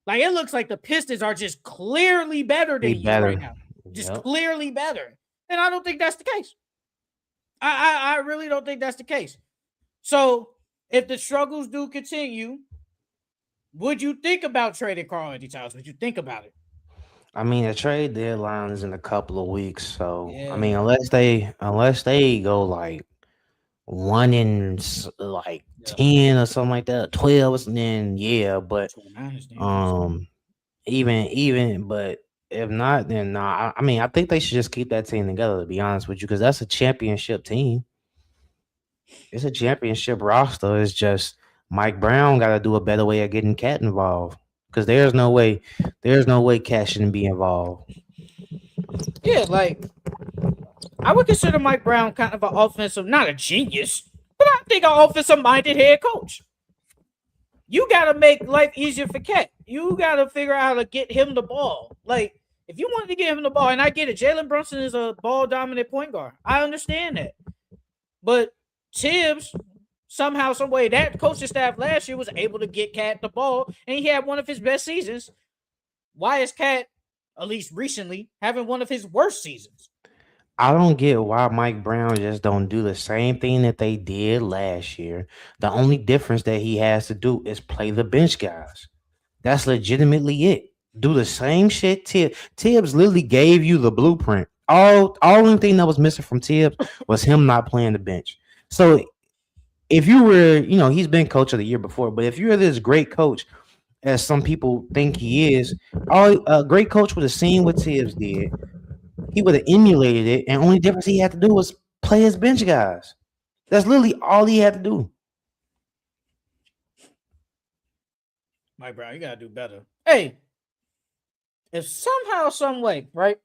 A: Like it looks like the Pistons are just clearly better
B: Be
A: than you right
B: better.
A: now. Just
B: Yep.
A: clearly better. And I don't think that's the case. I really don't think that's the case. So if the struggles do continue, would you think about trading Karl-Anthony Towns? Would you think about it?
B: I mean, the trade deadline is in a couple of weeks, so I mean,
A: Yeah.
B: unless they go like one in like
A: Yeah.
B: 10 or something like that, 12, then yeah. But
A: 29 is dangerous.
B: um, but if not, then nah. I mean, I think they should just keep that team together. To be honest with you, because that's a championship team. It's a championship roster. It's just Mike Brown got to do a better way of getting Cat involved. Because there's no way Cat shouldn't be involved.
A: Yeah, like I would consider Mike Brown kind of an offensive, not a genius, but I think an offensive minded head coach. You gotta make life easier for Cat. You gotta figure out how to get him the ball. Like, if you wanted to get him the ball, and I get it, Jalen Brunson is a ball dominant point guard. I understand that. But Tibbs, somehow, some way, that coaching staff last year was able to get Cat the ball, and he had one of his best seasons. Why is Cat, at least recently, having one of his worst seasons?
B: I don't get why Mike Brown just don't do the same thing that they did last year. The only difference that he has to do is play the bench guys. That's legitimately it. Do the same shit. Tibbs literally gave you the blueprint. All only thing that was missing from Tibbs was him not playing the bench. So if you were, he's been coach of the year before, but if you're this great coach, as some people think he is, all a great coach would have seen what Tibbs did. He would have emulated it, and only difference he had to do was play his bench guys. That's literally all he had to do.
A: Mike Brown, you gotta do better. Hey, if somehow, some way, right?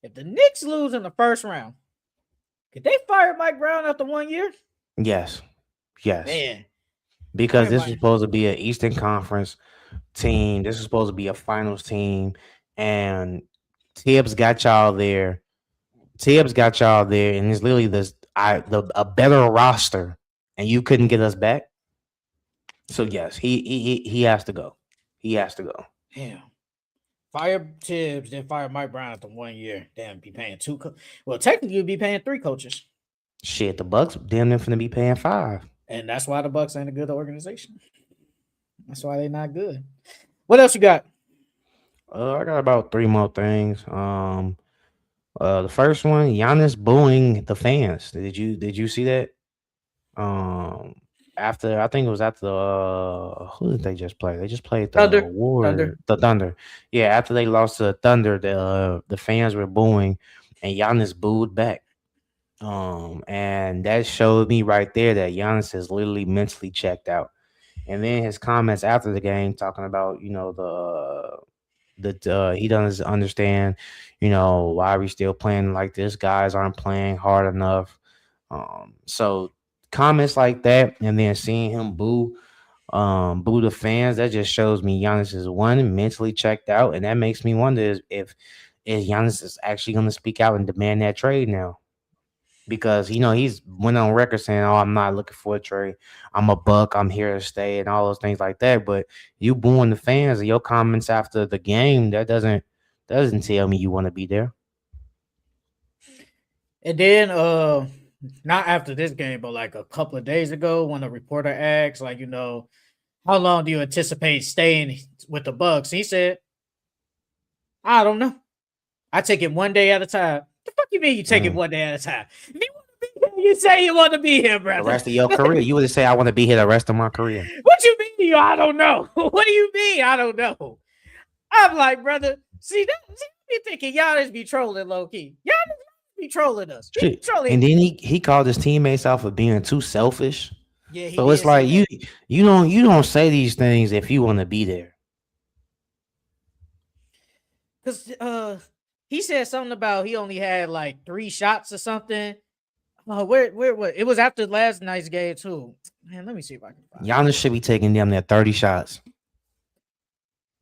A: If the Knicks lose in the first round, could they fire Mike Brown after 1 year?
B: Yes, yes,
A: Man,
B: because
A: fire
B: this was
A: Mike.
B: supposed to be an Eastern Conference team. This is supposed to be a finals team, and Tibbs got y'all there. Tibbs got y'all there, and it's literally a better roster, and you couldn't get us back. So yes, he has to go. He has to go.
A: Damn. Fire Tibbs, then fire Mike Brown after 1 year. Damn, be paying well, technically you'd be paying 3 coaches.
B: Shit, the Bucks damn near finna be paying 5.
A: And that's why the Bucks ain't a good organization. That's why they're not good. What else you got?
B: I got about 3 more things. The first one, Giannis booing the fans. Did you see that? Um, after I think it was after the who did they just play? They just played the
A: Thunder. Thunder.
B: the Thunder. Yeah, after they lost to the Thunder, the fans were booing, and Giannis booed back. And that showed me right there that Giannis is literally mentally checked out. And then his comments after the game talking about He doesn't understand, why we still playing like this. Guys aren't playing hard enough. So comments like that, and then seeing him boo the fans, that just shows me Giannis is one mentally checked out, and that makes me wonder if Giannis is actually going to speak out and demand that trade now. Because he's went on record saying, "Oh, I'm not looking for a trade. I'm a buck. I'm here to stay," and all those things like that. But you booing the fans and your comments after the game, that doesn't tell me you want to be there.
A: And then not after this game, but like a couple of days ago, when a reporter asked, like, how long do you anticipate staying with the Bucks? He said, I don't know. I take it one day at a time. The fuck you mean you take it one day at a time? If you want to be here, you say you want to be here, brother.
B: The rest of your career, you would say, "I want to be here the rest of my career."
A: What you mean? I don't know. What do you mean? I don't know. I'm like, brother, see, you thinking Giannis be trolling low key. Giannis be trolling us. Trolling.
B: And then he called his teammates out for being too selfish.
A: Yeah,
B: so it's like you don't say these things if you want to be there.
A: Because he said something about he only had like 3 shots or something. Where it was after last night's game too. Man, let me see if I can find
B: Giannis should be taking them there 30 shots.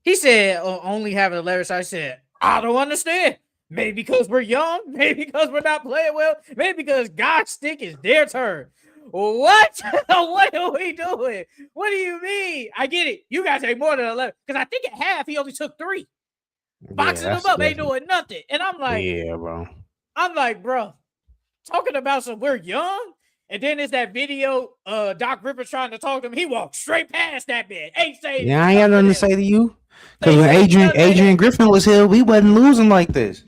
A: He said only having 11 shots. I said, I don't understand. Maybe because we're young, maybe because we're not playing well, maybe because God's stick is their turn. What? What are we doing? What do you mean? I get it. You guys take more than 11. Because I think at half he only took 3. Boxing them up ain't doing nothing. And I'm like,
B: yeah, bro.
A: I'm like, bro, talking about some we're young. And then there's that video, Doc Rivers trying to talk to him. He walked straight past that man. Ain't saying
B: I ain't got nothing to say to you. Because when Adrian Griffin was here, we wasn't losing like this.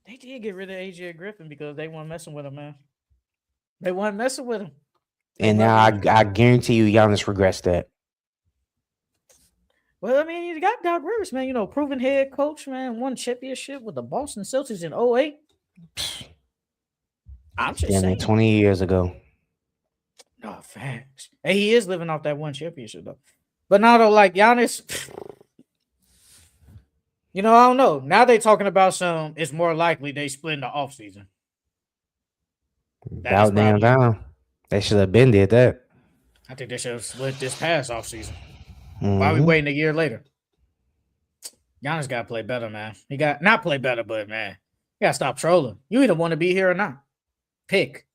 A: They did get rid of Adrian Griffin because they weren't messing with him, man. They weren't messing with him.
B: And now I guarantee you Giannis regrets that.
A: Well, I mean, you got Doc Rivers, man. Proven head coach, man. Won championship with the Boston Celtics in 2008. I'm just saying.
B: 20 years ago.
A: No, facts. Hey, he is living off that one championship, though. But now, though, like Giannis, I don't know. Now they're talking about it's more likely they split in the offseason.
B: About damn down. They should have been did that.
A: I think they should have split this past offseason. Why are we waiting a year later? Giannis got to play better, man. He got not play better, but, man, you got to stop trolling. You either want to be here or not. Pick.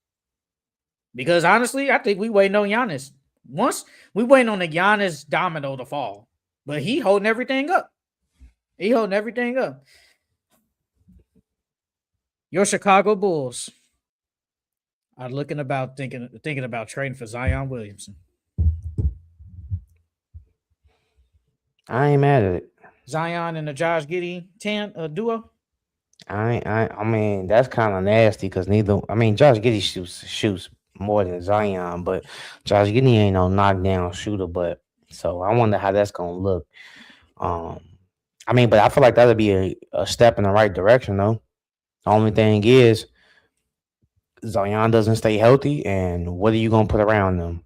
A: Because, honestly, I think we waiting on Giannis. Once we waiting on the Giannis domino to fall. But he holding everything up. Your Chicago Bulls are thinking about trading for Zion Williamson.
B: I ain't mad at it.
A: Zion and the Josh Giddey duo.
B: I mean, that's kind of nasty because Josh Giddey shoots more than Zion, but Josh Giddey ain't no knockdown shooter. But so I wonder how that's gonna look. But I feel like that'll be a step in the right direction, though. The only thing is, Zion doesn't stay healthy, and what are you gonna put around them?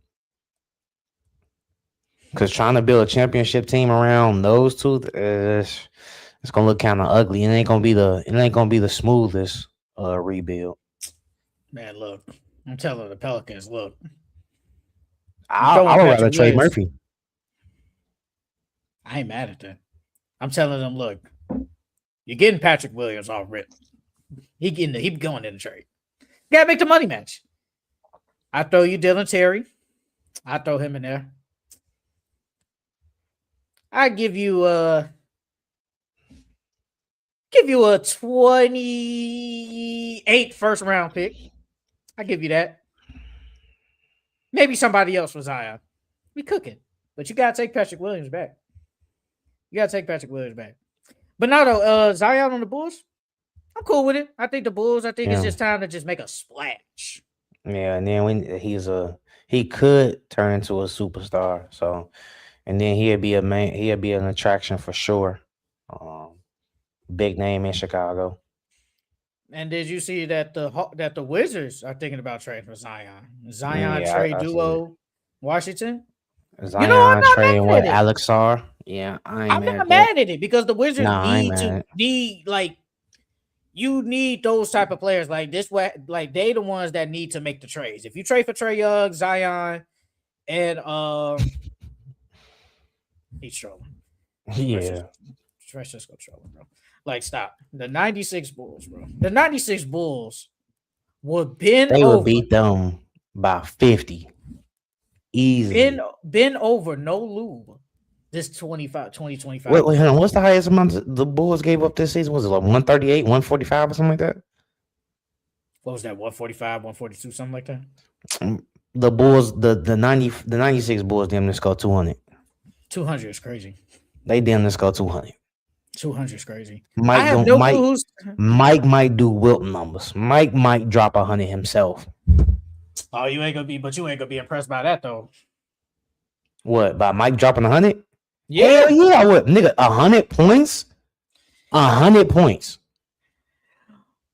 B: Because trying to build a championship team around those two, it's gonna look kind of ugly. It ain't gonna be the smoothest rebuild.
A: Man, look, I'm telling the Pelicans, look.
B: I would rather trade Murphy.
A: I ain't mad at that. I'm telling them, look, you're getting Patrick Williams off rip. He going in the trade. You gotta make the money match. I throw you Dylan Terry. I throw him in there. I give you a 28 first round pick. I give you that. Maybe somebody else for Zion. We cooking, but you gotta take Patrick Williams back. But now though, Zion on the Bulls, I'm cool with it. I think the Bulls. It's just time to just make a splash.
B: Yeah, and then he could turn into a superstar. So. And then he'd be an attraction for sure. Big name in Chicago.
A: And did you see that the Wizards are thinking about trading for Zion? Trade duo Washington.
B: Zion trading with Alex Sarr. Yeah, I ain't
A: I'm
B: mad
A: not
B: at that.
A: mad at it because the Wizards
B: Nah, I ain't mad.
A: need like you need those type of players like this. Way like they the ones that need to make the trades. If you trade for Trae Young, Zion, and he's trolling.
B: Yeah,
A: Francisco trolling, bro. Like stop the '96 Bulls, bro. The '96 Bulls were been
B: they would
A: over,
B: beat them by 50 easily.
A: been over, no lube. This 2025
B: Wait,
A: year.
B: hold on. What's the highest amount the Bulls gave up this season? Was it like 138, 145 or something like that?
A: What was that? 145, 142, something like that.
B: The Bulls, the 96 Bulls damn near scored 200.
A: 200 is crazy.
B: They damn near scored 200.
A: 200 is crazy. I
B: Mike
A: have
B: don't
A: no
B: Mike
A: clue who's.
B: Mike might do Wilt numbers. Mike might drop 100 himself.
A: Oh, you ain't gonna be impressed by that though.
B: What, by Mike dropping 100?
A: Yeah.
B: Hell yeah, I would. Nigga, 100 points? 100 points.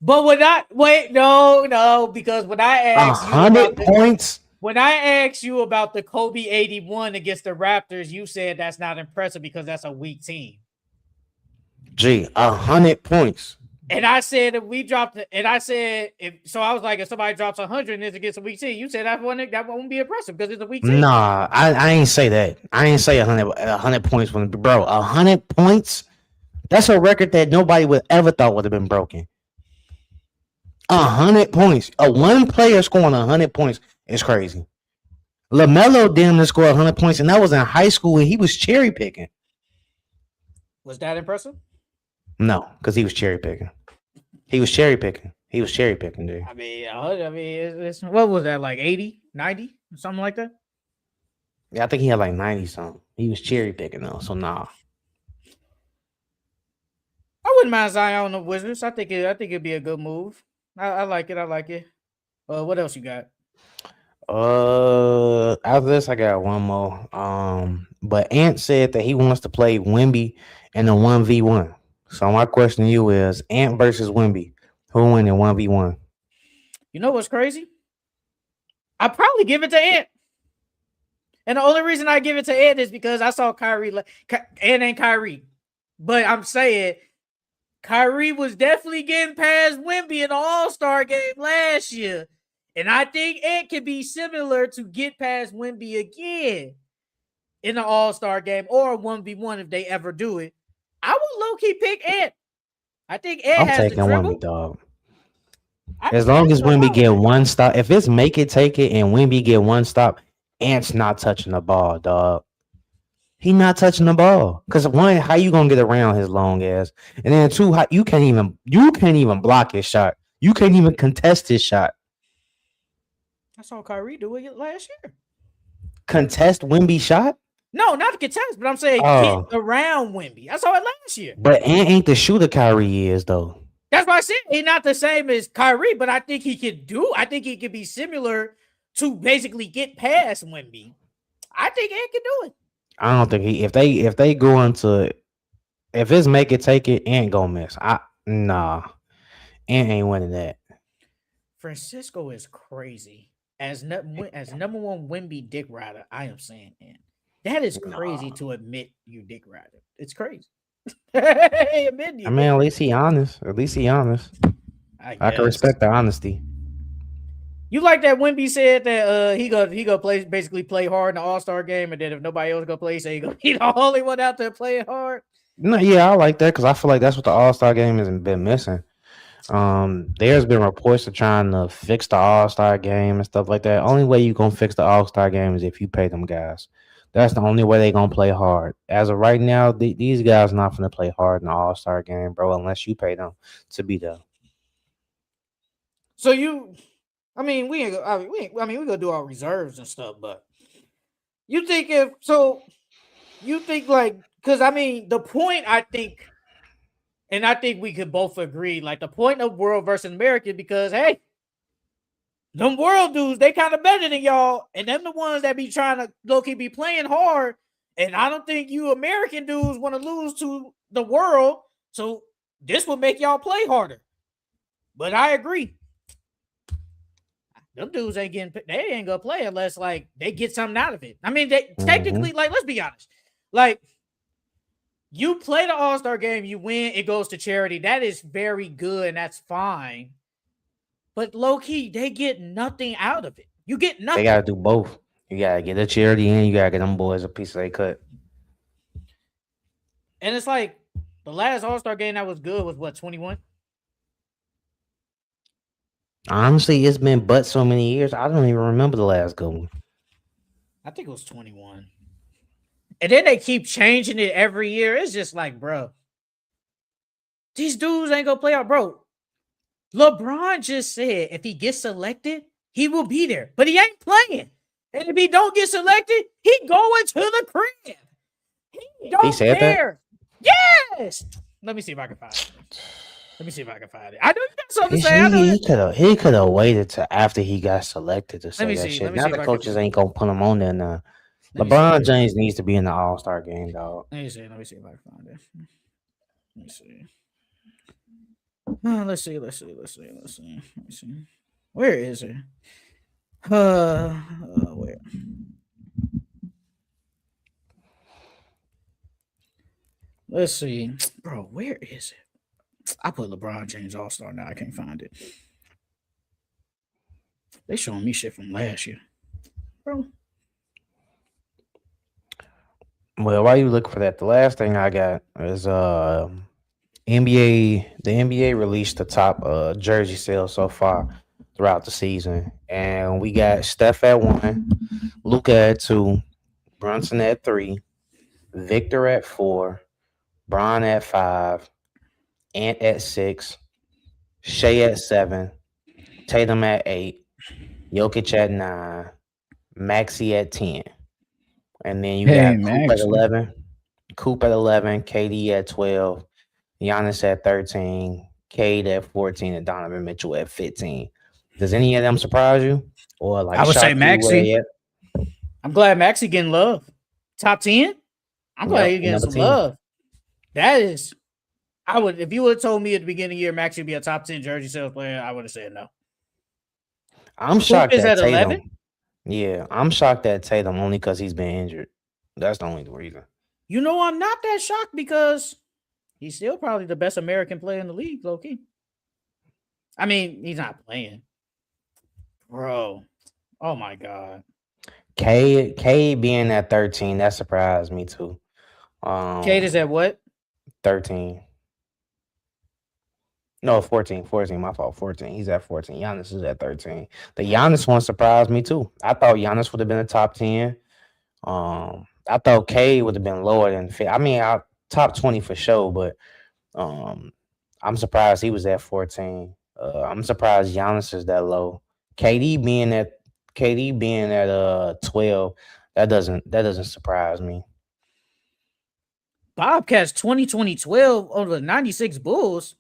A: But when I wait, no, because when I asked
B: 100 points.
A: When I asked you about the Kobe 81 against the Raptors, you said that's not impressive because that's a weak team.
B: Gee, 100 points.
A: And I said if we dropped it, and I said if somebody drops 100 and it's against a weak team, you said that won't be impressive because it's a weak team.
B: Nah, I ain't say that. I ain't say 100 points when bro, 100 points. That's a record that nobody would ever thought would have been broken. 100 points. A one player scoring 100 points is crazy. LaMelo damn near scored 100 points, and that was in high school, and he was cherry picking.
A: Was that impressive?
B: No, because he was cherry picking. He was cherry picking, dude.
A: I mean, it's what was that, like 80, 90, something like that?
B: Yeah, I think he had like 90 something. He was cherry picking though, so nah.
A: I wouldn't mind Zion on the Wizards. I think it'd be a good move. I like it. What else you got?
B: After this, I got one more. But Ant said that he wants to play Wemby in a 1v1. So my question to you is Ant versus Wemby. Who win in 1v1?
A: You know what's crazy? I'd probably give it to Ant. And the only reason I give it to Ant is because I saw Kyrie. Ant ain't Kyrie. But I'm saying Kyrie was definitely getting past Wemby in the All-Star game last year. And I think Ant can be similar to get past Wemby again in the All-Star game or a 1v1 if they ever do it. I would low-key pick Ant. I think Ant has the dribble.
B: I'm taking Wemby, dog. As long as Wemby get one stop, if it's make it, take it, and Wemby get one stop, Ant's not touching the ball, dog. He not touching the ball. Because one, how you gonna get around his long ass? And then two, you can't even block his shot. You can't even contest his shot.
A: I saw Kyrie do it last year.
B: Contest Wemby shot?
A: No, not the contest, but I'm saying get around Wemby. I saw it last year.
B: But Ant ain't the shooter Kyrie is, though.
A: That's why I said he's not the same as Kyrie, but I think he could be similar to basically get past Wemby. I think Ant can do it.
B: I don't think if they go into if it's make it take it, Ant gonna miss. Nah. Ant ain't winning that.
A: Francisco is crazy. As number one Wemby dick rider, I am saying Ant. That is crazy to admit you dick rider. It's crazy.
B: I mean, at least he honest. I can respect the honesty.
A: You like that Wemby said that he go play hard in the All-Star game, and then if nobody else go play, he say he gonna be the only one out there playing hard.
B: No, yeah, I like that because I feel like that's what the All-Star game has been missing. There's been reports of trying to fix the All-Star game and stuff like that. Only way you gonna fix the All-Star game is if you pay them guys. That's the only way they gonna play hard. As of right now, these guys not gonna play hard in the All-Star game, bro, unless you pay them to be there.
A: So we gonna do our reserves and stuff, but you think because the point I think we could both agree, like the point of World versus American, because hey, them world dudes, they kind of better than y'all, and them the ones that be trying to low-key be playing hard, and I don't think you American dudes want to lose to the world, so this will make y'all play harder. But I agree. Them dudes ain't gonna play unless like they get something out of it. I mean, they technically, like, let's be honest. Like, You play the All-Star game, you win, it goes to charity. That is very good, and that's fine. But low-key, they get nothing out of it. You get nothing.
B: They gotta do both. You gotta get a charity and you gotta get them boys a piece of their cut.
A: And it's like the last All-Star game that was good was what, 21?
B: Honestly, it's been but so many years. I don't even remember the last good one.
A: I think it was 21. And then they keep changing it every year. It's just like, bro, these dudes ain't gonna play out, bro. LeBron just said if he gets selected, he will be there, but he ain't playing. And if he don't get selected, he going to the crib. He don't care. Yes. Let me see if I can find it. I know you got something to say.
B: He could have waited till after he got selected to say that shit. Now the coaches ain't gonna put him on there now. LeBron James needs to be in the All-Star game, dog.
A: Let me see if I can find it. Let me see. Let's see. Where is it? Where? Let's see. Bro, where is it? I put LeBron James All-Star now. I can't find it. They showing me shit from last year. Bro.
B: Well, while you look for that, the last thing I got is NBA. The NBA released the top jersey sales so far throughout the season, and we got Steph at 1, Luka at 2, Brunson at 3, Victor at 4, Bron at 5, Ant at 6, Shea at 7, Tatum at 8, Jokic at 9, Maxey at 10. And then you got Coop at 11, KD at 12, Giannis at 13, Cade at 14, and Donovan Mitchell at 15. Does any of them surprise you? Or like
A: I would say Maxey. I'm glad Maxey getting love. Top 10? I'm glad he's getting some love. That is, I would, if you would have told me at the beginning of the year Maxey would be a top 10 jersey sales player, I would have said no.
B: I'm shocked at Tatum. 11? Yeah, I'm shocked at Tatum only because he's been injured. That's the only reason.
A: You know, I'm not that shocked because he's still probably the best American player in the league, low-key. I mean, he's not playing. Bro. Oh, my God.
B: K being at 13, that surprised me, too.
A: Cade is at what?
B: 13. No, 14. My fault. 14. He's at 14. Giannis is at 13. The Giannis one surprised me too. I thought Giannis would have been a top 10. I thought K would have been lower than. I mean, top 20 for sure, but I'm surprised he was at 14. I'm surprised Giannis is that low. KD being at 12, that doesn't surprise me.
A: Bobcats 2012 over the 96 Bulls.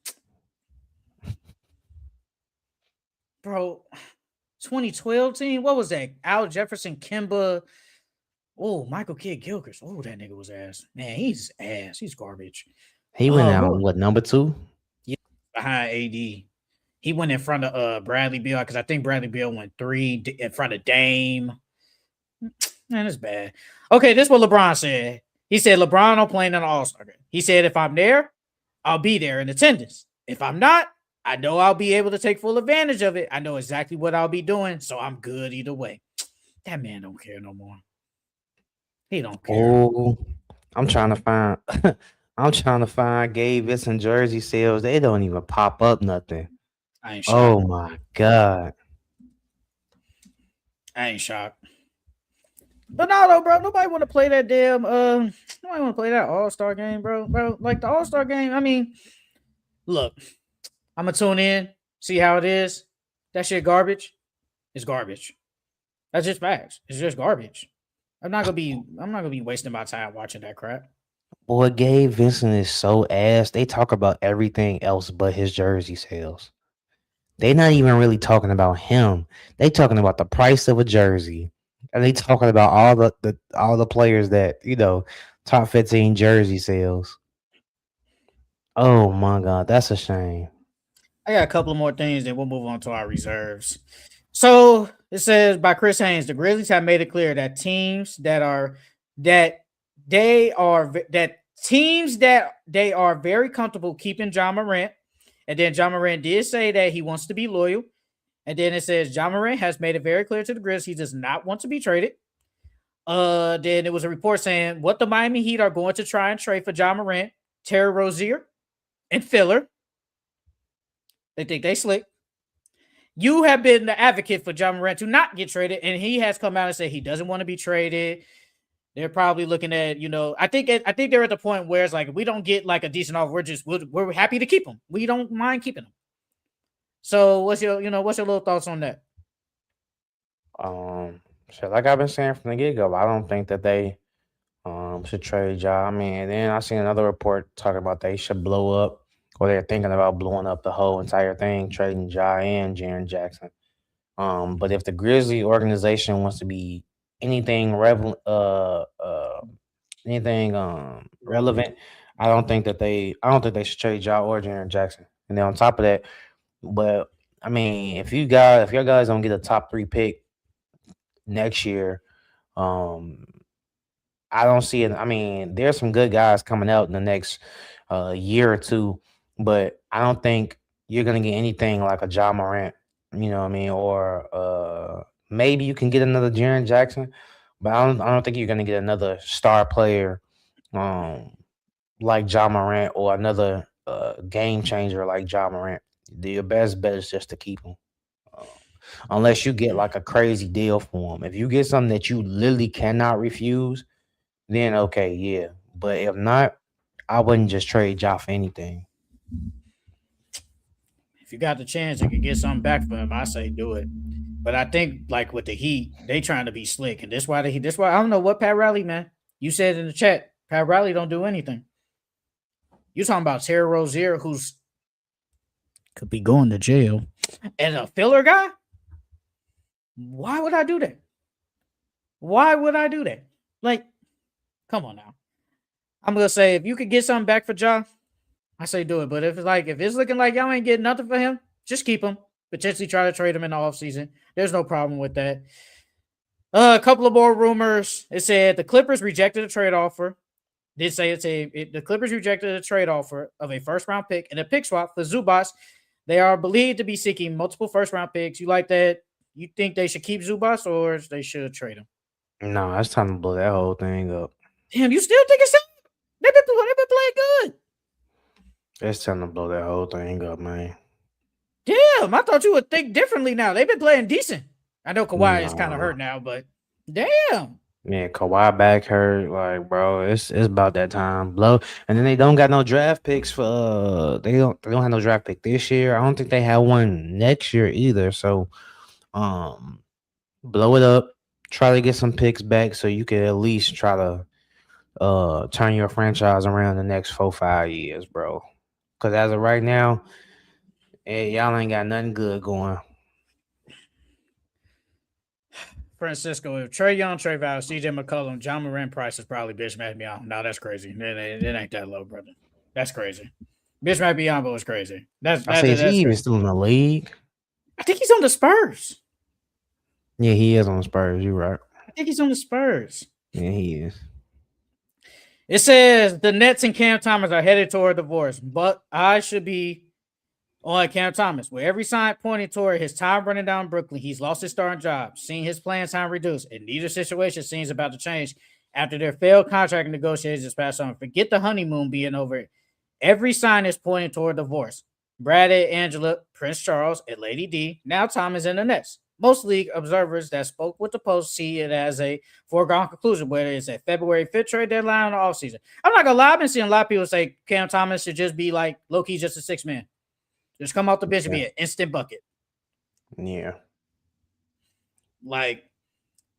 A: Bro, 2012 team, what was that? Al Jefferson, Kemba. Oh, Michael Kidd-Gilchrist. Oh, that nigga was ass. Man, he's ass. He's garbage.
B: He went out, number 2?
A: Yeah, behind AD. He went in front of Bradley Beal because I think Bradley Beal went 3 in front of Dame. Man, it's bad. Okay, this is what LeBron said. He said, LeBron don't play in an All-Star game. He said, if I'm there, I'll be there in attendance. If I'm not, I know I'll be able to take full advantage of it. I know exactly what I'll be doing, so I'm good either way. That man don't care no more. He don't care.
B: Oh, I'm trying to find Gabe Vincent jersey sales. They don't even pop up nothing.
A: I ain't shocked.
B: Oh my God.
A: I ain't shocked. But no, though, bro. Nobody want to play that damn. Nobody want to play that All-Star game, bro. Bro, like the All-Star game. I mean, look, I'm gonna tune in, see how it is. That shit garbage. It's garbage. That's just facts. It's just garbage. I'm not gonna be wasting my time watching that crap.
B: Boy, Gabe Vincent is so ass. They talk about everything else but his jersey sales. They're not even really talking about him. They talking about the price of a jersey. And they talking about all the players that, top 15 jersey sales. Oh my God, that's a shame.
A: I got a couple of more things, then we'll move on to our reserves. So it says by Chris Haynes, the teams that they are very comfortable keeping John Morant. And then John Morant did say that he wants to be loyal. And then it says John Morant has made it very clear to the Grizz he does not want to be traded. Then it was a report saying what the Miami Heat are going to try and trade for John Morant, Terry Rozier, and filler. They think they slick. You have been the advocate for John Morant to not get traded, and he has come out and said he doesn't want to be traded. They're probably looking at, I think they're at the point where it's like, if we don't get like a decent offer, we're happy to keep him. We don't mind keeping him. So what's your little thoughts on that?
B: So like I've been saying from the get-go, I don't think that they should trade Ja. I mean, and then I seen another report talking about they should blow up, or they're thinking about blowing up the whole entire thing, trading Ja and Jaren Jackson. But if the Grizzly organization wants to be anything relevant, I don't think they should trade Ja or Jaren Jackson. And then on top of that, but I mean, if your guys don't get a top 3 pick next year, I don't see it. I mean, there's some good guys coming out in the next year or two, but I don't think you're gonna get anything like a Ja Morant. You know what I mean? Or maybe you can get another Jaren Jackson, but I don't think you're gonna get another star player like Ja Morant, or another game changer like Ja Morant. Your best bet is just to keep him. Unless you get like a crazy deal for him. If you get something that you literally cannot refuse, then okay, yeah. But if not, I wouldn't just trade Ja for anything.
A: If you got the chance and can get something back for him, I say do it. But I think like with the Heat, they trying to be slick, and this why I don't know what Pat Riley, man. You said in the chat, Pat Riley don't do anything. You talking about Terry Rozier, who's could be going to jail, and a filler guy? Why would I do that? Why would I do that? Like, come on now. I'm gonna say if you could get something back for Ja, I say do it. But if it's looking like y'all ain't getting nothing for him, just keep him. Potentially try to trade him in the offseason. There's no problem with that. A couple of more rumors. It said the Clippers rejected a trade offer. Did say the Clippers rejected a trade offer of a first-round pick and a pick swap for Zubas. They are believed to be seeking multiple first-round picks. You like that? You think they should keep Zubas or they should trade him?
B: No, it's time to blow that whole thing up.
A: Damn, you still think it's time? They've been playing good.
B: It's time to blow that whole thing up, man.
A: Damn, I thought you would think differently now. They've been playing decent. I know Kawhi is kind of hurt now, but damn.
B: Yeah, Kawhi back hurt. Like, bro, it's about that time. Blow. And then they don't got no draft picks for they don't have no draft pick this year. I don't think they have one next year either. So blow it up. Try to get some picks back so you can at least try to turn your franchise around the next 4-5 years, bro. Because as of right now, y'all ain't got nothing good going.
A: Francisco, if Trae Young, Trey Val, CJ McCollum, John Morant price is probably bitch might be on. No, that's crazy. It ain't that low, brother. That's crazy. Bitch might be on, but it's crazy. Is
B: he even still in the league?
A: I think he's on the Spurs.
B: Yeah, he is on the Spurs. You're right.
A: I think he's on the Spurs.
B: Yeah, he is.
A: It says the Nets and Cam Thomas are headed toward divorce, but I should be on Cam Thomas. With every sign pointing toward his time running down Brooklyn, he's lost his starting job, seeing his playing time reduced, and neither situation seems about to change after their failed contract negotiations this past summer. Forget the honeymoon being over. Every sign is pointing toward divorce. Brad, Angela, Prince Charles, and Lady D. Now Thomas in the Nets. Most league observers that spoke with the Post see it as a foregone conclusion, whether it's a February 5th trade deadline or offseason. I'm not going to lie. I've been seeing a lot of people say Cam Thomas should just be like low-key just a 6-man. Just come off the bench and be an instant bucket.
B: Yeah.
A: Like,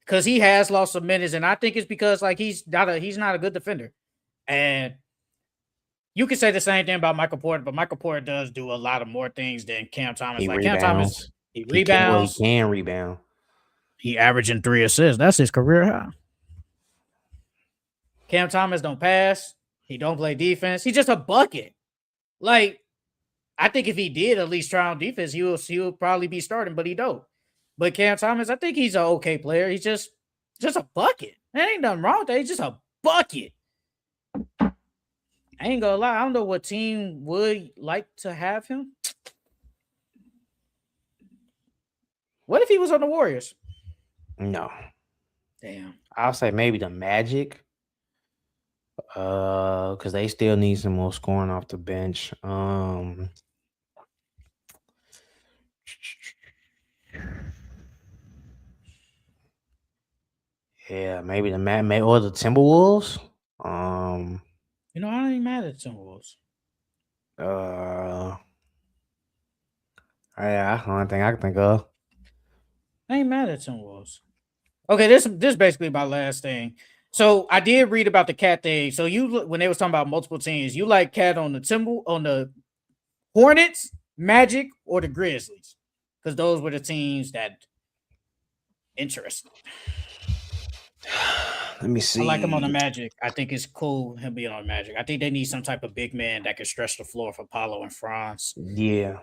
A: because he has lost some minutes, and I think it's because like he's not a good defender. And you can say the same thing about Michael Porter, but Michael Porter does do a lot of more things than Cam Thomas. Cam Thomas, he rebounds.
B: He can rebound.
A: He averaging 3 assists. That's his career high. Cam Thomas don't pass. He don't play defense. He's just a bucket. Like, I think if he did at least try on defense, he will probably be starting, but he don't. But Cam Thomas, I think he's an okay player. He's just a bucket. There ain't nothing wrong with that. He's just a bucket. I ain't gonna lie. I don't know what team would like to have him. What if he was on the Warriors?
B: No,
A: Damn.
B: I'll say maybe the Magic. Because they still need some more scoring off the bench. Yeah, maybe or the Timberwolves.
A: You know, I ain't mad at Timberwolves.
B: Yeah, that's the only thing I can think of.
A: I ain't mad at Timberwolves. Okay, this is basically my last thing. So I did read about the cat thing. So when they was talking about multiple teams, you like cat on the Hornets, Magic, or the Grizzlies? Because those were the teams that interested.
B: Let me see.
A: I like him on the Magic. I think it's cool him being on Magic. I think they need some type of big man that can stretch the floor for Paulo and Franz.
B: Yeah,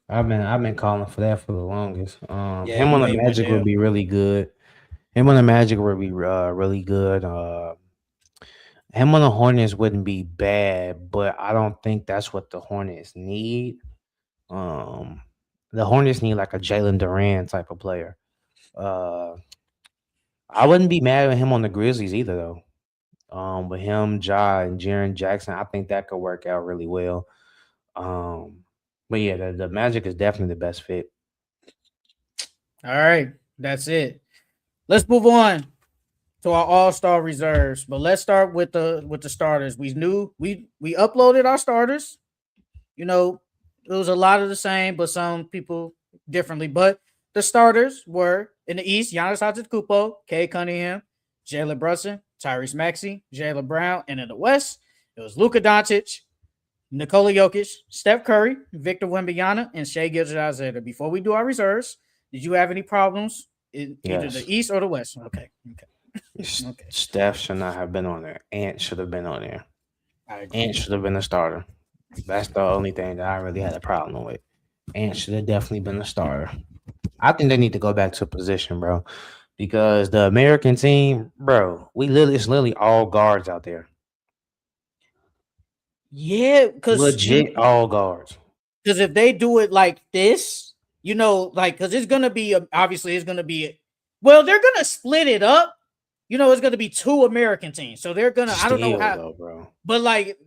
B: I've been calling for that for the longest. Him on the
A: way
B: Magic
A: Wendell.
B: would be really good. Him on the Magic would be really good. Him on the Hornets wouldn't be bad, but I don't think that's what the Hornets need. Um, the Hornets need like a Jalen Duran type of player. I wouldn't be mad at him on the Grizzlies either, though. With him, Ja, and Jaren Jackson, I think that could work out really well. But yeah, the Magic is definitely the best fit.
A: All right, that's it. Let's move on to our all-star reserves, but let's start with the starters. We uploaded our starters. You know, it was a lot of the same, but some people differently. But the starters were in the East: Giannis Antetokounmpo, Kay Cunningham, Jalen Brunson, Tyrese Maxey, Jaylen Brown, and in the West, it was Luka Doncic, Nikola Jokic, Steph Curry, Victor Wembanyama, and Shai Gilgeous-Alexander. Before we do our reserves, did you have any problems in either the East or the West? Okay.
B: Steph should not have been on there. Ant should have been on there. Ant should have been a starter. That's the only thing that I really had a problem with. Ant should have definitely been a starter. I think they need to go back to a position, bro. Because the American team, bro, it's literally all guards out there.
A: Yeah, because
B: legit all guards.
A: Because if they do it like this, because it's gonna be obviously it's gonna be they're gonna split it up. It's gonna be two American teams, so they're gonna. I don't know how,
B: though, bro.
A: But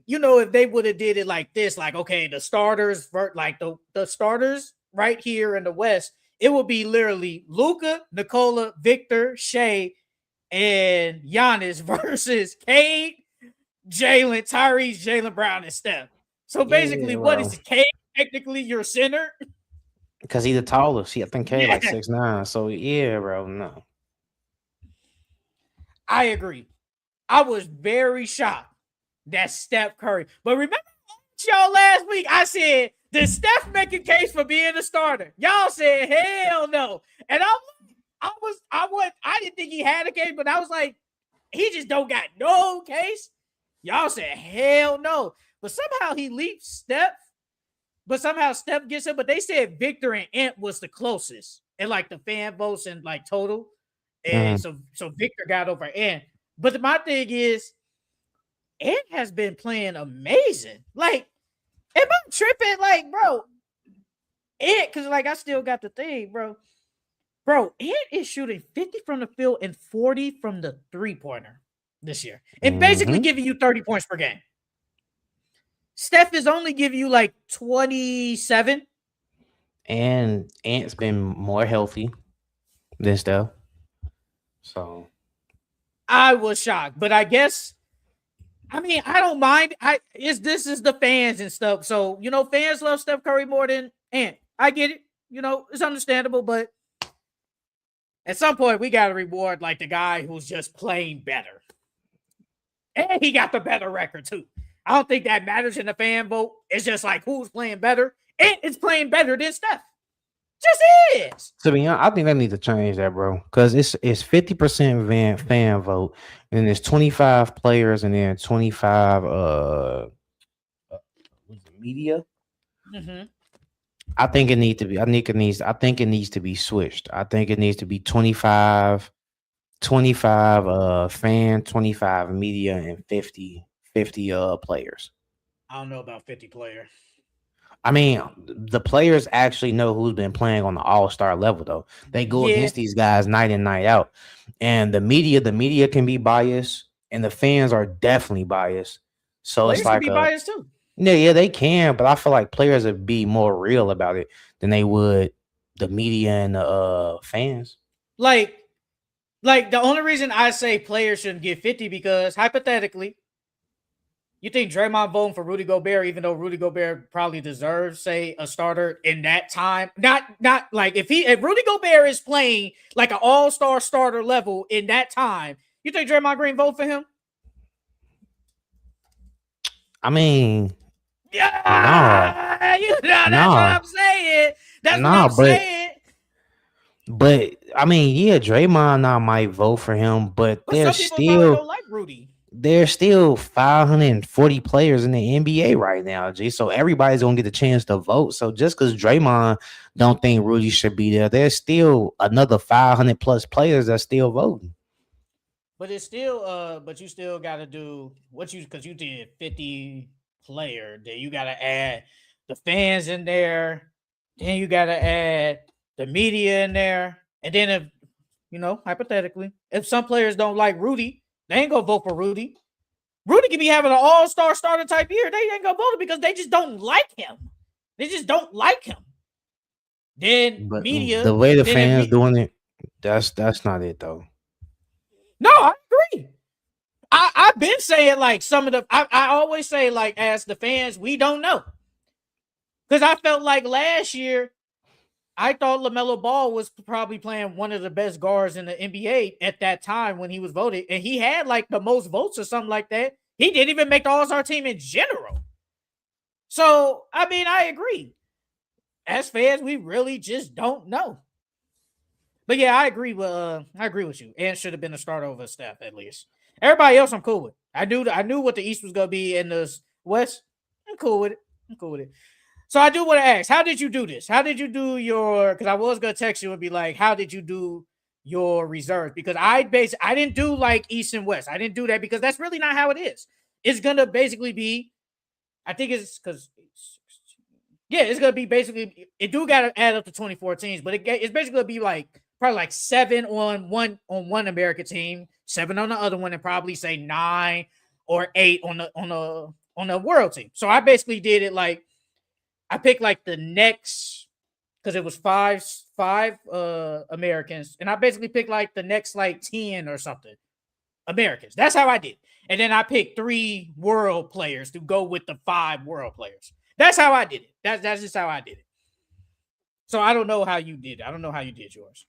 A: if they would have did it like this, like okay, the starters, like the starters right here in the West, it would be literally Luka, Nikola, Victor, Shai, and Giannis versus Cade, Jalen, Tyrese, Jaylen Brown, and Steph. So basically, what is Cade technically your center?
B: Because he's the tallest. I think Cade like 6'9". So yeah, bro, no.
A: I agree. I was very shocked that Steph Curry. But remember y'all last week, I said, did Steph make a case for being a starter? Y'all said, hell no. And I didn't think he had a case, but I was like, he just don't got no case. Y'all said, hell no. But somehow he leaps Steph. But somehow Steph gets it. But they said Victor and Ant was the closest in like the fan votes and like total. And so Victor got over Ant. But my thing is, Ant has been playing amazing. Like, am I tripping? Like, bro, Ant, because like I still got the thing, bro. Bro, Ant is shooting 50 from the field and 40 from the three-pointer this year. And basically giving you 30 points per game. Steph is only giving you like 27.
B: And Ant's been more healthy than Steph. So
A: I was shocked, but I guess I don't mind. This is the fans and stuff. So, fans love Steph Curry more than Ant. I get it. It's understandable, but at some point we got to reward like the guy who's just playing better. And he got the better record too. I don't think that matters in the fan vote. It's just like who's playing better. Ant is playing better than Steph. Just is.
B: To be honest, I think they need to change that, bro. Because it's 50% fan vote, and there's 25 players, and then 25 media. I think it needs to be. I think it needs to be switched. I think it needs to be 25 fan, 25 media, and 50 players.
A: I don't know about 50 player.
B: I mean, the players actually know who's been playing on the all-star level, though. They go
A: Yeah,
B: against these guys night in, night out. And the media can be biased, and the fans are definitely biased. So it's
A: players can
B: like
A: be
B: a
A: biased too.
B: yeah, they can, but I feel like players would be more real about it than they would the media and the fans.
A: Like, the only reason I say players shouldn't get 50 because hypothetically, you think Draymond voting for Rudy Gobert, even though Rudy Gobert probably deserves, say, a starter in that time? Not like if Rudy Gobert is playing like an all-star starter level in that time, you think Draymond Green vote for him?
B: I mean, no,
A: Yeah, that's what
B: no,
A: I'm saying. That's what
B: no,
A: I'm saying.
B: but I mean, yeah, Draymond now might vote for him, but
A: But some people probably don't like Rudy.
B: there's still 540 players in the NBA right now, G. So everybody's gonna get a chance to vote. So just because Draymond don't think Rudy should be there, there's still another 500 plus players that's still voting.
A: But it's still but you still gotta do what you because you did 50 player, then you gotta add the fans in there, then you gotta add the media in there, and then if hypothetically, if some players don't like Rudy, they ain't gonna vote for Rudy. Rudy could be having an all-star starter type year. They ain't gonna vote because they just don't like him. They just don't like him. Then
B: But
A: media,
B: the way the
A: then if
B: fans doing it, that's not it though.
A: no, I agree. I've been saying like some of the I always say like as the fans, we don't know. Because I felt like last year, I thought LaMelo Ball was probably playing one of the best guards in the NBA at that time when he was voted. And he had like the most votes or something like that. He didn't even make the All-Star team in general. So, I mean, I agree. As fans, we really just don't know. But yeah, I agree with you. And should have been a starter over Steph at least. Everybody else, I'm cool with. I knew what the East was gonna be in the West. I'm cool with it. So I do want to ask, how did you do this? How did you do your? Because I was gonna text you and be like, how did you do your reserves? Because I didn't do like East and West. I didn't do that because that's really not how it is. It's gonna basically be. I think it's because. Yeah, it's gonna be basically. It do gotta add up to 24 teams, but it's basically gonna be like probably like 7 on one American team, 7 on the other one, and probably say 9 or 8 on the world team. So I basically did it like I picked like the next because it was five Americans, and I basically picked like the next like 10 or something Americans. That's how I did. And then I picked 3 world players to go with the 5 world players. That's how I did it. That's just how I did it. So I don't know how you did it. I don't know how you did yours.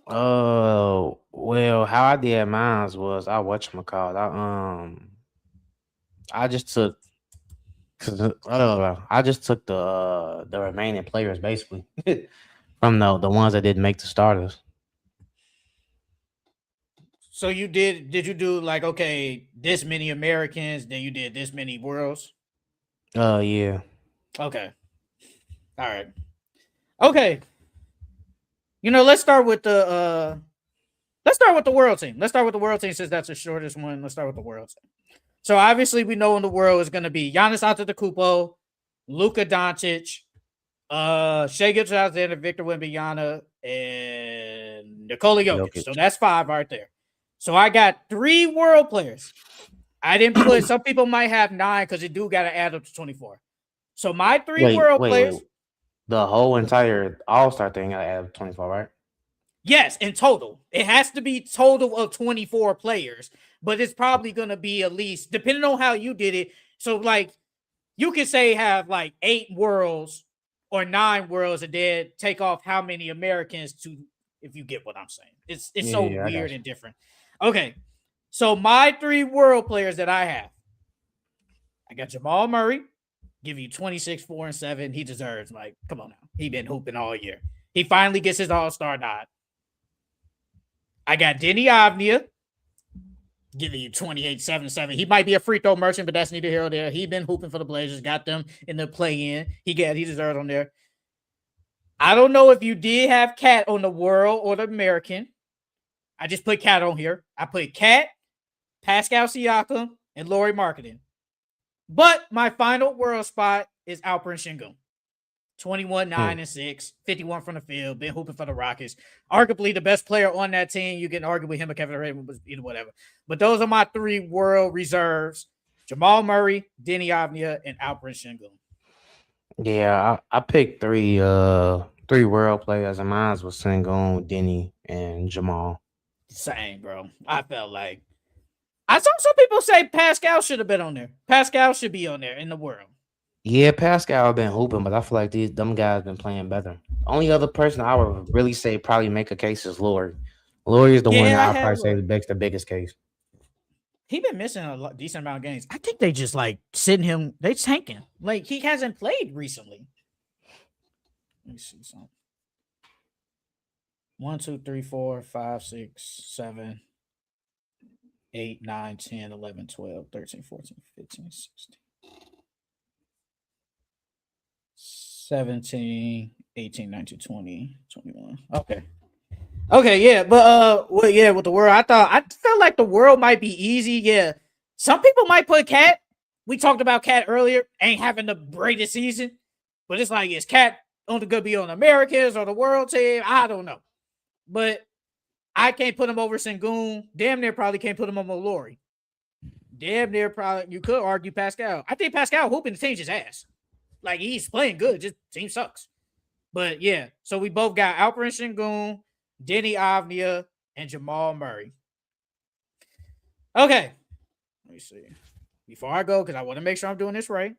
B: Oh well, how I did mine was I just took I just took the remaining players basically from the ones that didn't make the starters.
A: So you did you do like okay, this many Americans, then you did this many worlds?
B: Yeah.
A: Okay. All right. Okay. Let's start with the world team. Let's start with the world team since that's the shortest one. Let's start with the world team. So obviously we know in the world is going to be Giannis Antetokounmpo, Luka Doncic, Shai Gilgeous-Alexander, Victor Wembanyama, and Nikola Jokic.
B: Jokic.
A: So that's 5 right there. So I got 3 world players. I didn't put. Some people might have 9 because it do got to add up to 24. So my 3 world players.
B: Wait. The whole entire All-Star thing I add 24, right?
A: Yes, in total. It has to be total of 24 players, but it's probably going to be at least, depending on how you did it. So, like, you can say have like 8 worlds or 9 worlds and then take off how many Americans to, if you get what I'm saying. It's so weird and different. Okay, so my 3 world players that I have, I got Jamal Murray, give you 26, 4, and 7. He deserves, like, come on now. He been hooping all year. He finally gets his All-Star nod. I got Denny Avdia, giving you 28, 7, 7. He might be a free throw merchant, but that's neither here nor there. He been hooping for the Blazers, got them in the play-in. He deserved on there. I don't know if you did have Cat on the World or the American. I just put Cat on here. I put Cat, Pascal Siakam, and Lauri Markkanen. But my final world spot is Alperen Şengün. 21, 9,
B: Hmm.
A: and 6, 51 from the field, been hooping for the Rockets. Arguably the best player on that team. You can argue with him or Kevin Durant, but whatever. But those are my 3 world reserves: Jamal Murray, Denny Avdia, and Alperen Şengün.
B: Yeah, I picked three world players, and mine was Sengun, Denny, and Jamal.
A: Same, bro. I felt like I saw some people say Pascal should have been on there. Pascal should be on there in the world.
B: Yeah, Pascal been hooping, but I feel like them guys been playing better. Only other person I would really say probably make a case is Lord. Lord is the one
A: Yeah,
B: that
A: I
B: I
A: had
B: probably say
A: Lord.
B: makes the biggest case.
A: He been missing a decent amount of games. I think they just like sitting him. They tanking. Like he hasn't played recently. Let me see something. 1, 2, 3, 4, 5, 6, 7, 8, 9, 10, 11, 12, 13, 14, 15, 16, 17, 18, 19, 20, 21. Okay. Okay, yeah, but well, yeah, with the world, I felt like the world might be easy. Yeah, some people might put Cat. We talked about Cat earlier, ain't having the greatest season, but it's like is Cat only gonna be on Americans or the world team? I don't know, but I can't put him over Sengun. Damn near probably can't put him over Lori. Damn near probably you could argue Pascal. I think Pascal hooping to change his ass. Like he's playing good, just team sucks. But yeah, so we both got Alperen Şengün, Denny Avdia, and Jamal Murray. Okay, let me see. Before I go, because I want to make sure I'm doing this right.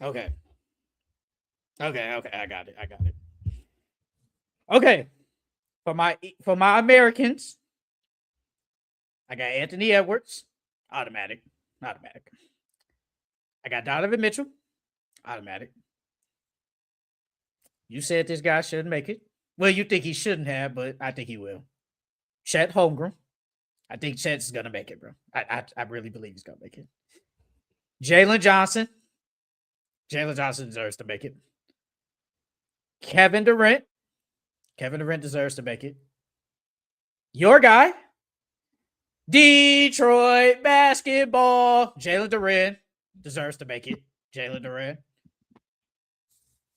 A: Okay. Okay, I got it. Okay. For my Americans, I got Anthony Edwards, automatic. I got Donovan Mitchell, automatic. You said this guy shouldn't make it. Well, you think he shouldn't have, but I think he will. Chet Holmgren. I think Chet's gonna make it, bro. I really believe he's gonna make it. Jalen Johnson. Jalen Johnson deserves to make it. Kevin Durant. Kevin Durant deserves to make it. Your guy. Detroit basketball. Jalen Durant deserves to make it. Jalen Durant.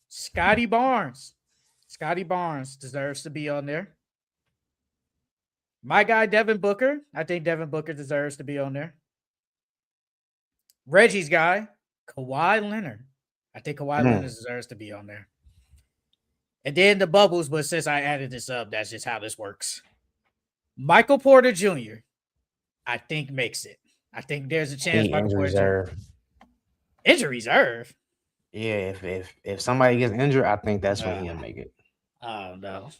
A: Scotty Barnes. Scotty Barnes deserves to be on there. My guy, Devin Booker. I think Devin Booker deserves to be on there. Reggie's guy, Kawhi Leonard. I think Kawhi Leonard deserves to be on there. And then the bubbles, but since I added this up, that's just how this works. Michael Porter Jr., I think makes it. I think there's a chance Michael
B: Injury
A: Porter
B: reserve.
A: Jr. Injury reserve?
B: Yeah, if somebody gets injured, I think that's when he'll make it.
A: Oh, no.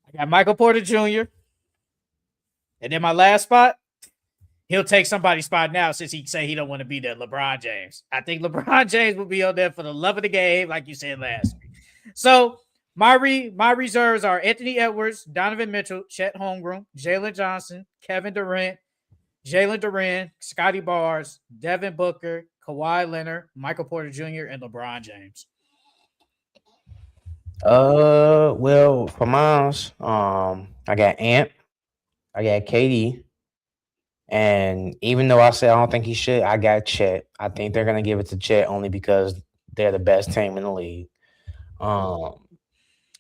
A: I got Michael Porter Jr. And then my last spot, he'll take somebody's spot now since he say he don't want to be there. LeBron James. I think LeBron James will be on there for the love of the game, like you said last week. So my reserves are Anthony Edwards, Donovan Mitchell, Chet Holmgren, Jalen Johnson, Kevin Durant, Jalen Duren, Scotty Barnes, Devin Booker, Kawhi Leonard, Michael Porter Jr., and LeBron James.
B: Well, for mine, I got Ant, I got KD, and even though I said I don't think he should, I got Chet. I think they're gonna give it to Chet only because they're the best team in the league.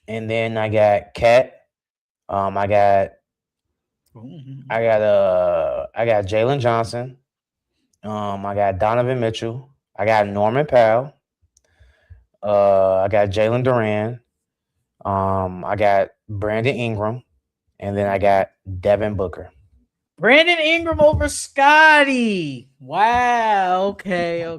B: And then I got Cat. I got Jalen Johnson. I got Donovan Mitchell. I got Norman Powell. I got Jalen Duran. I got Brandon Ingram, and then I got Devin Booker.
A: Brandon Ingram over Scotty. Wow. Okay. I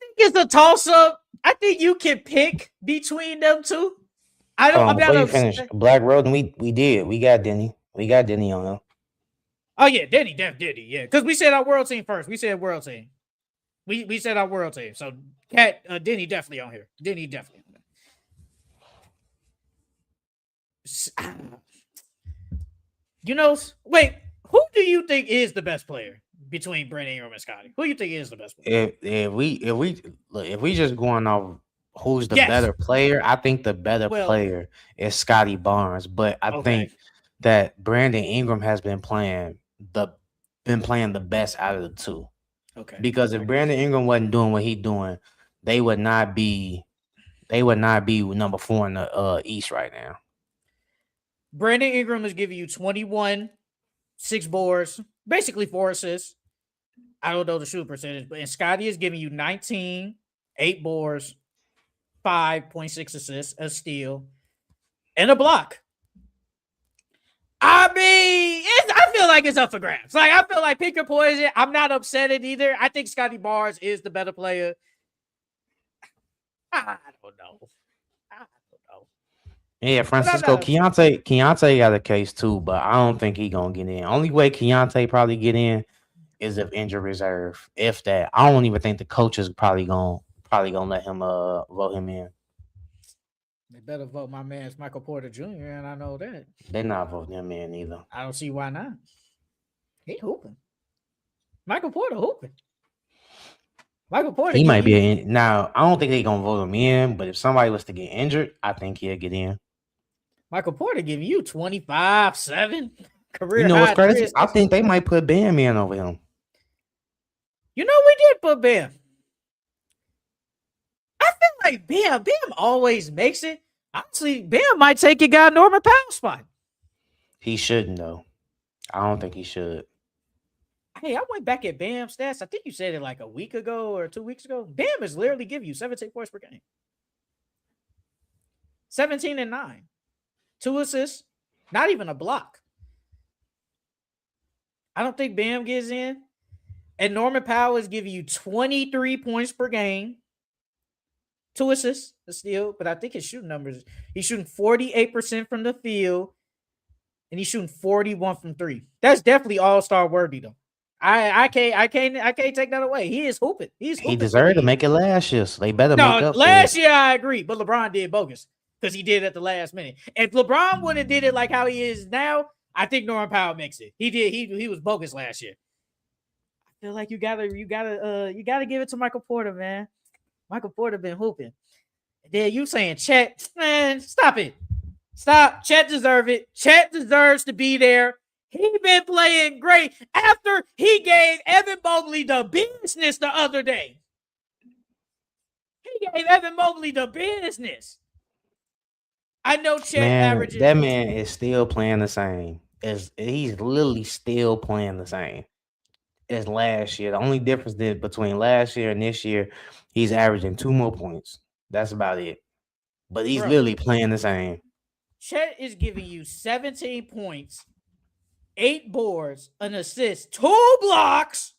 A: think it's a toss up. I think you can pick between them two. I'm not
B: Before you
A: upset.
B: finish, Black Road, and we did. We got Denny. We got Denny on them.
A: Oh yeah, Denny, yeah. Because we said our world team first. We said world team. We said our world team. So Denny definitely on here. Denny definitely on there. You know, wait, who do you think is the best player between Brandon Ingram and Scotty? Who do you think is the best player?
B: If we just going off who's the
A: Yes.
B: better player, I think the better player is Scotty Barnes. But I think that Brandon Ingram has been playing the best out of the two.
A: Okay.
B: Because if Brandon Ingram wasn't doing what he's doing, they would not be number 4 in the East right now.
A: Brandon Ingram is giving you 21, 6 boards, basically 4 assists. I don't know the shoot percentage, but Scotty is giving you 19, 8 boards, 5.6 assists, a steal, and a block. I mean, I feel like it's up for grabs. Like, I feel like pick your poison. I'm not upset at either. I think Scotty Barnes is the better player. I don't know.
B: Yeah, Francisco Keontae got a case too, but I don't think he gonna get in. Only way Keontae probably get in is if injured reserve. If that, I don't even think the coaches probably gonna let him vote him in.
A: They better vote my man's Michael Porter Jr. and I know that
B: they're not voting him in either.
A: I don't see why not. He hooping. Michael Porter hooping. Michael Porter.
B: He might be in. Now, I don't think they're gonna vote him in, but if somebody was to get injured, I think he'll get in.
A: Michael Porter giving you 25-7 career.
B: You know what's crazy? I think they might put Bam in over him.
A: You know, we did put Bam. I feel like Bam always makes it. Honestly, Bam might take your guy Norman Powell's spot.
B: He shouldn't though. I don't think he should.
A: Hey, I went back at Bam's stats. I think you said it like a week ago or 2 weeks ago. Bam is literally giving you 17 points per game. 17 and 9. 2 assists. Not even a block. I don't think Bam gets in. And Norman Powell is giving you 23 points per game. 2 assists, a steal. But I think his shooting numbers, he's shooting 48% from the field. And he's shooting 41 from 3. That's definitely all-star worthy, though. I can't take that away. He is hooping.
B: He deserved to make it last year. So they better make up.
A: Last year I agree, but LeBron did bogus because he did it at the last minute. If LeBron would have did it like how he is now, I think Norman Powell makes it. He did. He was bogus last year. I feel like you gotta give it to Michael Porter, man. Michael Porter been hooping. Then you saying Chet, man, stop it. Stop. Chet deserves it. Chet deserves to be there. He been playing great after he gave Evan Mobley the business the other day. He gave Evan Mobley the business. I know Chet averages.
B: That man is still playing the same. He's literally still playing the same as last year. The only difference between last year and this year, he's averaging 2 more points. That's about it. But he's literally playing the same.
A: Chet is giving you 17 points, 8 boards, an assist, 2 blocks,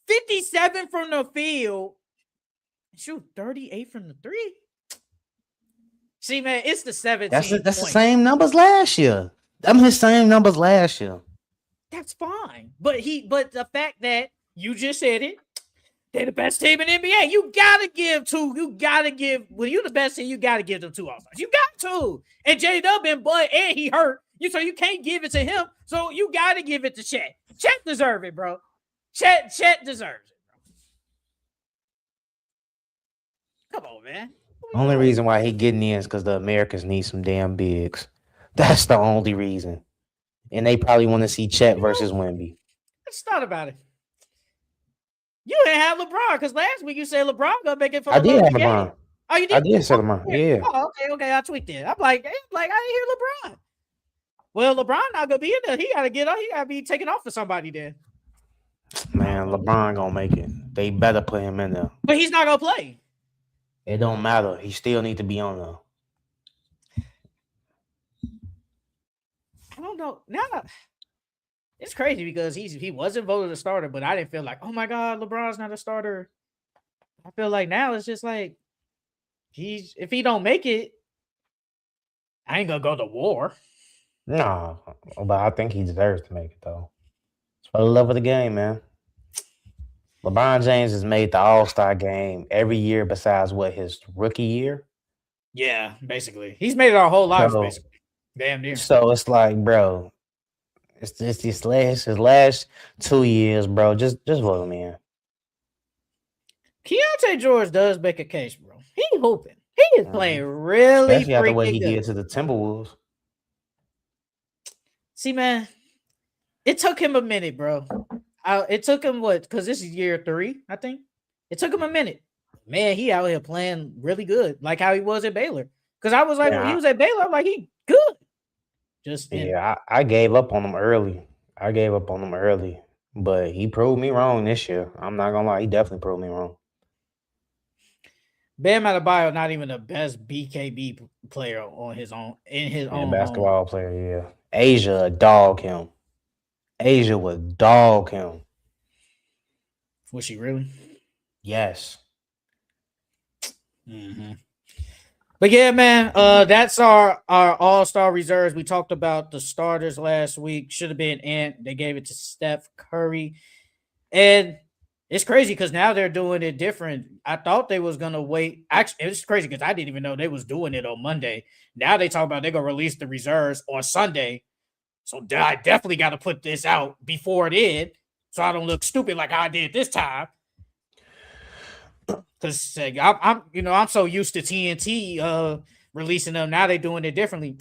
A: 57 from the field, shoot 38 from the 3. See, man, it's the 17.
B: That's the same numbers last year. Them his same numbers last year.
A: That's fine. But the fact that you just said it, they're the best team in the NBA. You gotta give. When you're the best team, you gotta give them 2 All-Stars. You got to. And J-Dub been butt and he hurt. So you can't give it to him. So you gotta give it to Chet. Chet deserve it, bro. Chet deserves it, bro. Come on, man.
B: Only reason why he getting in is because the Americans need some damn bigs. That's the only reason. And they probably want to see Chet versus Wemby.
A: Let's thought about it. You didn't have LeBron because last week you said LeBron gonna make it for.
B: I did have LeBron.
A: Oh, you did.
B: I did say LeBron. Yeah.
A: Oh, okay. I tweaked it. I'm like I didn't hear LeBron. Well, LeBron not gonna be in there. He gotta get up. He gotta be taken off for somebody then.
B: Man, LeBron gonna make it. They better put him in there.
A: But he's not gonna play.
B: It don't matter. He still need to be on there.
A: I don't know. Now it's crazy because he wasn't voted a starter, but I didn't feel like, oh my God, LeBron's not a starter. I feel like now it's just like if he don't make it, I ain't gonna go to war.
B: No, but I think he deserves to make it though. It's for the love of the game, man. LeBron James has made the All-Star game every year besides his rookie year.
A: Yeah, basically. He's made it our whole life, basically. Damn near.
B: So it's like, bro, It's his last 2 years, bro. Just vote him in.
A: Keontae George does make a case, bro. He hooping. He is playing really
B: Especially after what he
A: freaking good.
B: did to the Timberwolves.
A: See, man, it took him a minute, bro. It took him what? Because this is year 3, I think. It took him a minute. Man, he out here playing really good, like how he was at Baylor. Because I was like, when he was at Baylor, I'm like, he good.
B: I gave up on him early. But he proved me wrong this year. I'm not gonna lie, he definitely proved me wrong.
A: Bam Adebayo, not even the best BKB player on his own
B: basketball player. Yeah, Asia dog him. Asia would dog him.
A: Was she really?
B: Yes.
A: Mm-hmm. But yeah, man, that's our all-star reserves. We talked about the starters last week. Should have been Ant. They gave it to Steph Curry. And it's crazy because now they're doing it different. I thought they was going to wait. Actually, it's crazy because I didn't even know they was doing it on Monday. Now they talk about they're going to release the reserves on Sunday. So I definitely got to put this out before it is so I don't look stupid like I did this time. Because I'm so used to TNT releasing them. Now they're doing it differently.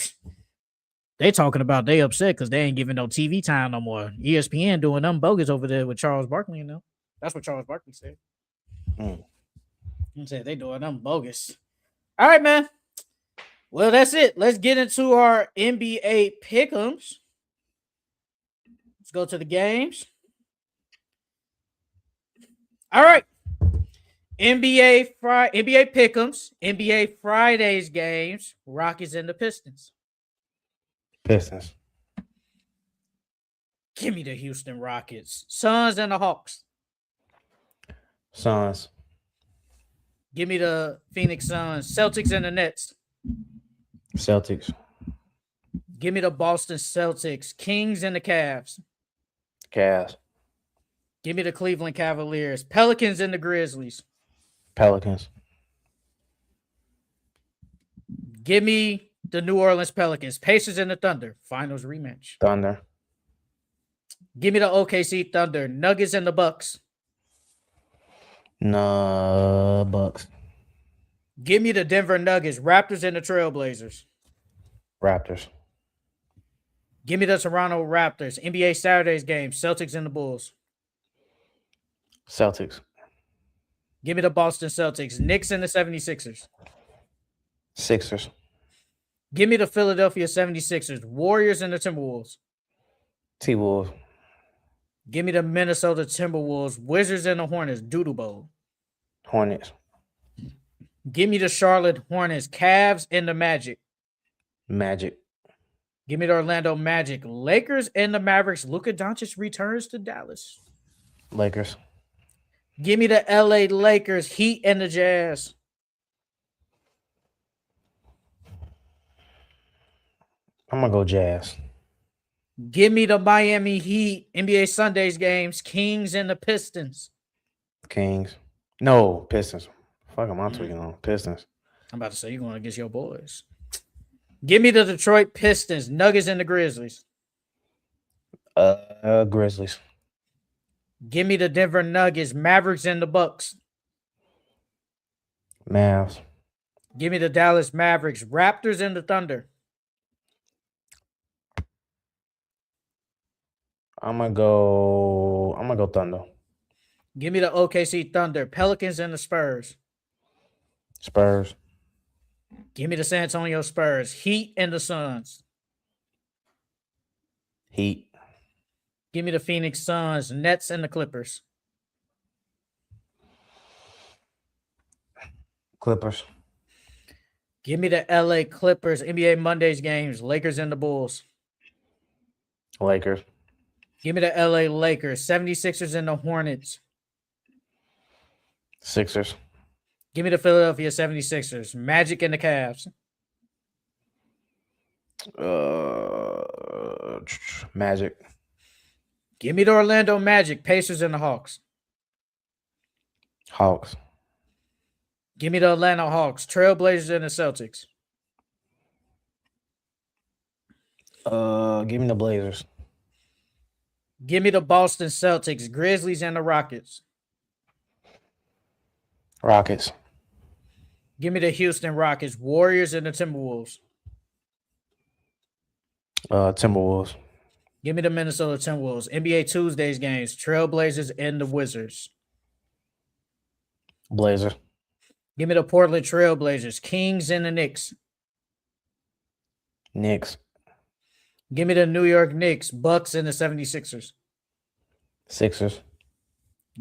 A: They talking about they upset because they ain't giving no TV time no more. ESPN doing them bogus over there with Charles Barkley, That's what Charles Barkley said. He said they doing them bogus. All right, man. Well, that's it. Let's get into our NBA Pickems. Let's go to the games. All right. NBA Pickems, NBA Fridays games, Rockies and the Pistons.
B: Pistons.
A: Give me the Houston Rockets. Suns and the Hawks.
B: Suns.
A: Give me the Phoenix Suns. Celtics and the Nets.
B: Celtics.
A: Give me the Boston Celtics. Kings and the Cavs.
B: Cavs.
A: Give me the Cleveland Cavaliers. Pelicans and the Grizzlies.
B: Pelicans.
A: Give me the New Orleans Pelicans. Pacers and the Thunder. Finals rematch.
B: Thunder.
A: Give me the OKC Thunder. Nuggets and the Bucks.
B: No, Bucks.
A: Give me the Denver Nuggets. Raptors and the Trailblazers.
B: Raptors.
A: Give me the Toronto Raptors. NBA Saturdays game. Celtics and the Bulls.
B: Celtics.
A: Give me the Boston Celtics. Knicks and the 76ers.
B: Sixers.
A: Give me the Philadelphia 76ers. Warriors and the Timberwolves.
B: T-Wolves.
A: Give me the Minnesota Timberwolves. Wizards and the Hornets. Doodle Bowl.
B: Hornets.
A: Give me the Charlotte Hornets. Cavs and the Magic.
B: Magic.
A: Give me the Orlando Magic. Lakers and the Mavericks. Luka Doncic returns to Dallas.
B: Lakers.
A: Give me the LA Lakers. Heat and the Jazz.
B: I'm going to go Jazz.
A: Give me the Miami Heat. NBA Sundays games. Kings and the Pistons.
B: Kings. No, Pistons. Fuck, am I tweaking on? Pistons.
A: I'm about to say you're going against your boys. Give me the Detroit Pistons. Nuggets and the Grizzlies.
B: Grizzlies.
A: Give me the Denver Nuggets. Mavericks and the Bucks.
B: Mavs.
A: Give me the Dallas Mavericks. Raptors and the Thunder.
B: I'm gonna go Thunder.
A: Give me the OKC Thunder. Pelicans and the Spurs.
B: Spurs.
A: Give me the San Antonio Spurs. Heat and the Suns.
B: Heat.
A: Give me the Phoenix Suns. Nets and the Clippers.
B: Clippers.
A: Give me the LA Clippers. NBA Mondays games. Lakers and the Bulls.
B: Lakers.
A: Give me the LA Lakers. 76ers and the Hornets.
B: Sixers.
A: Give me the Philadelphia 76ers. Magic and the Cavs.
B: Magic.
A: Give me the Orlando Magic. Pacers and the Hawks.
B: Hawks.
A: Give me the Atlanta Hawks. Trailblazers and the Celtics.
B: Give me the Blazers.
A: Give me the Boston Celtics, Grizzlies, and the Rockets.
B: Rockets.
A: Give me the Houston Rockets, Warriors, and the Timberwolves.
B: Timberwolves.
A: Give me the Minnesota Timberwolves. NBA Tuesdays games, Trailblazers, and the Wizards.
B: Blazer.
A: Give me the Portland Trailblazers, Kings, and the Knicks.
B: Knicks.
A: Give me the New York Knicks, Bucks, and the 76ers.
B: Sixers.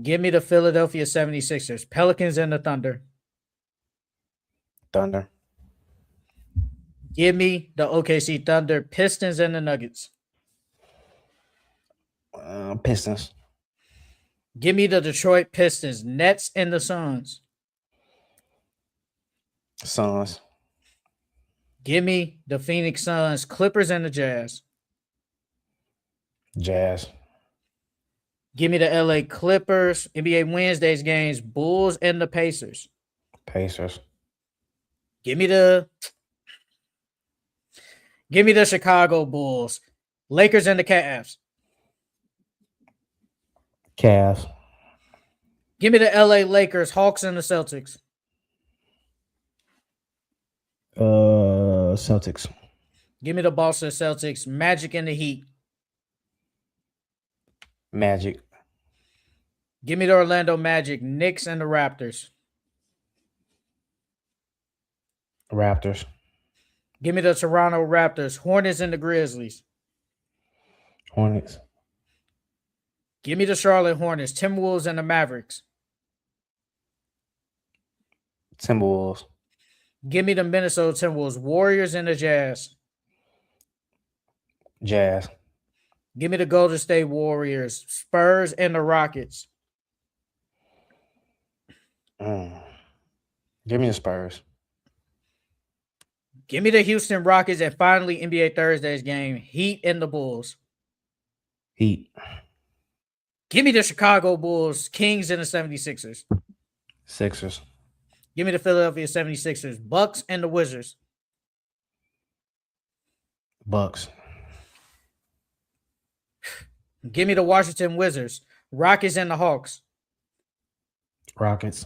A: Give me the Philadelphia 76ers, Pelicans, and the Thunder.
B: Thunder.
A: Give me the OKC Thunder, Pistons, and the Nuggets.
B: Pistons.
A: Give me the Detroit Pistons, Nets, and the Suns.
B: Suns.
A: Give me the Phoenix Suns, Clippers, and the Jazz.
B: Jazz.
A: Give me the LA Clippers, NBA Wednesdays games, Bulls, and the Pacers.
B: Pacers.
A: Give me the Chicago Bulls, Lakers, and the Cavs.
B: Cavs.
A: Give me the LA Lakers, Hawks, and the Celtics.
B: Celtics.
A: Give me the Boston Celtics, Magic, and the Heat.
B: Magic.
A: Give me the Orlando Magic, Knicks, and the Raptors.
B: Raptors.
A: Give me the Toronto Raptors, Hornets, and the Grizzlies.
B: Hornets.
A: Give me the Charlotte Hornets, Timberwolves, and the Mavericks.
B: Timberwolves.
A: Give me the Minnesota Timberwolves, Warriors, and the Jazz.
B: Jazz.
A: Give me the Golden State Warriors, Spurs, and the Rockets.
B: Give me the Spurs.
A: Give me the Houston Rockets, and finally, NBA Thursdays game, Heat and the Bulls.
B: Heat.
A: Give me the Chicago Bulls, Kings, and the 76ers.
B: Sixers.
A: Give me the Philadelphia 76ers, Bucks, and the Wizards.
B: Bucks.
A: Give me the Washington Wizards, Rockets, and the Hawks.
B: Rockets.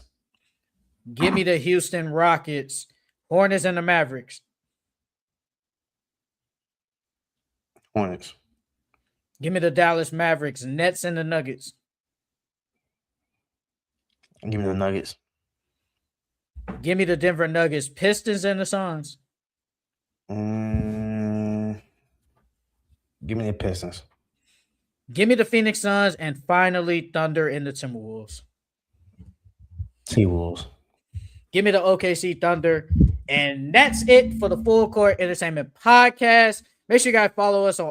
A: Give me the Houston Rockets, Hornets, and the Mavericks.
B: Hornets.
A: Give me the Dallas Mavericks, Nets, and the Nuggets.
B: Give me the Nuggets.
A: Give me the Denver Nuggets, Pistons, and the Suns.
B: Give me the Pistons.
A: Give me the Phoenix Suns, and finally, Thunder and the Timberwolves.
B: T-Wolves.
A: Give me the OKC Thunder. And that's it for the Full Court Entertainment Podcast. Make sure you guys follow us on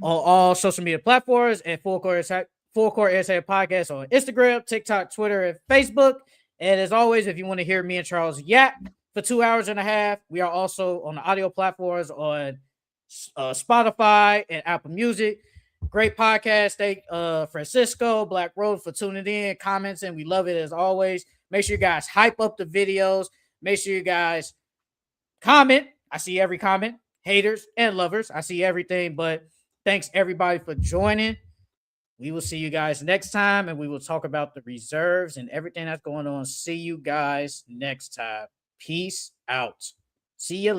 A: all social media platforms and Full Court Entertainment Podcast on Instagram, TikTok, Twitter, and Facebook. And as always, if you want to hear me and Charles yap for 2 hours and a half, we are also on the audio platforms on Spotify and Apple Music. Great podcast. Thank Francisco, Black Road for tuning in, comments, and we love it as always. Make sure you guys hype up the videos. Make sure you guys comment. I see every comment. Haters and lovers. I see everything. But thanks everybody for joining. We will see you guys next time, and we will talk about the reserves and everything that's going on. See you guys next time. Peace out. See you later.